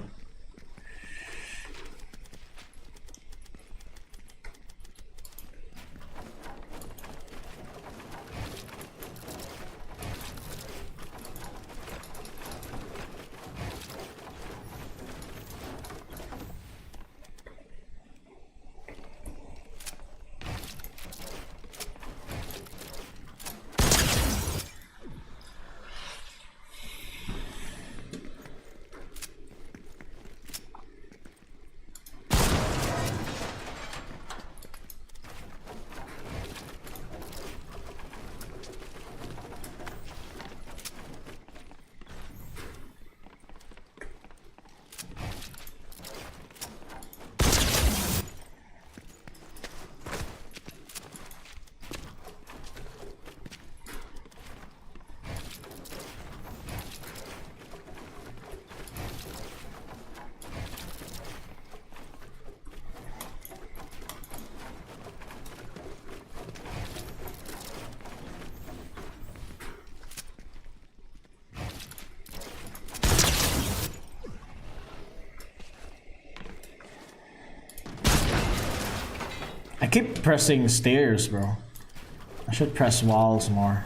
Speaker 1: I keep pressing stairs, bro. I should press walls more.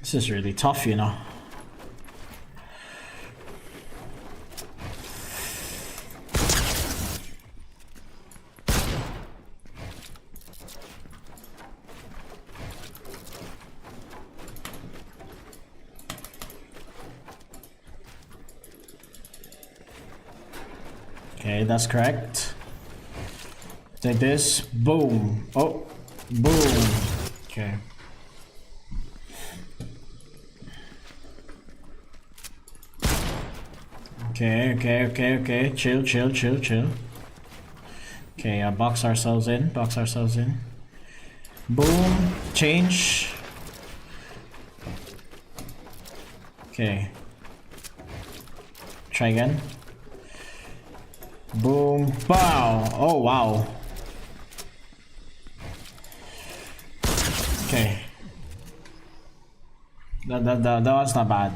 Speaker 1: This is really tough, you know. Okay, that's correct. Take this. Boom. Oh, boom. Okay. Okay. Chill. Okay, box ourselves in. Boom. Change. Okay. Try again. Boom. Bow. Oh, wow. Okay. That was not bad.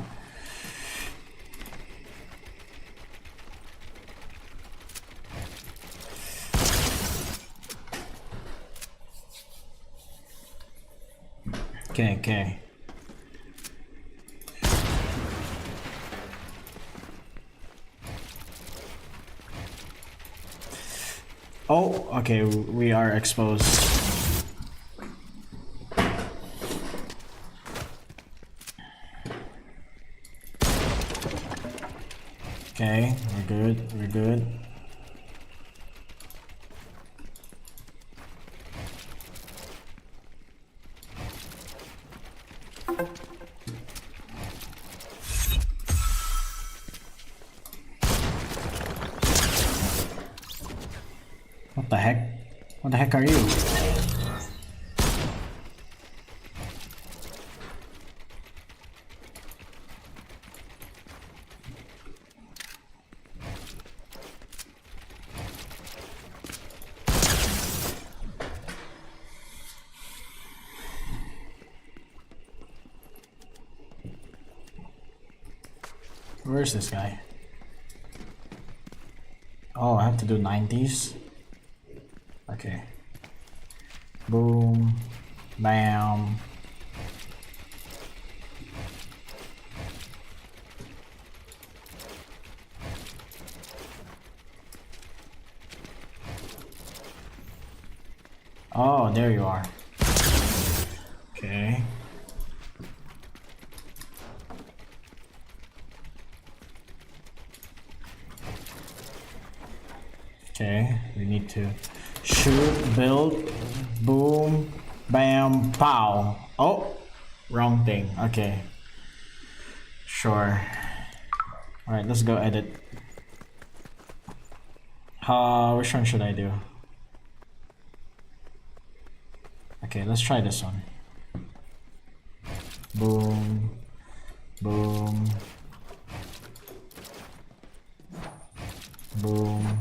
Speaker 1: Okay. Oh, okay, we are exposed. Okay, we're good. What the heck? What the heck are you? Where's this guy? Oh, I have to do 90s. Okay. Boom. Bam. Oh, there you are. Okay. Okay, we need to shoot, build, boom, bam, pow. Oh, wrong thing. Okay. Sure. Alright, let's go edit. Which one should I do? Okay, let's try this one. Boom, boom, boom.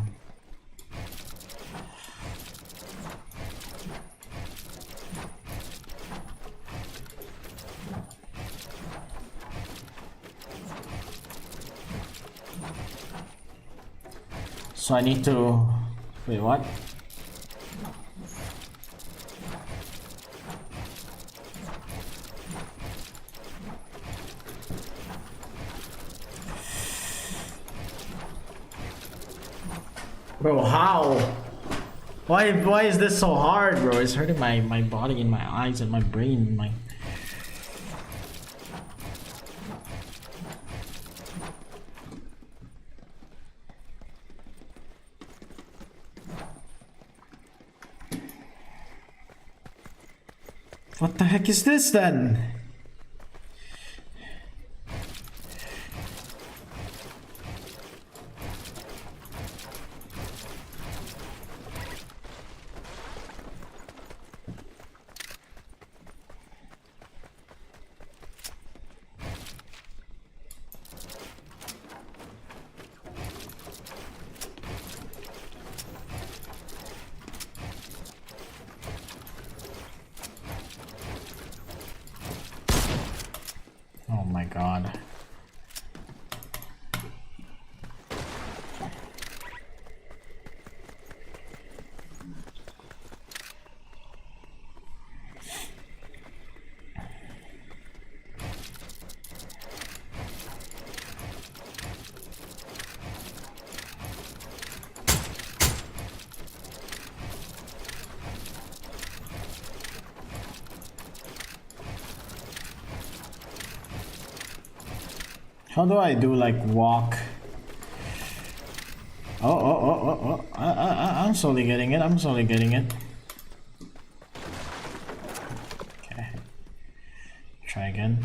Speaker 1: So I need to... Wait, what? Bro, how? Why is this so hard, bro? It's hurting my body and my eyes and my brain and my... What the heck is this then? god. How do I do like walk? Oh. I'm slowly getting it. I'm slowly getting it. Okay. Try again.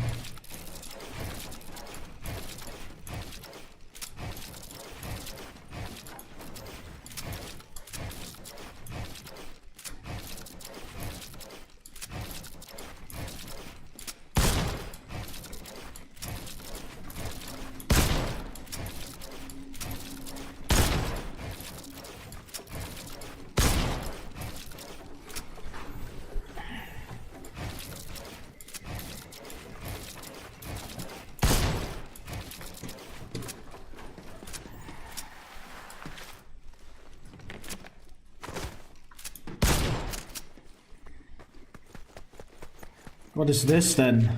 Speaker 1: What is this then?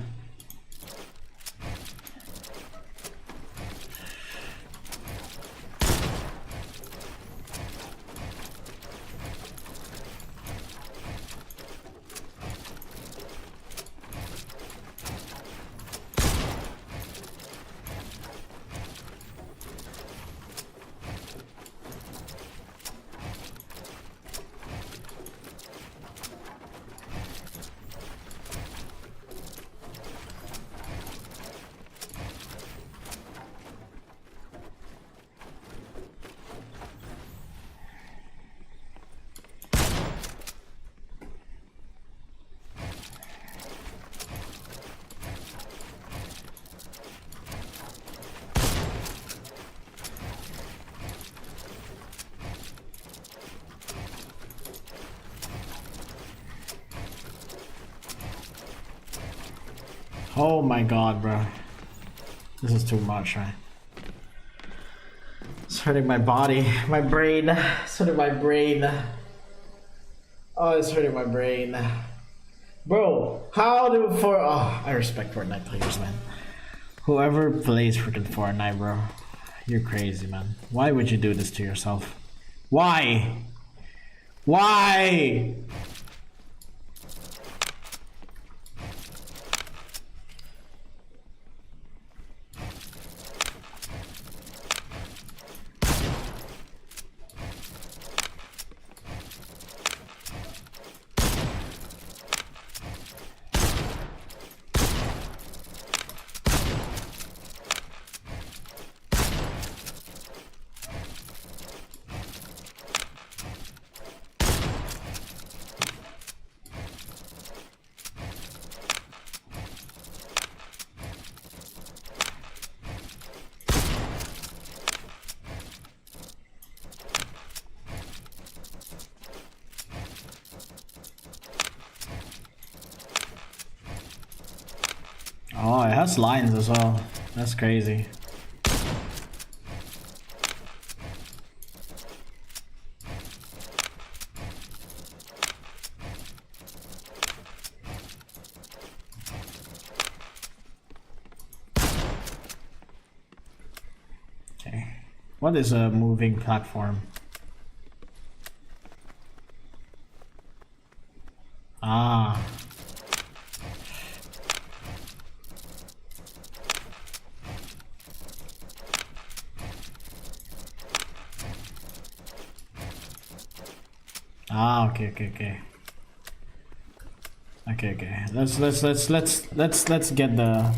Speaker 1: Oh my god, bro. This is too much, right? It's hurting my body, my brain. It's hurting my brain. Oh, it's hurting my brain. Bro, how do I respect Fortnite players, man. Whoever plays freaking Fortnite, bro. You're crazy, man. Why would you do this to yourself? Why? Why? Oh, it has lines as well. That's crazy. Okay. What is a moving platform? Ah. Ah, okay. Okay. Let's get the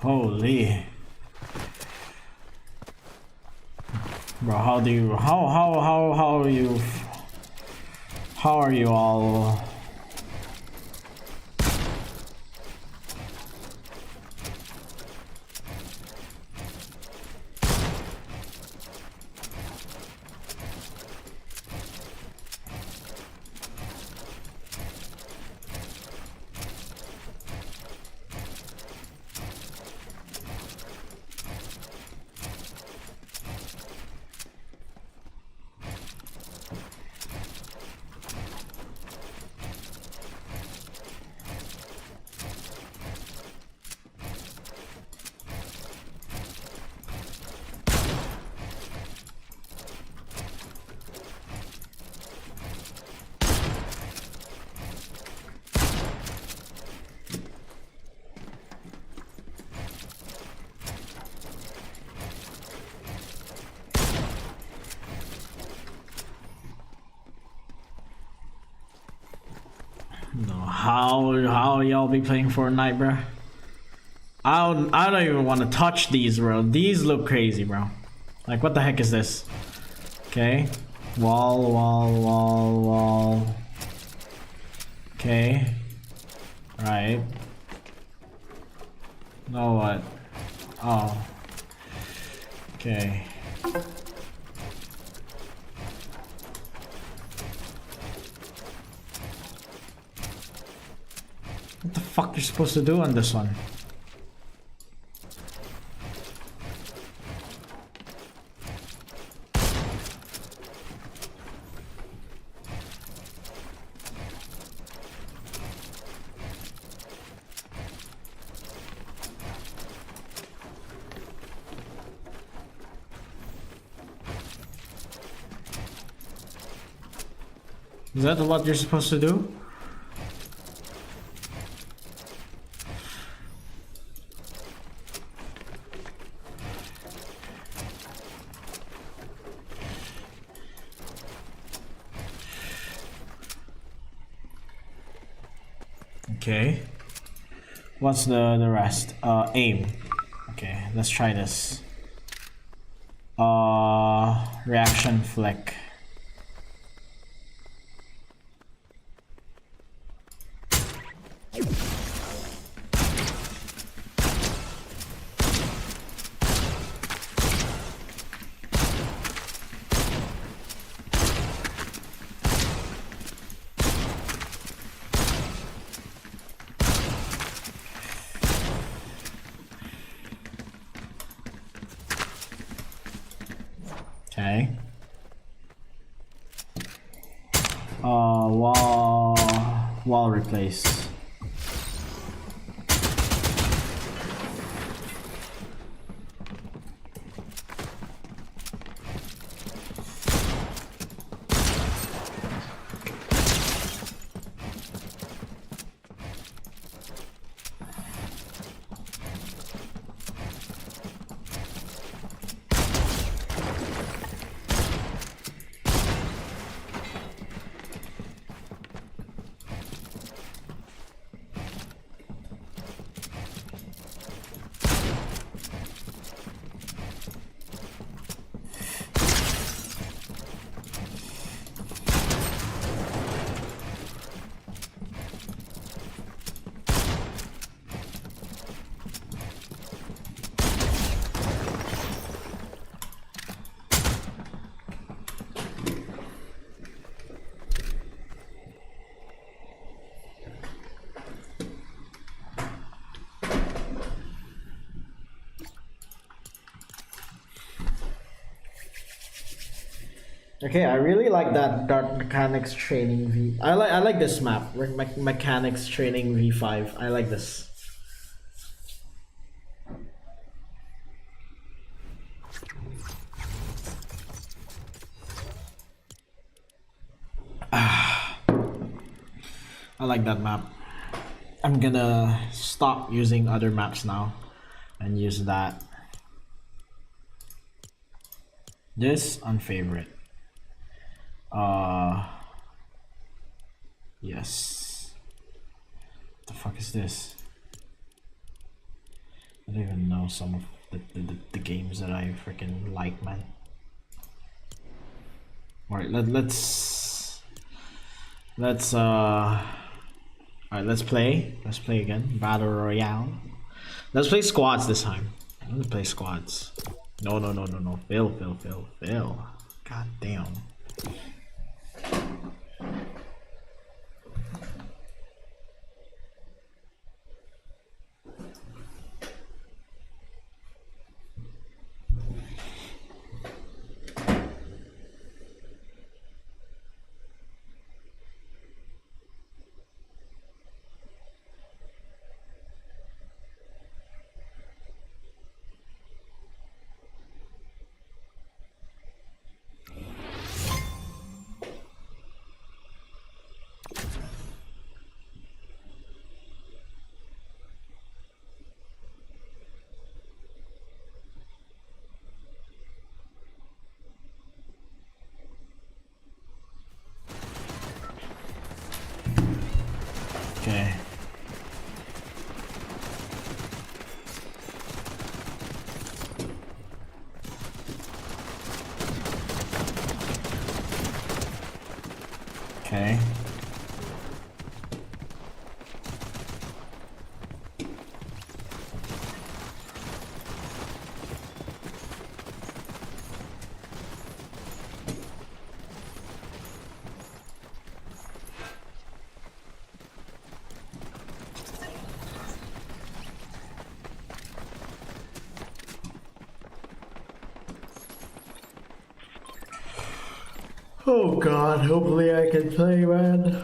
Speaker 1: Holy. Bro, how are you all? No, how y'all be playing Fortnite, bro? I don't even want to touch these, bro. These look crazy, bro. Like, what the heck is this? Okay, wall. Okay, right. Know what? Oh, okay. What the fuck you're supposed to do on this one? Is that what you're supposed to do? Okay. What's the rest? Aim. Okay, let's try this. Reaction flick. Okay. Wall replace. Okay, I really like that Dark Mechanics Training V. I like this map, Mechanics Training V5. I like this. I like that map. I'm gonna stop using other maps now and use that. This unfavorite. Yes. What the fuck is this? I don't even know some of the games that I freaking like, man. Alright, let's alright, let's play. Let's play again. Battle Royale. Let's play squads this time. I'm gonna play squads. No. Fail. God damn. Okay. Okay. Oh god, hopefully I can play, man.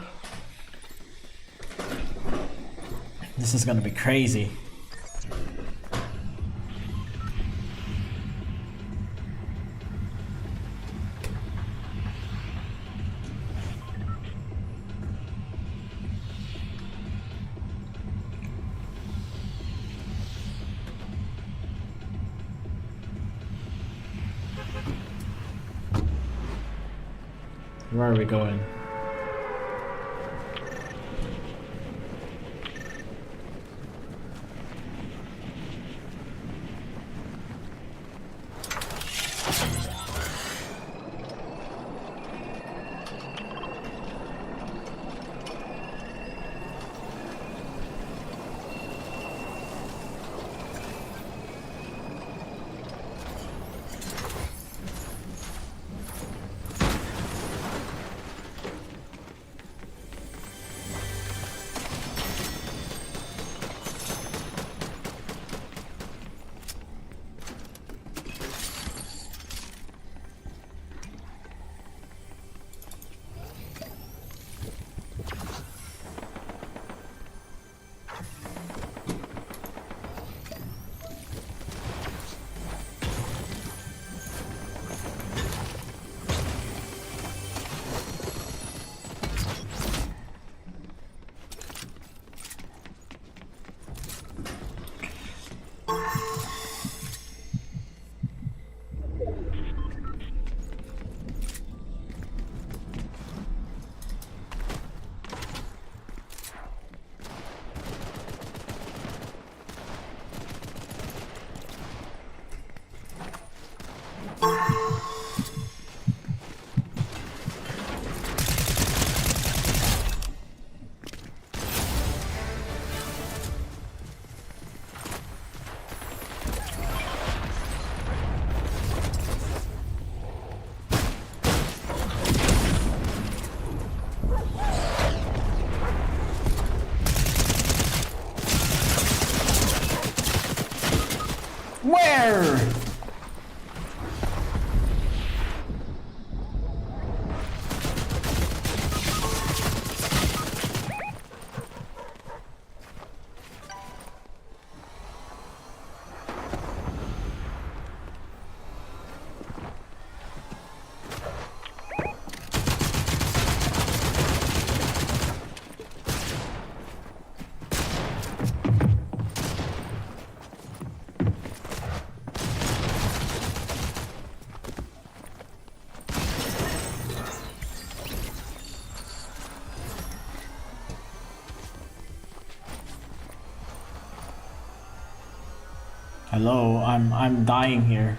Speaker 1: This is gonna be crazy. Where are we going? Hello, I'm dying here.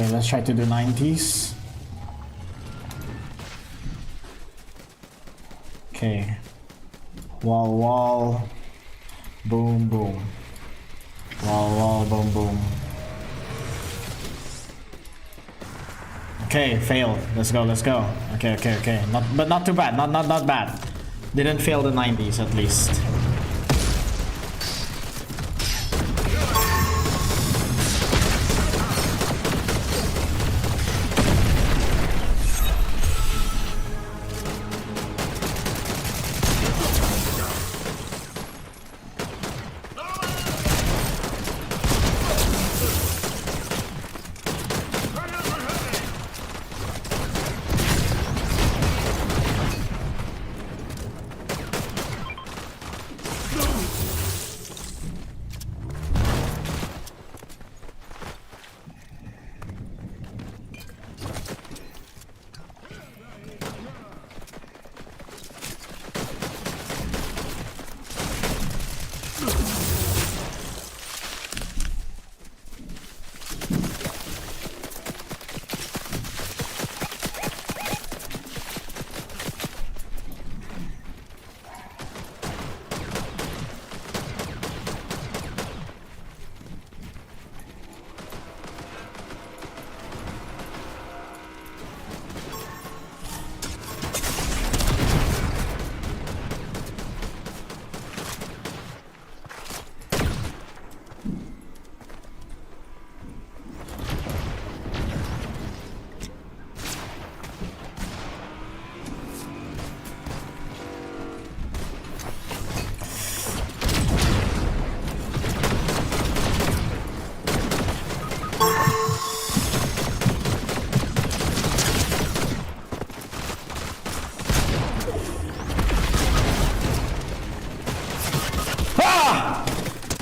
Speaker 1: Okay, let's try to do 90s. Okay. Wall, wall. Boom, boom. Wall, wall, boom, boom. Okay, failed. Let's go, let's go. Okay, okay, okay. But not too bad. Not bad. Didn't fail the 90s at least.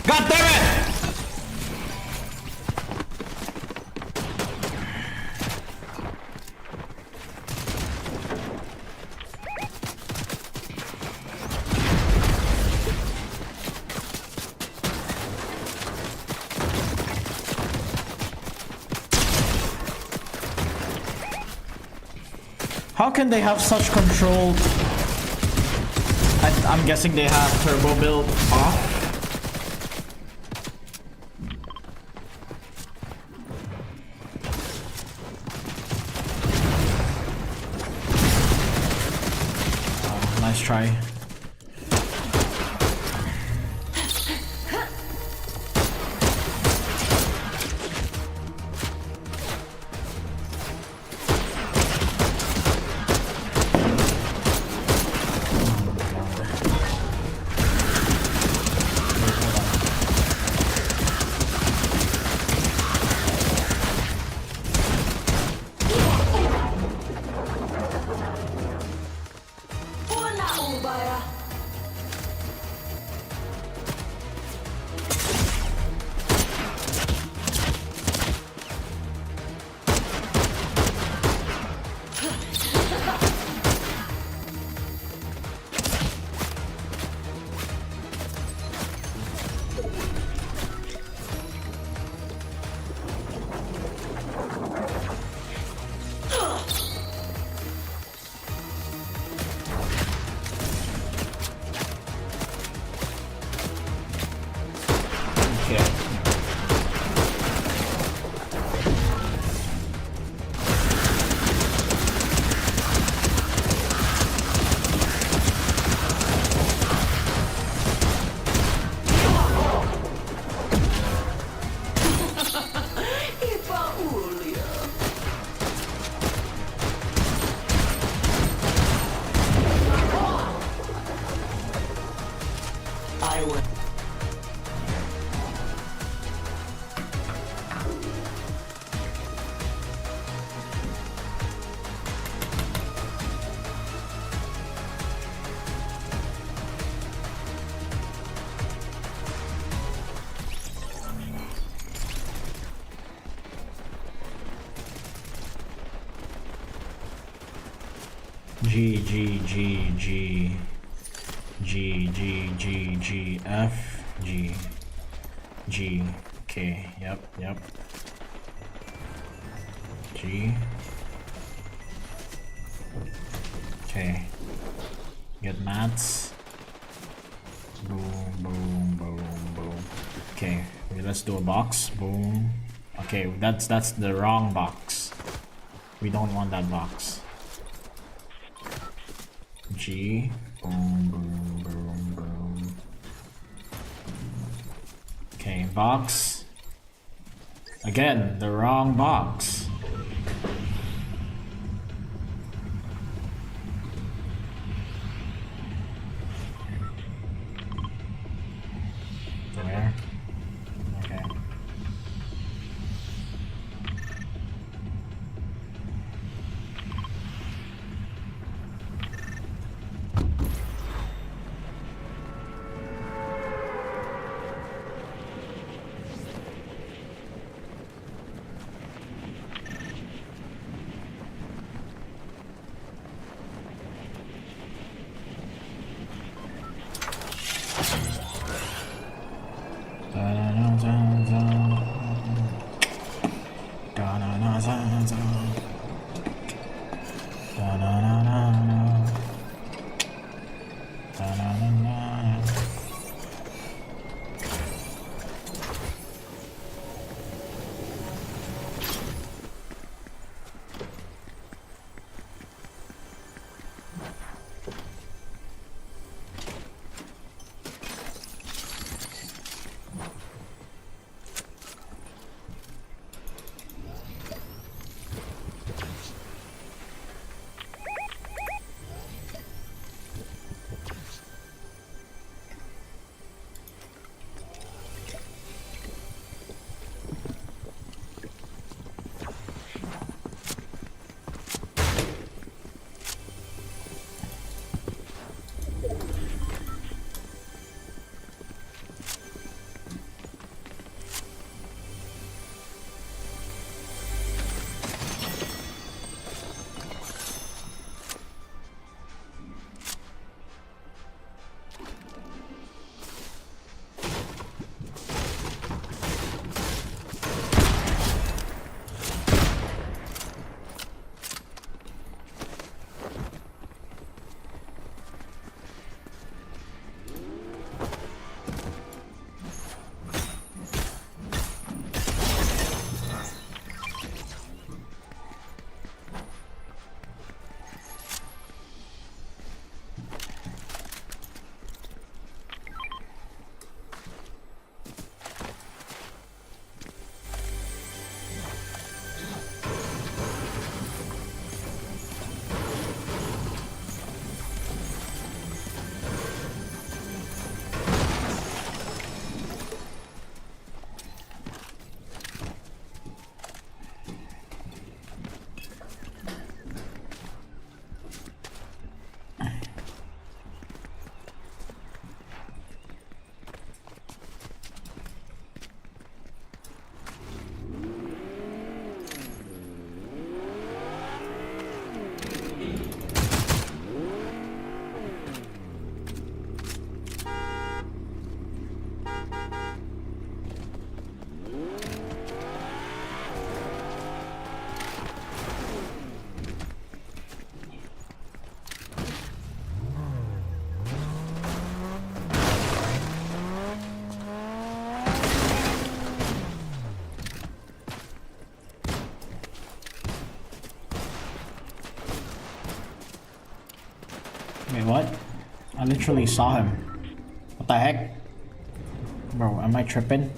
Speaker 1: God damn it! How can they have such control? I'm guessing they have turbo build off. Nice try. G G G G G G G G F G G K. Yep. G. Okay. Get mats. Boom, boom, boom, boom. Okay, let's do a box. Boom. Okay, that's the wrong box. We don't want that box. G. Boom, boom, boom, boom. Okay, box. Again, the wrong box. Where? Okay. Wait, what? I literally saw him. What the heck? Bro, am I tripping?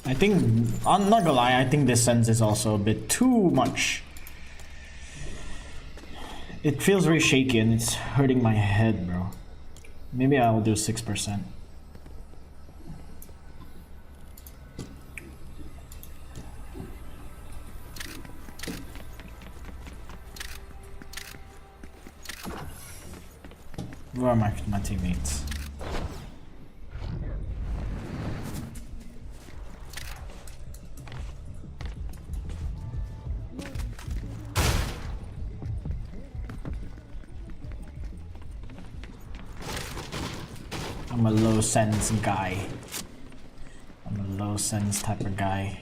Speaker 1: I think, I'm not gonna lie, I think this sense is also a bit too much. It feels very shaky and it's hurting my head, bro. Maybe I'll do 6%. Where are my teammates? I'm a low sense guy. I'm a low sense type of guy.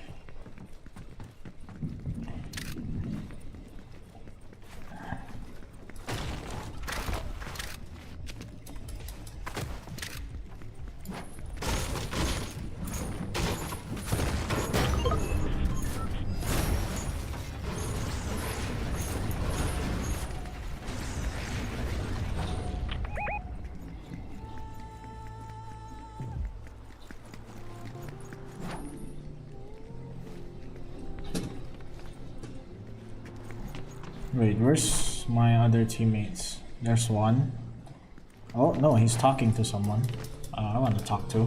Speaker 1: Wait, where's my other teammates? There's one. Oh, no, he's talking to someone. I want to talk to.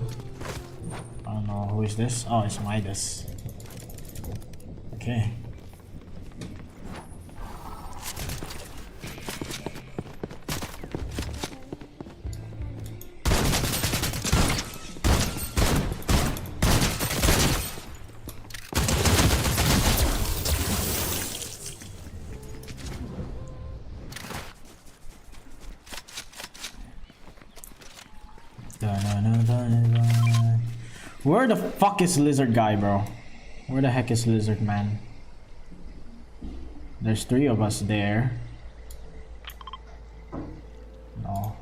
Speaker 1: I don't know, who is this? Oh, it's Midas. Okay. Where the fuck is Lizard guy, bro? Where the heck is Lizard man? There's 3 of us there. No.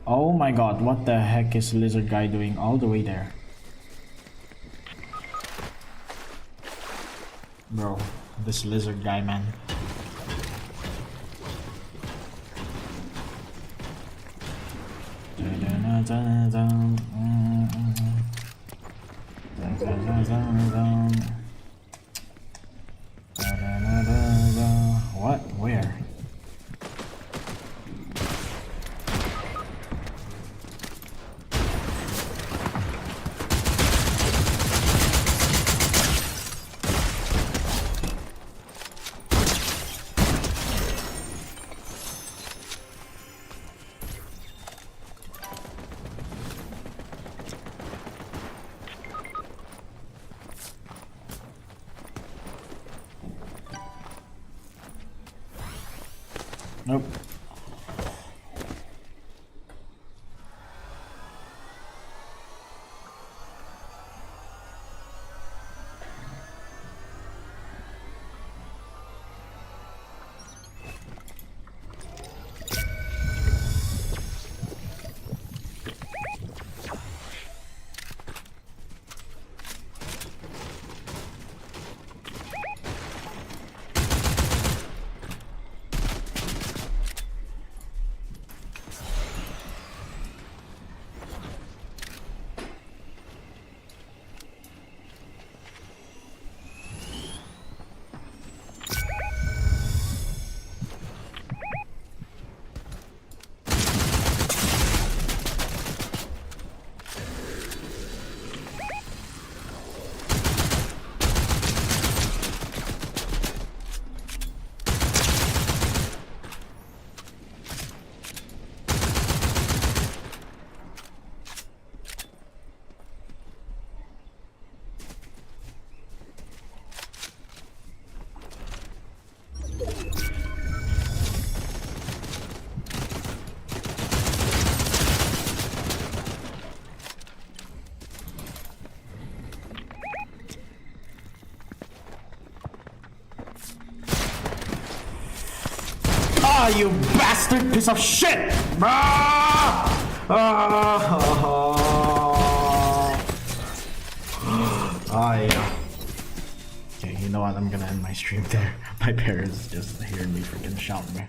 Speaker 1: Oh my god, what the heck is Lizard guy doing all the way there? Bro, this Lizard guy, man. What? Where? Nope. Ah, you bastard piece of shit! Ah! Ah, yeah. Okay, you know what? I'm gonna end my stream there. My parents just hearing me freaking shout, man.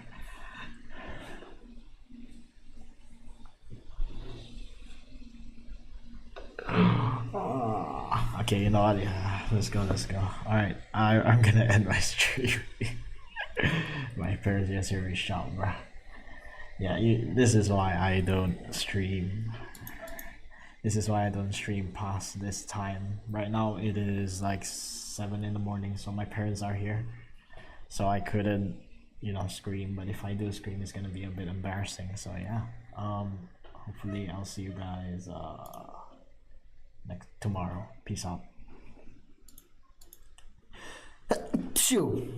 Speaker 1: Okay, you know what? Yeah, let's go. Alright, I'm gonna end my stream. My parents just reached out, bruh. Yeah, this is why I don't stream. This is why I don't stream past this time. Right now it is like 7 in the morning, so my parents are here. So I couldn't, scream, but if I do scream, it's gonna be a bit embarrassing. So yeah, hopefully I'll see you guys tomorrow. Peace out. Phew.